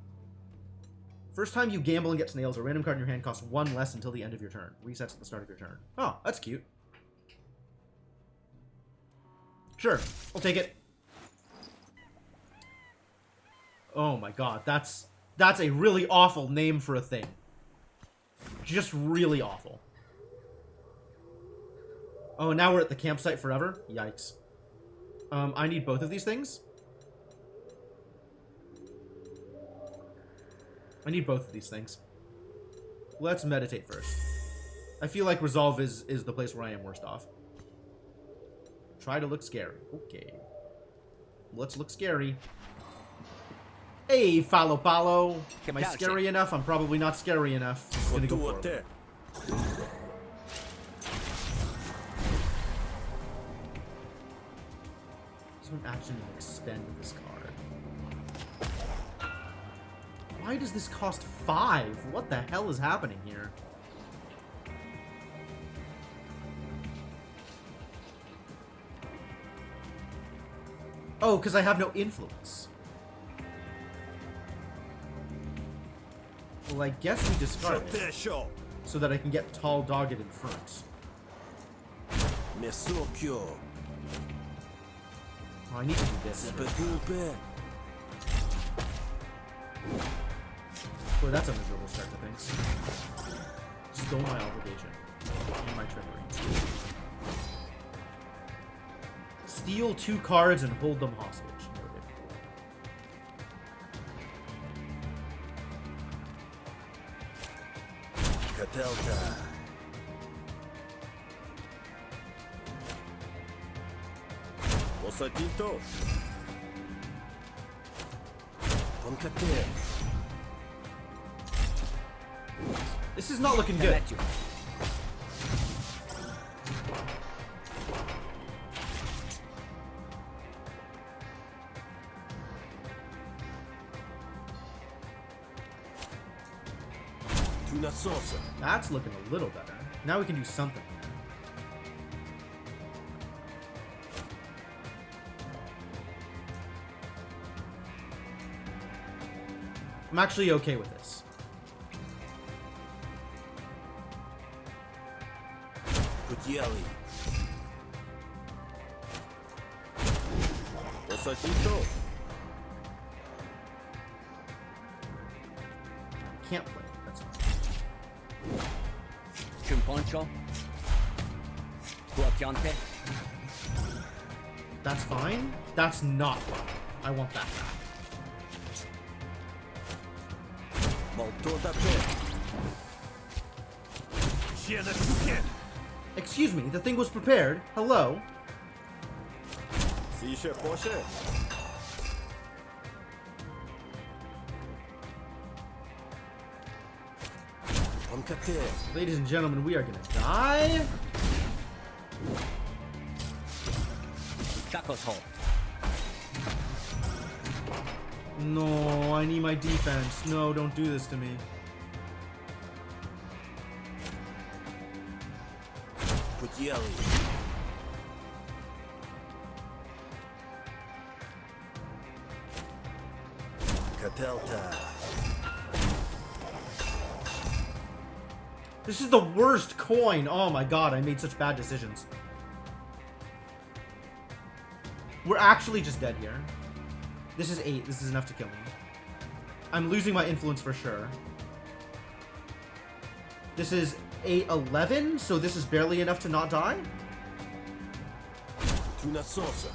First time you gamble and get snails, a random card in your hand costs 1 less until the end of your turn. Resets at the start of your turn. Oh, that's cute. Sure, I'll take it. Oh my god, that's a really awful name for a thing. Just really awful. Oh, now we're at the campsite forever? Yikes. I need both of these things. I need both of these things. Let's meditate first. I feel like resolve is the place where I am worst off. Try to look scary. Okay. Let's look scary. Hey, follow. Am I scary enough? I'm probably not scary enough. Just gonna go forward. There's an action to expend this card. Why does this cost 5? What the hell is happening here? Oh, because I have no influence. Well, I guess we discard it so that I can get tall dogged in front. Oh, I need to do this. Boy, that's a miserable start to things. Stole my obligation. And my trickery. Steal 2 cards and hold them hostage. Catelta. Osadito. Concate. This is not looking good. That's looking a little better. Now we can do something. I'm actually okay with this. Gutielli. Osadito. Can't play. That's fine. Chimpancho. Guapiante. That's fine. That's not fine. I want that back. Excuse me, the thing was prepared. Hello? Ladies and gentlemen, we are gonna die. Shackles hole. No, I need my defense. No, don't do this to me. Gutielli. Catelta. This is the worst coin. Oh my god, I made such bad decisions. We're actually just dead here. This is 8. This is enough to kill me. I'm losing my influence for sure. This is 8, 11, so this is barely enough to not die? Una sosa.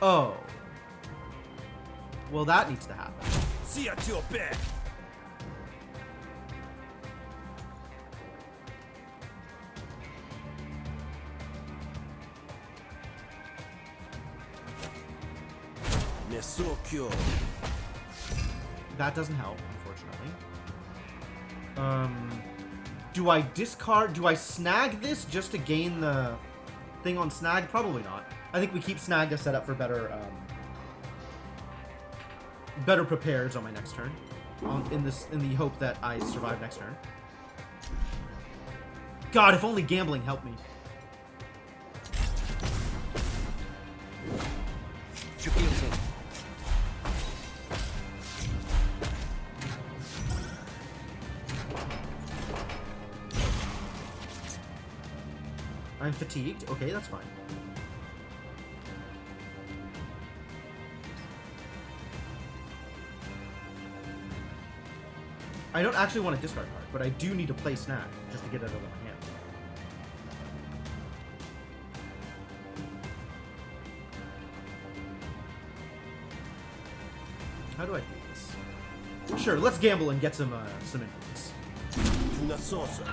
Oh. Well, that needs to happen. See at your back. Nesokyo. That doesn't help, unfortunately. Do I discard? Do I snag this just to gain the thing on snag? Probably not. I think we keep snag to set up for better, better prepares on my next turn. In the hope that I survive next turn. God, if only gambling helped me. I'm fatigued. Okay, that's fine. I don't actually want a discard card, but I do need to play snag just to get it out of my hand. How do I do this? Sure, let's gamble and get some influence. Una sosa.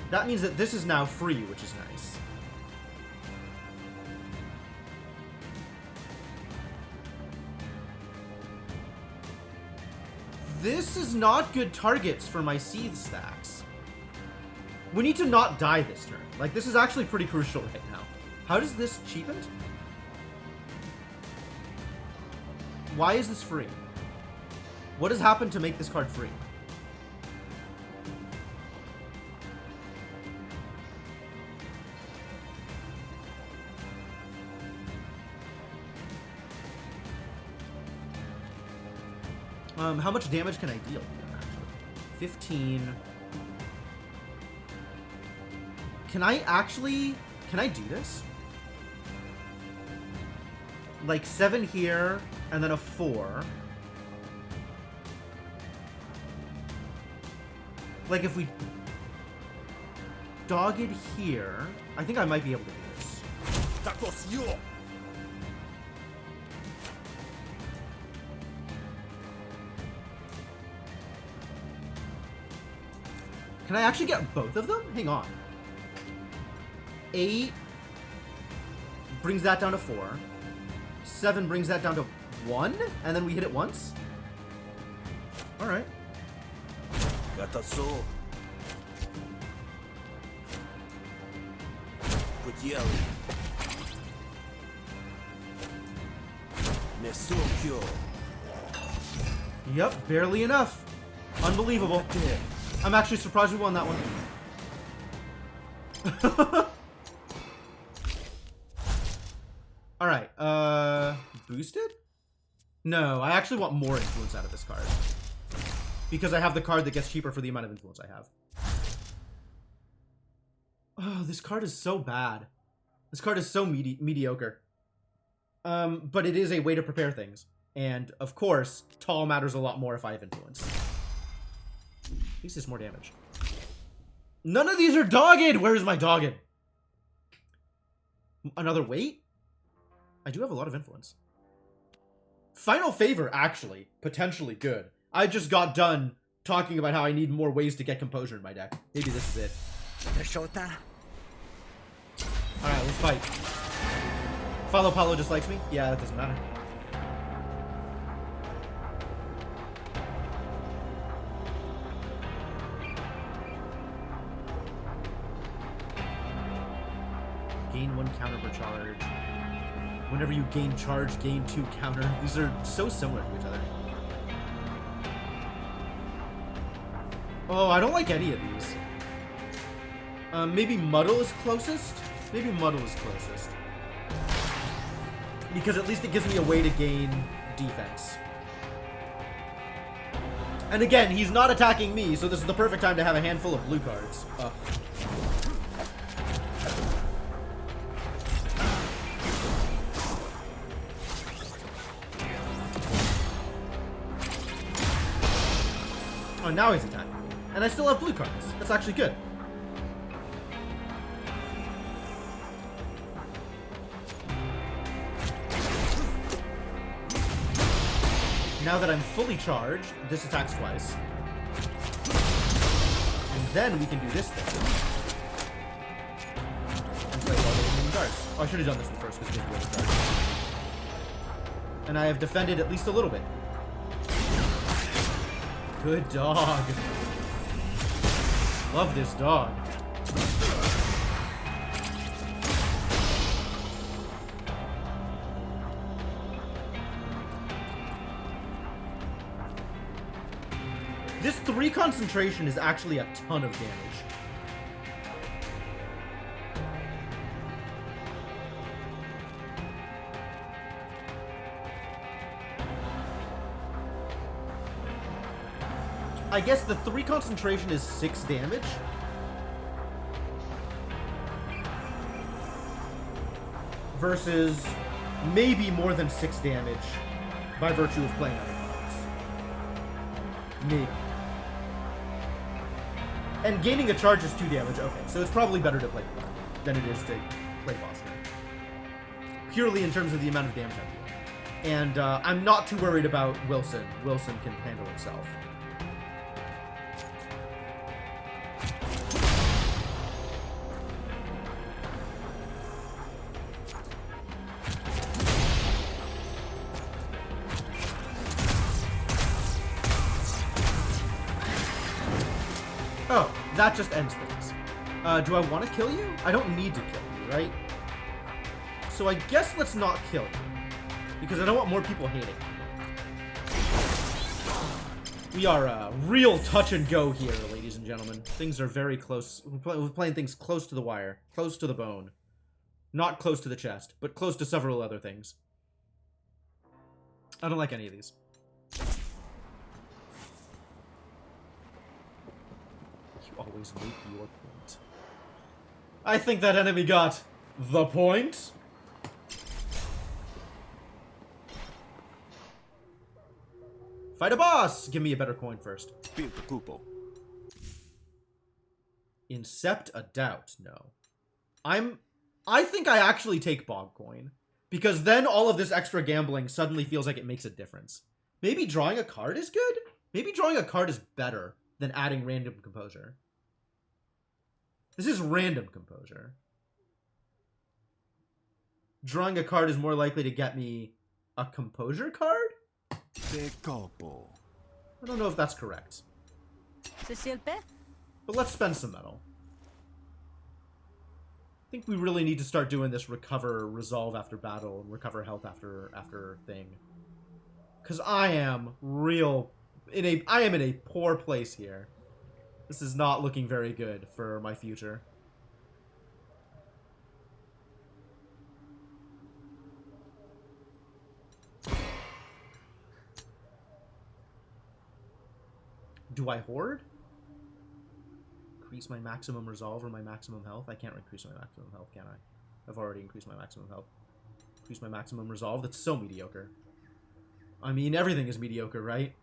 That means that this is now free, which is nice. This is not good targets for my seed stacks. We need to not die this turn. Like, this is actually pretty crucial right now. How does this cheapen? Why is this free? What has happened to make this card free? How much damage can I deal here, actually? 15. Can I do this? Like 7 here, and then a 4. Like if we dog it here, I think I might be able to do this. Tacos yo. Can I actually get both of them? Hang on. 8 brings that down to 4. 7 brings that down to 1, and then we hit it once? Alright. Gataso. Putieli. Nesokyo. Yep, barely enough. Unbelievable. I'm actually surprised we won that one. Alright, boosted? No, I actually want more influence out of this card. Because I have the card that gets cheaper for the amount of influence I have. Oh, this card is so bad. This card is so mediocre. But it is a way to prepare things. And, of course, tall matters a lot more if I have influence. At least it's more damage. None of these are dogged! Where is my dogged? Another weight? I do have a lot of influence. Final favor, actually. Potentially good. I just got done talking about how I need more ways to get composure in my deck. Maybe this is it. Alright, let's fight. Follow Paulo dislikes me? Yeah, that doesn't matter. Gain 1 counter per charge. Whenever you gain charge, gain 2 counter. These are so similar to each other. Oh, I don't like any of these. Maybe Muddle is closest? Maybe Muddle is closest. Because at least it gives me a way to gain defense. And again, he's not attacking me, so this is the perfect time to have a handful of blue cards. Ugh. Oh, now he's attacking me. And I still have blue cards. That's actually good. Now that I'm fully charged, this attacks twice. And then we can do this thing. And play all the remaining cards. Oh, I should have done this one first because it was the cards. And I have defended at least a little bit. Good dog. Love this dog. This 3 concentration is actually a ton of damage. I guess the 3 concentration is 6 damage. Versus maybe more than 6 damage by virtue of playing other cards. Maybe. And gaining a charge is 2 damage. Okay, so it's probably better to play Blood than it is to play Boss Knight. Purely in terms of the amount of damage I'm doing. And I'm not too worried about Wilson. Wilson can handle himself. Oh, that just ends things. Do I want to kill you? I don't need to kill you, right? So I guess let's not kill you. Because I don't want more people hating. We are real touch and go here, ladies and gentlemen. Things are very close. We're playing things close to the wire. Close to the bone. Not close to the chest, but close to several other things. I don't like any of these. Always make your point. I think that enemy got the point. Fight a boss! Give me a better coin first. Incept a doubt. No. I think I actually take Bog Coin. Because then all of this extra gambling suddenly feels like it makes a difference. Maybe drawing a card is good? Maybe drawing a card is better than adding random composure. This is random composure. Drawing a card is more likely to get me a composure card? I don't know if that's correct. But let's spend some metal. I think we really need to start doing this recover, resolve after battle, and recover health after thing. Because I am in a poor place here. This is not looking very good for my future. Do I hoard? Increase my maximum resolve or my maximum health? I can't increase my maximum health, can I? I've already increased my maximum health. Increase my maximum resolve? That's so mediocre. I mean, everything is mediocre, right?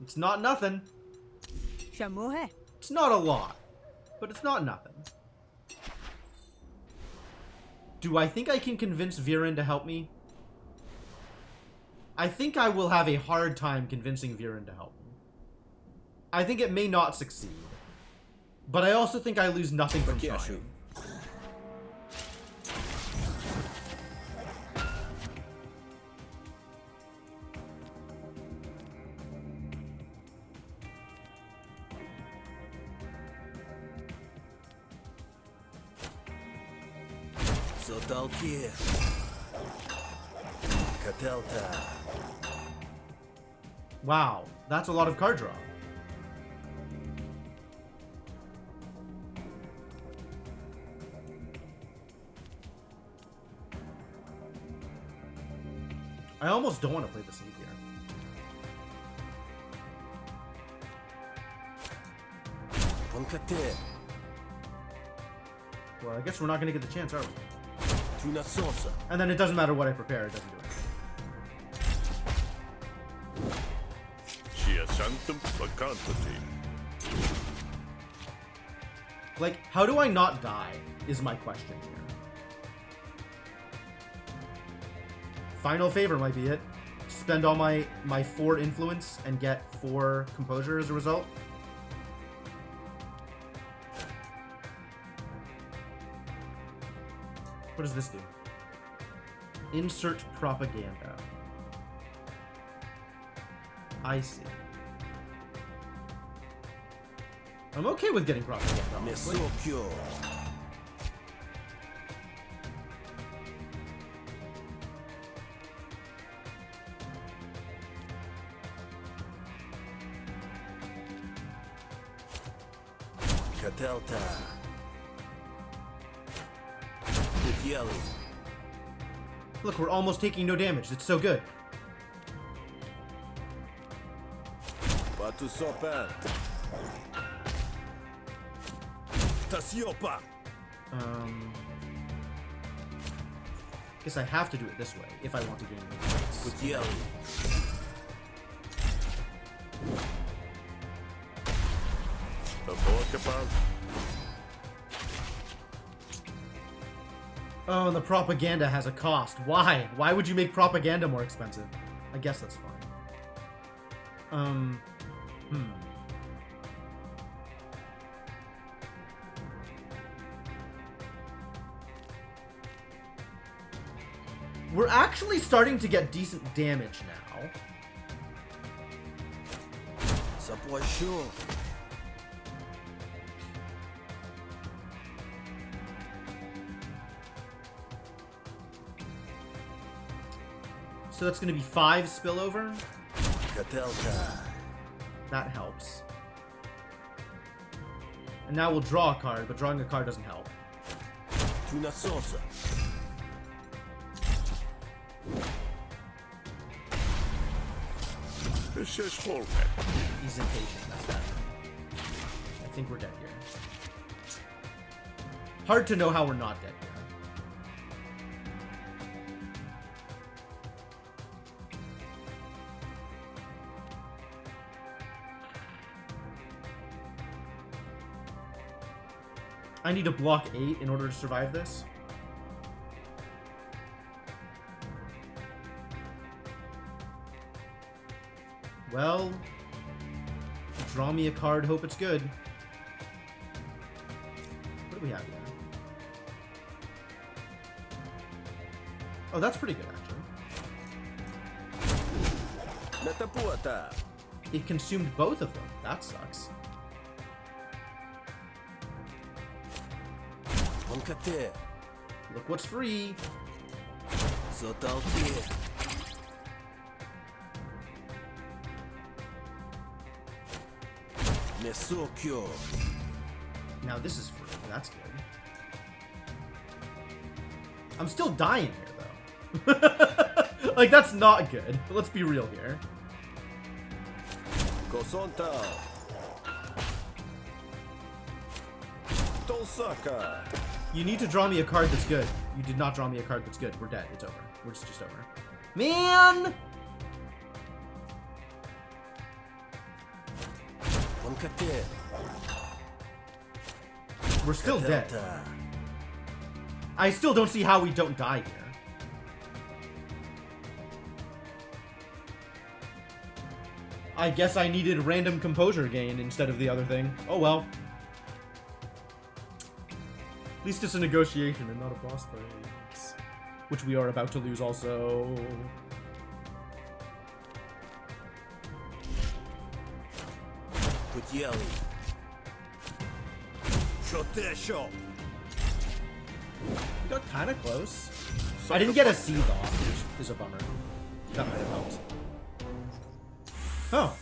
It's not nothing. It's not a lot, but it's not nothing. Do I think I can convince Viren to help me? I think I will have a hard time convincing Viren to help me. I think it may not succeed. But I also think I lose nothing from trying. Wow, that's a lot of card draw. I almost don't want to play the sleep here. Ankate. Well, I guess we're not going to get the chance, are we? Tuna sauce. And then it doesn't matter what I prepare, it doesn't do anything. Sia sanctum vacantatim. Like, how do I not die, is my question here. Final favor might be it. Spend all my 4 influence and get 4 composure as a result. What does this do? Insert propaganda. I see. I'm okay with getting propaganda, honestly. Mesokyo. Katelta. Yellow. Look, we're almost taking no damage. It's so good. Batu sopan. Tasiopa. Guess I have to do it this way if I want to gain points. With yellow. The Borkapal. Oh, and the propaganda has a cost. Why? Why would you make propaganda more expensive? I guess that's fine. We're actually starting to get decent damage now. Sapoisho. So that's going to be 5 spillover. Katelta. That helps. And now we'll draw a card, but drawing a card doesn't help. Tuna sauce. This is full. He's impatient, that's that. I think we're dead here. Hard to know how we're not dead here. I need to block 8 in order to survive this. Well, draw me a card, hope it's good. What do we have here? Oh, that's pretty good, actually. Metapuata. It consumed both of them. That sucks. Ankate. Look what's free. Zotalti. Mesokyo. Now this is free. That's good. I'm still dying here, though. Like, that's not good. But let's be real here. Kosonta. Tosaka. You need to draw me a card that's good. You did not draw me a card that's good. We're dead. It's over. We're just over. Man! Ankate. We're still dead. Katelta. I still don't see how we don't die here. I guess I needed random composure gain instead of the other thing. Oh well. At least it's a negotiation and not a boss fight. Which we are about to lose also. With yellow. Shotesho. We got kind of close. I didn't get a seed off, which is a bummer. That might have helped. Oh.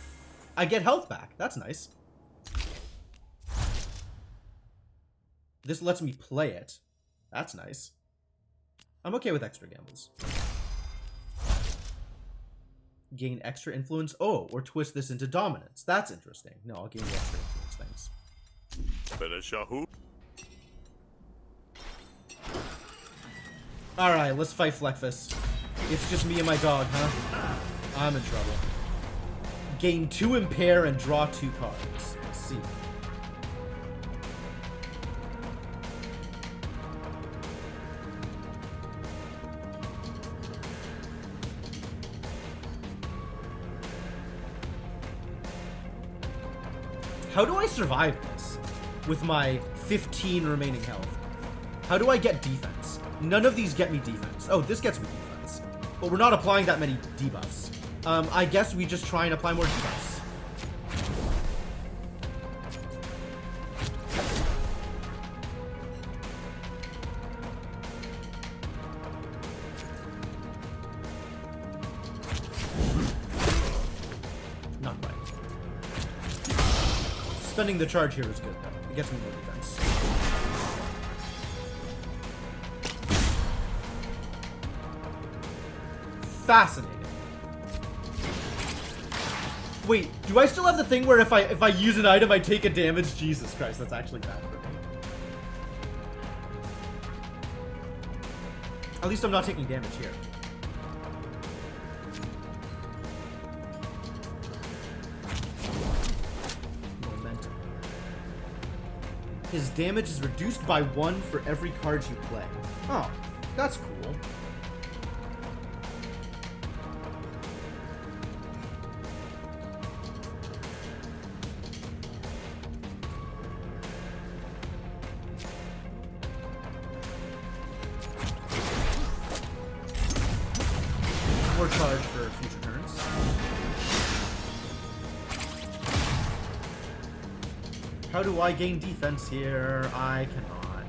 I get health back. That's nice. This lets me play it. That's nice. I'm okay with extra gambles. Gain extra influence. Oh, or twist this into dominance. That's interesting. No, I'll gain the extra influence. Thanks. Better Shahu. Alright, let's fight Fleckfus. It's just me and my dog, huh? I'm in trouble. Gain 2 impair and draw 2 cards. Let's see. How do I survive this with my 15 remaining health? How do I get defense? None of these get me defense. Oh, this gets me defense. But we're not applying that many debuffs. I guess we just try and apply more debuffs. Not quite. Spending the charge here is good, though. It gets me more defense. Fascinating. Wait, do I still have the thing where if I use an item I take a damage? Jesus Christ, that's actually bad for me. At least I'm not taking damage here. Momentum. His damage is reduced by 1 for every card you play. Oh, that's cool. More charge for future turns. How do I gain defense here? I cannot.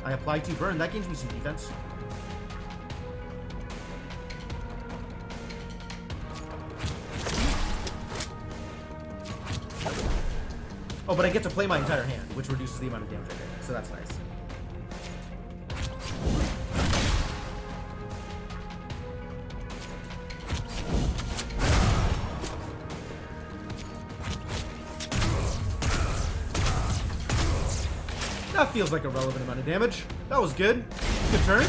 I apply 2 burn. That gains me some defense. Oh, but I get to play my entire hand, which reduces the amount of damage I take. So that's nice. That feels like a relevant amount of damage. That was good. Good turn.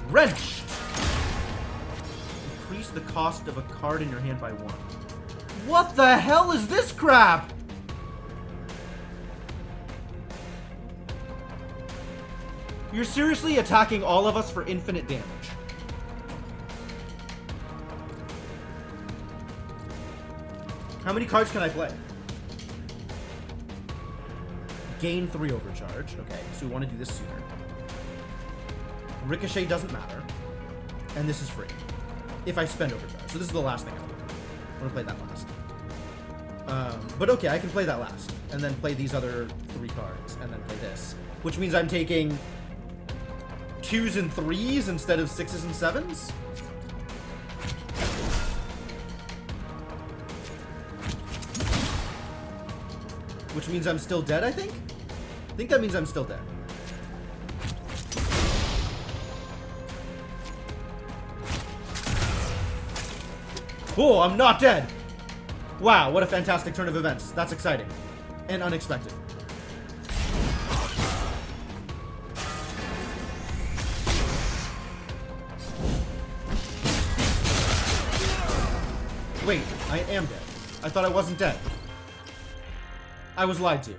Wrench! Increase the cost of a card in your hand by 1. What the hell is this crap? You're seriously attacking all of us for infinite damage. How many cards can I play? Gain 3 overcharge. Okay, so we want to do this sooner. Ricochet doesn't matter. And this is free. If I spend overcharge. So this is the last thing I want to do. I want to play that last. But okay, I can play that last. And then play these other 3 cards. And then play this. Which means I'm taking 2s and 3s instead of 6s and 7s? Which means I'm still dead, I think? I think that means I'm still dead. Oh, I'm not dead! Wow, what a fantastic turn of events. That's exciting. And unexpected. Wait, I am dead. I thought I wasn't dead. I was lied to.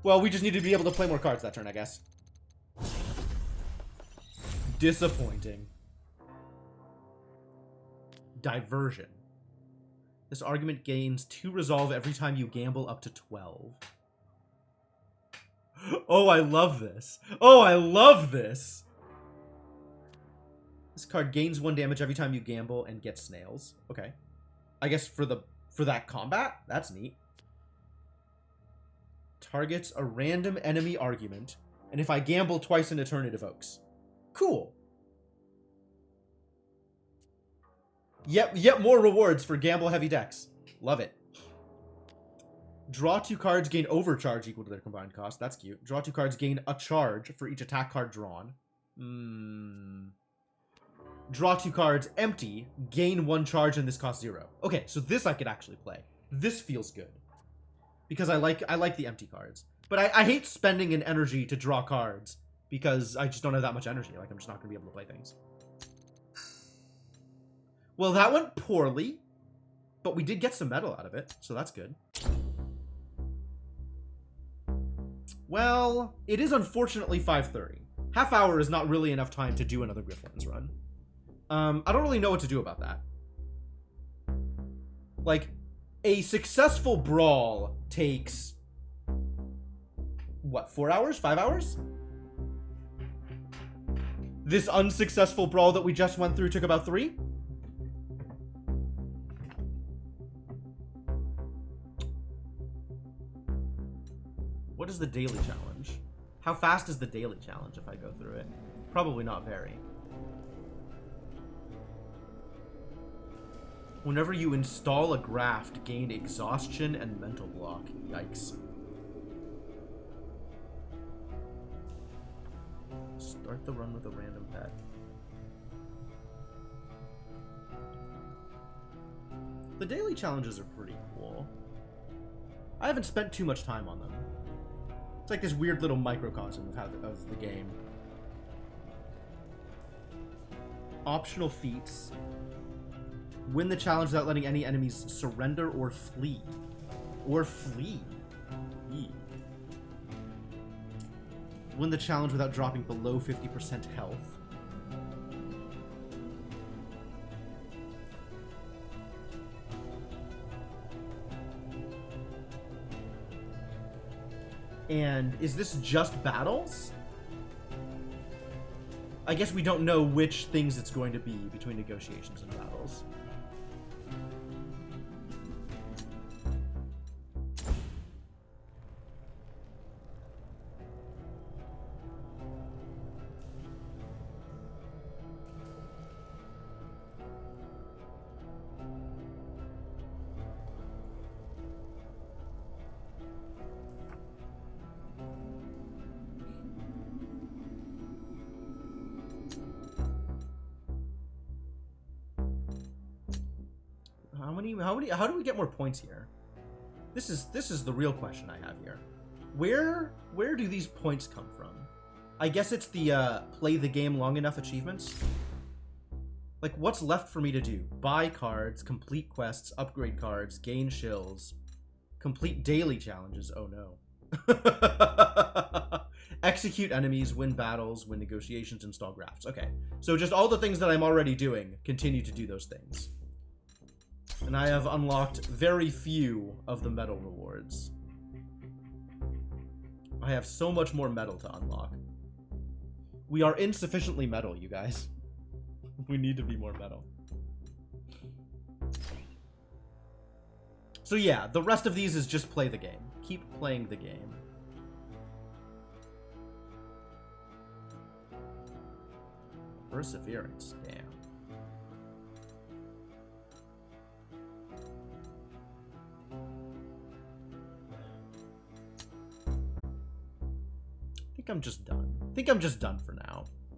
Well, we just need to be able to play more cards that turn, I guess. Disappointing. Diversion. This argument gains 2 resolve every time you gamble up to 12. Oh, I love this. Oh, I love this. This card gains 1 damage every time you gamble and gets snails. Okay. I guess for that combat? That's neat. Targets a random enemy argument, and if I gamble twice in a turn, it evokes. Cool. Yet more rewards for gamble-heavy decks. Love it. Draw 2 cards, gain overcharge equal to their combined cost. That's cute. Draw 2 cards, gain a charge for each attack card drawn. Draw 2 cards, empty, gain 1 charge, and this costs 0. Okay, so this I could actually play. This feels good. Because I like the empty cards. But I hate spending an energy to draw cards. Because I just don't have that much energy. Like, I'm just not going to be able to play things. Well, that went poorly. But we did get some metal out of it, so that's good. Well, it is unfortunately 5:30. Half hour is not really enough time to do another Griftlands run. I don't really know what to do about that. Like, a successful brawl takes... what, 4 hours? 5 hours? This unsuccessful brawl that we just went through took about 3? What is the daily challenge? How fast is the daily challenge if I go through it? Probably not very. Whenever you install a graft, gain exhaustion and mental block. Yikes. Start the run with a random pet. The daily challenges are pretty cool. I haven't spent too much time on them. It's like this weird little microcosm of the game. Optional feats. Win the challenge without letting any enemies surrender or flee. Or flee. Eee. Win the challenge without dropping below 50% health. And is this just battles? I guess we don't know which things it's going to be between negotiations and battles. How do we get more points here? This is the real question I have here. Where do these points come from? I guess it's the play the game long enough achievements. Like, what's left for me to do? Buy cards, complete quests, upgrade cards, gain shills, complete daily challenges. Oh no. Execute enemies, win battles, win negotiations, install grafts. Okay, so just all the things that I'm already doing, continue to do those things. And I have unlocked very few of the metal rewards. I have so much more metal to unlock. We are insufficiently metal, you guys. We need to be more metal. So yeah, the rest of these is just play the game. Keep playing the game. Perseverance, damn. I think I'm just done for now.